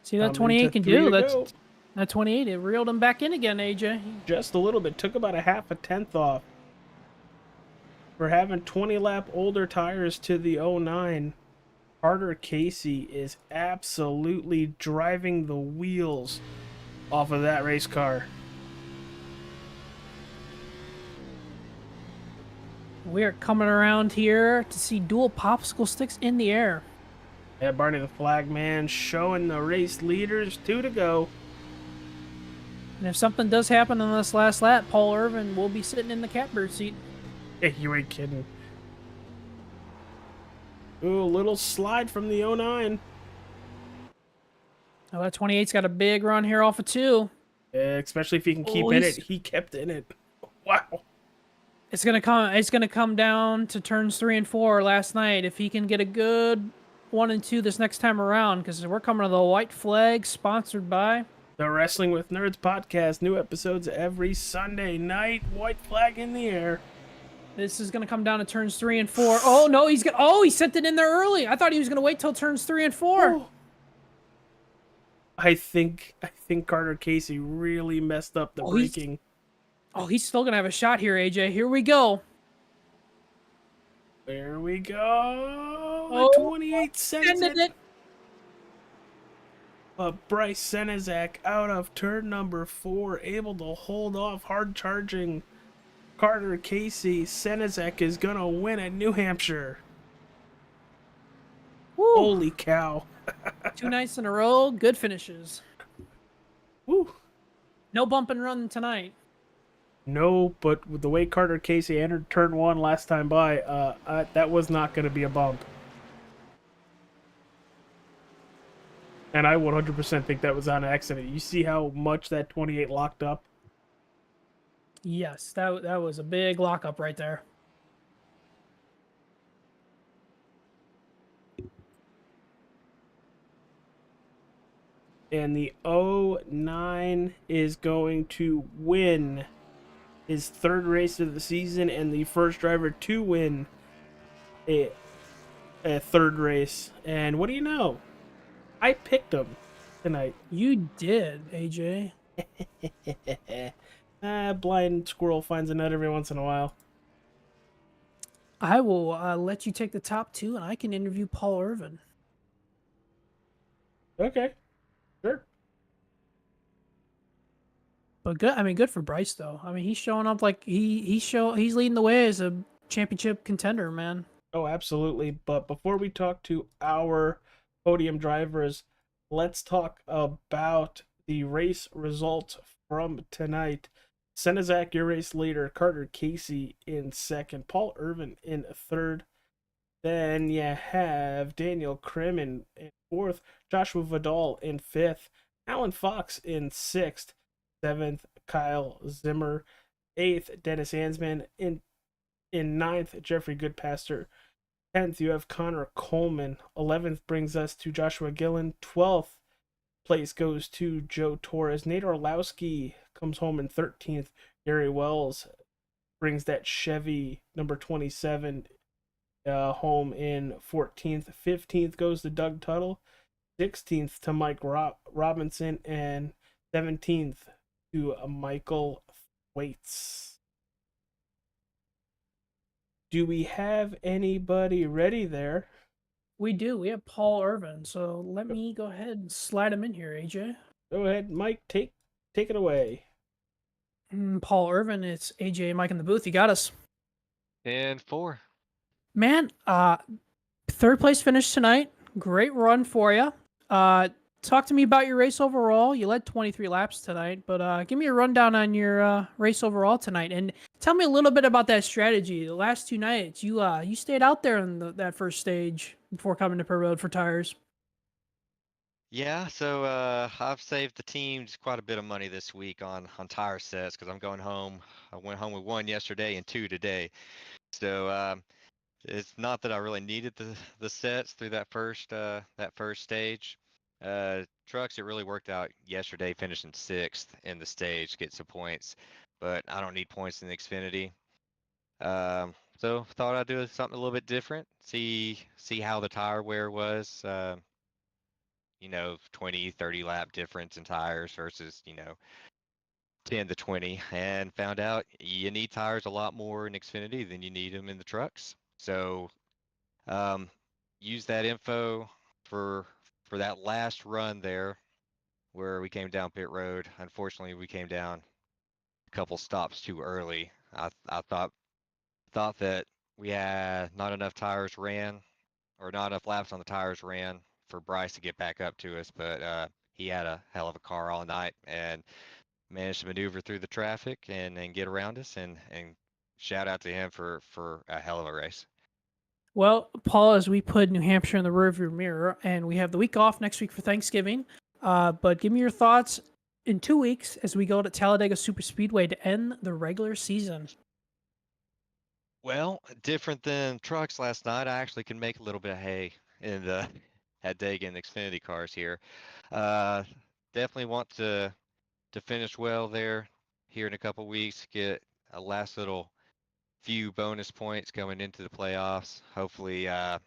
See, that 28 can do. That 28, it reeled him back in again, AJ. Just a little bit. Took about a half a tenth off. For having 20 lap older tires to the 09, Carter Casey is absolutely driving the wheels off of that race car. We're coming around here to see dual popsicle sticks in the air. Yeah, Barney the flag man showing the race leaders 2 to go. And if something does happen on this last lap, Paul Irvin will be sitting in the catbird seat. Hey, you ain't kidding. Ooh, a little slide from the 09. Now that 28's got a big run here off of 2. Yeah, especially if he can keep in it. He kept in it. Wow. It's gonna come down to turns 3 and 4 last night. If he can get a good 1 and 2 this next time around, because we're coming to the White Flag, sponsored by the Wrestling with Nerds podcast. New episodes every Sunday night. White flag in the air. This is gonna come down to turns 3 and 4. Oh no, he sent it in there early. I thought he was gonna wait till turns 3 and 4. Oh. I think Carter Casey really messed up the braking. He's still gonna have a shot here, AJ. Here we go. There we go. Oh, 28 sends it. But Bryce Senezak out of turn number 4, able to hold off hard charging Carter Casey. Senezak is gonna win at New Hampshire. Woo. Holy cow. 2 nights in a row, good finishes. Woo. No bump and run tonight. No, but with the way Carter Casey entered turn 1 last time by, that was not going to be a bump. And I 100% think that was on accident. You see how much that 28 locked up? Yes, that was a big lockup right there. And the 09 is going to win his 3rd race of the season and the first driver to win a 3rd race. And what do you know? I picked him tonight. You did, AJ. Blind squirrel finds a nut every once in a while. I will let you take the top 2, and I can interview Paul Irvin. Okay, sure. But good. I mean, good for Bryce though. I mean, he's showing up like he's leading the way as a championship contender, man. Oh, absolutely. But before we talk to our podium drivers, let's talk about the race results from tonight. Senezak, your race leader. Carter Casey in 2nd. Paul Irvin in 3rd. Then you have Daniel Krim in 4th. Joshua Vidal in 5th. Alan Fox in 6th. 7th, Kyle Zimmer. 8th, Dennis Ansman. In 9th, Jeffrey Goodpaster. 10th, you have Connor Coleman. 11th brings us to Joshua Gillen. 12th place goes to Joe Torres. Nate Orlowski comes home in 13th. Gary Wells brings that Chevy number 27 home in 14th. 15th goes to Doug Tuttle. 16th to Mike Robinson. And 17th to Michael Waits. Do we have anybody ready there? We do. We have Paul Irvin. So let me go ahead and slide him in here, AJ. Go ahead, Mike. Take it away. Paul Irvin, it's AJ and Mike in the booth. You got us. And 4. Man, 3rd place finish tonight. Great run for you. talk to me about your race overall. You led 23 laps tonight, but give me a rundown on your race overall tonight, and tell me a little bit about that strategy. The last 2 nights, you stayed out there in that first stage before coming to pit road for tires. Yeah, so I've saved the teams quite a bit of money this week on tire sets because I'm going home. I went home with 1 yesterday and 2 today. So it's not that I really needed the sets through that first stage. Trucks, it really worked out yesterday, finishing 6th in the stage, get some points, but I don't need points in the Xfinity. So thought I'd do something a little bit different, see how the tire wear was. 20, 30 lap difference in tires versus, 10 to 20, and found out you need tires a lot more in Xfinity than you need them in the trucks. So use that info for that last run there where we came down pit road. Unfortunately, we came down a couple stops too early. I thought that we had not enough tires ran, or not enough laps on the tires ran for Bryce to get back up to us, but he had a hell of a car all night and managed to maneuver through the traffic and get around us, and shout out to him for a hell of a race. Well, Paul, as we put New Hampshire in the rearview mirror, and we have the week off next week for Thanksgiving, but give me your thoughts in 2 weeks as we go to Talladega Superspeedway to end the regular season. Well, different than trucks last night, I actually can make a little bit of hay in the at Dega and Xfinity cars here. Definitely want to finish well there here in a couple weeks, get a last little few bonus points going into the playoffs. Hopefully a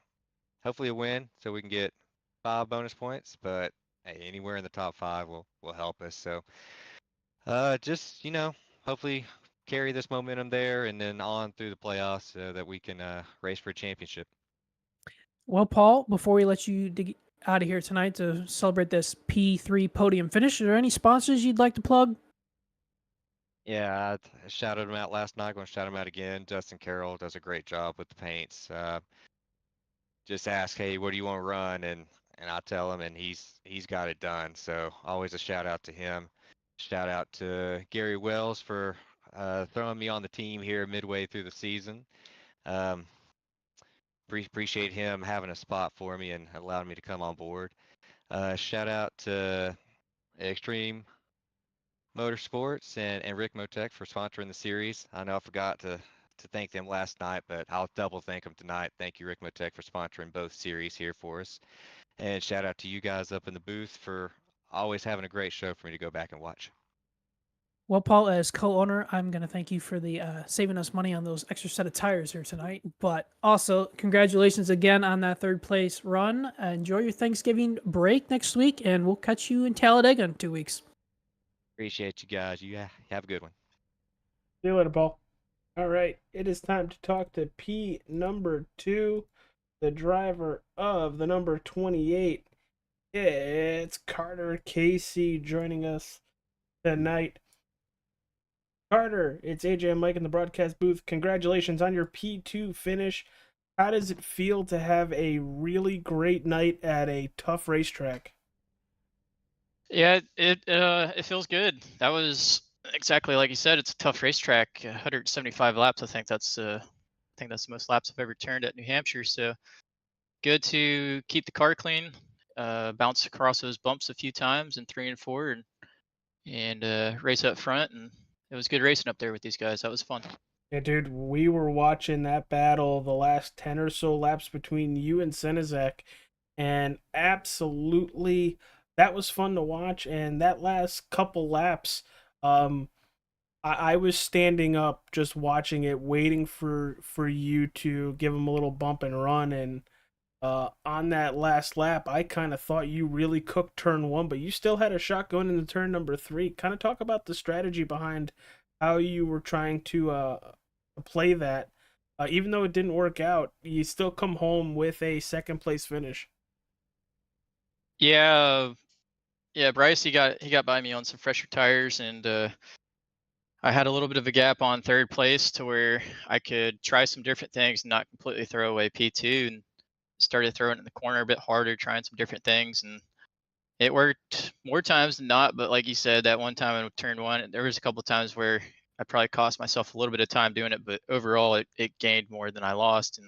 win so we can get 5 bonus points, but hey, anywhere in the top 5 will help us. So just hopefully carry this momentum there and then on through the playoffs so that we can race for a championship. Well, Paul, before we let you dig out of here tonight to celebrate this P3 podium finish, are there any sponsors you'd like to plug? Yeah, I shouted him out last night. Going to shout him out again. Justin Carroll does a great job with the paints. Just ask, hey, what do you want to run? And I tell him, and he's got it done. So always a shout out to him. Shout out to Gary Wells for throwing me on the team here midway through the season. Appreciate him having a spot for me and allowing me to come on board. Shout out to Extreme Motorsports and RICMOTECH for sponsoring the series. I know I forgot to thank them last night, but I'll double thank them tonight. Thank you, RICMOTECH, for sponsoring both series here for us. And shout out to you guys up in the booth for always having a great show for me to go back and watch. Well, Paul, as co-owner, I'm going to thank you for the saving us money on those extra set of tires here tonight. But also, congratulations again on that 3rd place run. Enjoy your Thanksgiving break next week, and we'll catch you in Talladega in 2 weeks. Appreciate you guys. You have a good one. See you later, Paul. All right, it is time to talk to P number 2, the driver of the number 28. It's Carter Casey joining us tonight. Carter, it's AJ and Mike in the broadcast booth. Congratulations on your P2 finish. How does it feel to have a really great night at a tough racetrack? Yeah, it feels good. That was exactly like you said. It's a tough racetrack. 175 laps. I think that's the most laps I've ever turned at New Hampshire. So good to keep the car clean, bounce across those bumps a few times in 3 and 4, and race up front. And it was good racing up there with these guys. That was fun. Yeah, dude, we were watching that battle the last 10 or so laps between you and Senizek, and absolutely that was fun to watch. And that last couple laps, I was standing up just watching it, waiting for you to give him a little bump and run. And on that last lap, I kind of thought you really cooked turn 1, but you still had a shot going into turn number 3. Kind of talk about the strategy behind how you were trying to play that. Even though it didn't work out, you still come home with a 2nd place finish. Yeah, Bryce, he got by me on some fresher tires, and I had a little bit of a gap on 3rd place to where I could try some different things and not completely throw away P2, and started throwing it in the corner a bit harder, trying some different things, and It worked more times than not, but like you said, that one time in turn one, there was a couple times where I probably cost myself a little bit of time doing it, but overall it gained more than I lost. And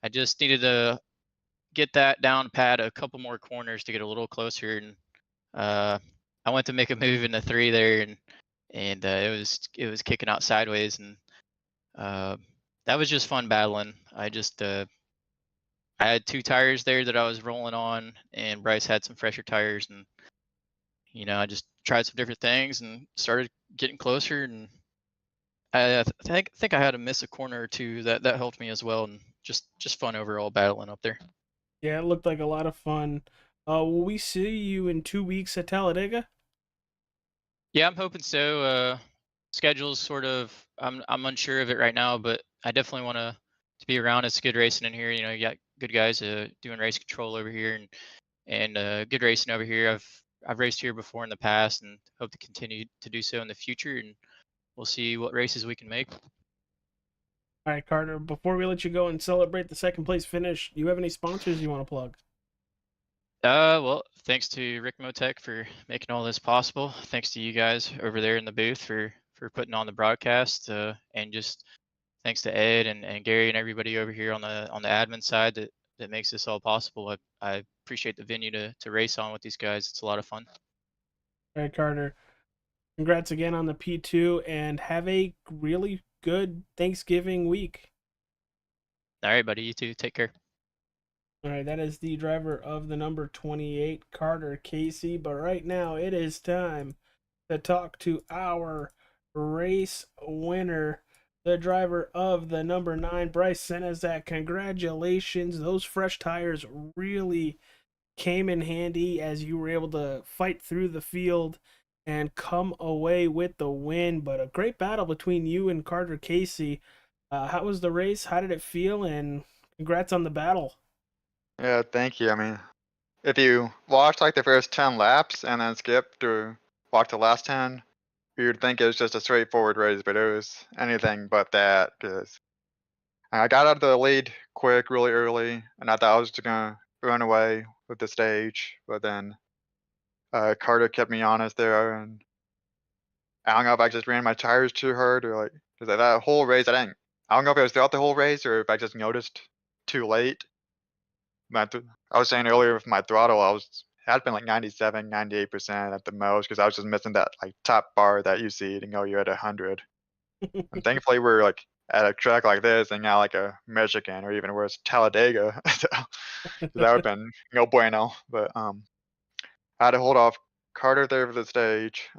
I just needed to get that down pat a couple more corners to get a little closer. And I went to make a move in the three there, and it was kicking out sideways, and that was just fun battling. I had 2 tires there that I was rolling on, and Bryce had some fresher tires, and I just tried some different things and started getting closer. And I think I had to miss a corner or two that helped me as well, and just fun overall battling up there. Yeah, it looked like a lot of fun. Will we see you in 2 weeks at Talladega? Yeah, I'm hoping so. Schedule's sort of I'm unsure of it right now, but I definitely want to be around. It's good racing in here. You got good guys doing race control over here, and good racing over here. I've raced here before in the past, and hope to continue to do so in the future. And we'll see what races we can make. All right, Carter, before we let you go and celebrate the second place finish, do you have any sponsors you want to plug? Well, thanks to RICMOTECH for making all this possible. Thanks to you guys over there in the booth for putting on the broadcast, and just thanks to Ed and Gary and everybody over here on the admin side that makes this all possible. I appreciate the venue to race on with these guys. It's a lot of fun. All right, Carter. Congrats again on the P2, and have a really good Thanksgiving week. All right, buddy. You too. Take care. All right, that is the driver of the number 28, Carter Casey. But right now, it is time to talk to our race winner, the driver of the number 9, Bryce Senezak. Congratulations. Those fresh tires really came in handy as you were able to fight through the field and come away with the win. But a great battle between you and Carter Casey. How was the race? How did it feel? And congrats on the battle. Yeah, thank you. I mean, if you watch like the first 10 laps and then skip to watch the last 10, you'd think it was just a straightforward race, but it was anything but that, because I got out of the lead quick really early, and I thought I was just going to run away with the stage, but then Carter kept me honest there, and I don't know if I just ran my tires too hard or like, because that whole race, I don't know if it was throughout the whole race or if I just noticed too late. I was saying earlier with my throttle, had been like 97, 98% at the most, because I was just missing that like top bar that you see to know you're at 100. And thankfully we're like at a track like this and not like a Michigan or even worse, Talladega. So that would have been no bueno. But I had to hold off Carter there for the stage.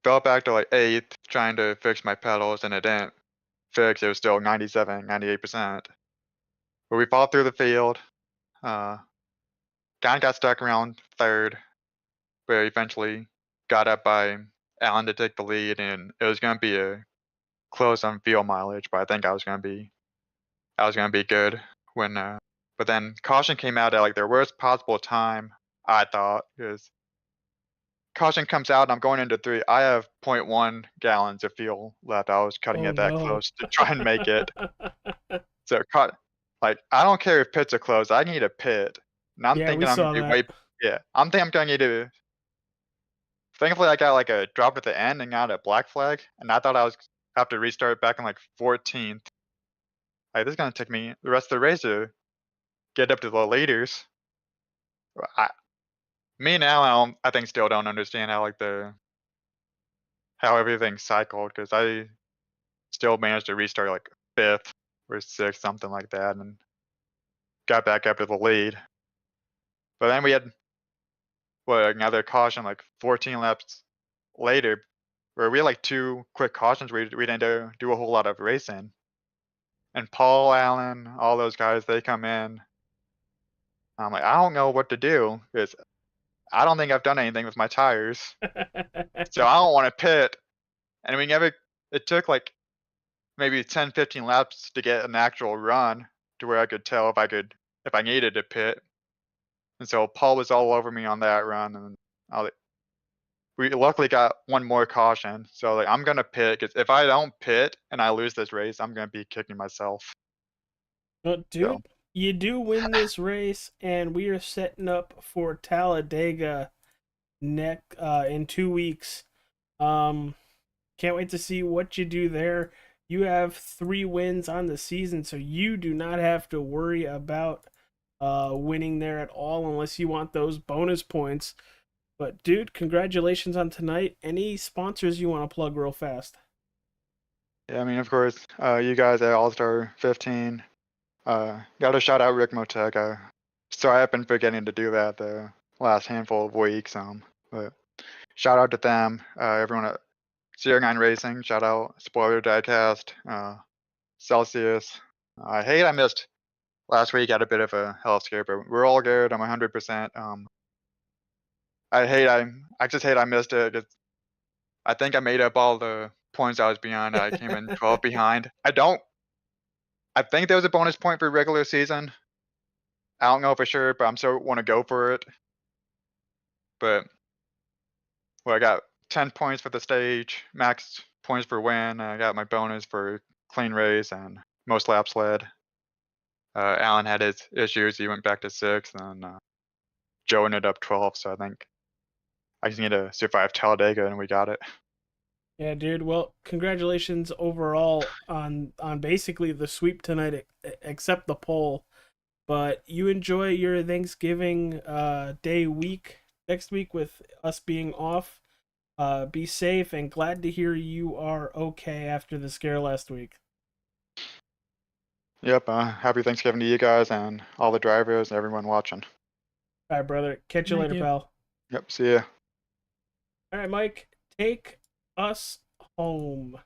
Fell back to like 8th trying to fix my pedals, and it didn't fix. It was still 97, 98%. But we fought through the field. Kind of got stuck around 3rd, but eventually got up by Allen to take the lead, and it was going to be a close on field mileage, but I think I was going to be good when. But then caution came out at like their worst possible time, I thought, because caution comes out and I'm going into 3. I have 0.1 gallons of fuel left. I was cutting it that close to try and make it. So like, I don't care if pits are closed. I need a pit. And I'm thinking I'm going to be I'm thinking I'm going to need to. Thankfully, I got like a drop at the end and got a black flag. And I thought I was have to restart back in like 14th. Like, this is going to take me the rest of the race to get up to the leaders. Me now, I think still don't understand how like how everything cycled, because I still managed to restart like 5th or 6th, something like that, and got back up to the lead. But then we had another caution like 14 laps later, where we had like 2 quick cautions. We didn't do a whole lot of racing, and Paul Allen, all those guys, they come in. I'm like, I don't know what to do, because I don't think I've done anything with my tires. So I don't want to pit. And it took like maybe 10, 15 laps to get an actual run to where I could tell if I needed to pit. And so Paul was all over me on that run. And we luckily got 1 more caution. So like, I'm going to pit, because if I don't pit and I lose this race, I'm going to be kicking myself. Dude, you do win this race, and we are setting up for Talladega in 2 weeks. Can't wait to see what you do there. You have 3 wins on the season, so you do not have to worry about winning there at all unless you want those bonus points. But dude, congratulations on tonight. Any sponsors you want to plug real fast? Yeah, I mean, of course, you guys at All-Star 15. Got to shout out RICMOTECH. So I've been forgetting to do that the last handful of weeks. But shout out to them. Everyone at CR9 Racing. Shout out Spoiler Diecast. Celsius. I missed last week. Had a bit of a health scare, but we're all good. I'm 100%. I just hate I missed it. I think I made up all the points I was behind. I came in 12 behind. I think there was a bonus point for regular season. I don't know for sure, but I'm still want to go for it. But I got 10 points for the stage, max points per win. I got my bonus for clean race and most laps led. Alan had his issues. He went back to 6th, and Joe ended up 12th. So I think I just need to survive Talladega, and we got it. Yeah, dude. Well, congratulations overall on basically the sweep tonight, except the pole. But you enjoy your Thanksgiving Day week next week with us being off. Be safe, and glad to hear you are okay after the scare last week. Yep. Happy Thanksgiving to you guys and all the drivers and everyone watching. All right, brother. Catch you later, pal. Yep. See ya. All right, Mike. Take us home.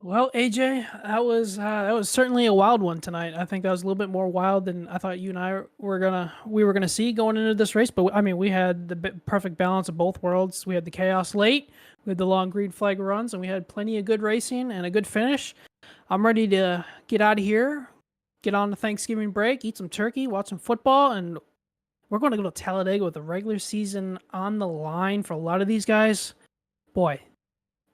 Well, AJ, that was certainly a wild one tonight. I think that was a little bit more wild than I thought you and I were gonna see going into this race. But I mean, we had the perfect balance of both worlds. We had the chaos late, we had the long green flag runs, and we had plenty of good racing and a good finish. I'm ready to get out of here, get on the Thanksgiving break, eat some turkey, watch some football, and we're going to go to Talladega with the regular season on the line for a lot of these guys. Boy,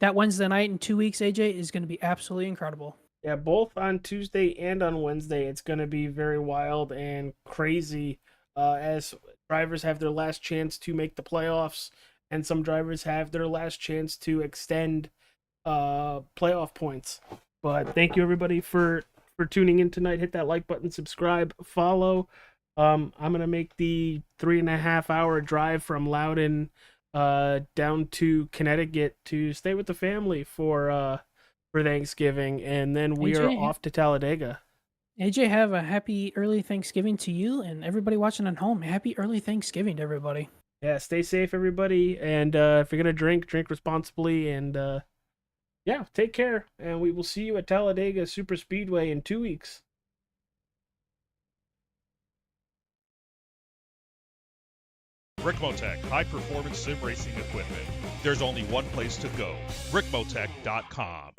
that Wednesday night in 2 weeks, AJ, is going to be absolutely incredible. Yeah, both on Tuesday and on Wednesday, it's going to be very wild and crazy as drivers have their last chance to make the playoffs, and some drivers have their last chance to extend playoff points. But thank you, everybody, for tuning in tonight. Hit that like button, subscribe, follow. I'm going to make the 3.5-hour drive from Loudon down to Connecticut to stay with the family for Thanksgiving, and then we are off to Talladega. AJ, have a happy early Thanksgiving to you and everybody watching at home. Happy early Thanksgiving to everybody. Yeah, stay safe, everybody, and if you're gonna drink responsibly, and yeah, take care, and we will see you at Talladega Super Speedway in 2 weeks. RICMOTECH, high-performance sim racing equipment. There's only one place to go, RICMOTECH.com.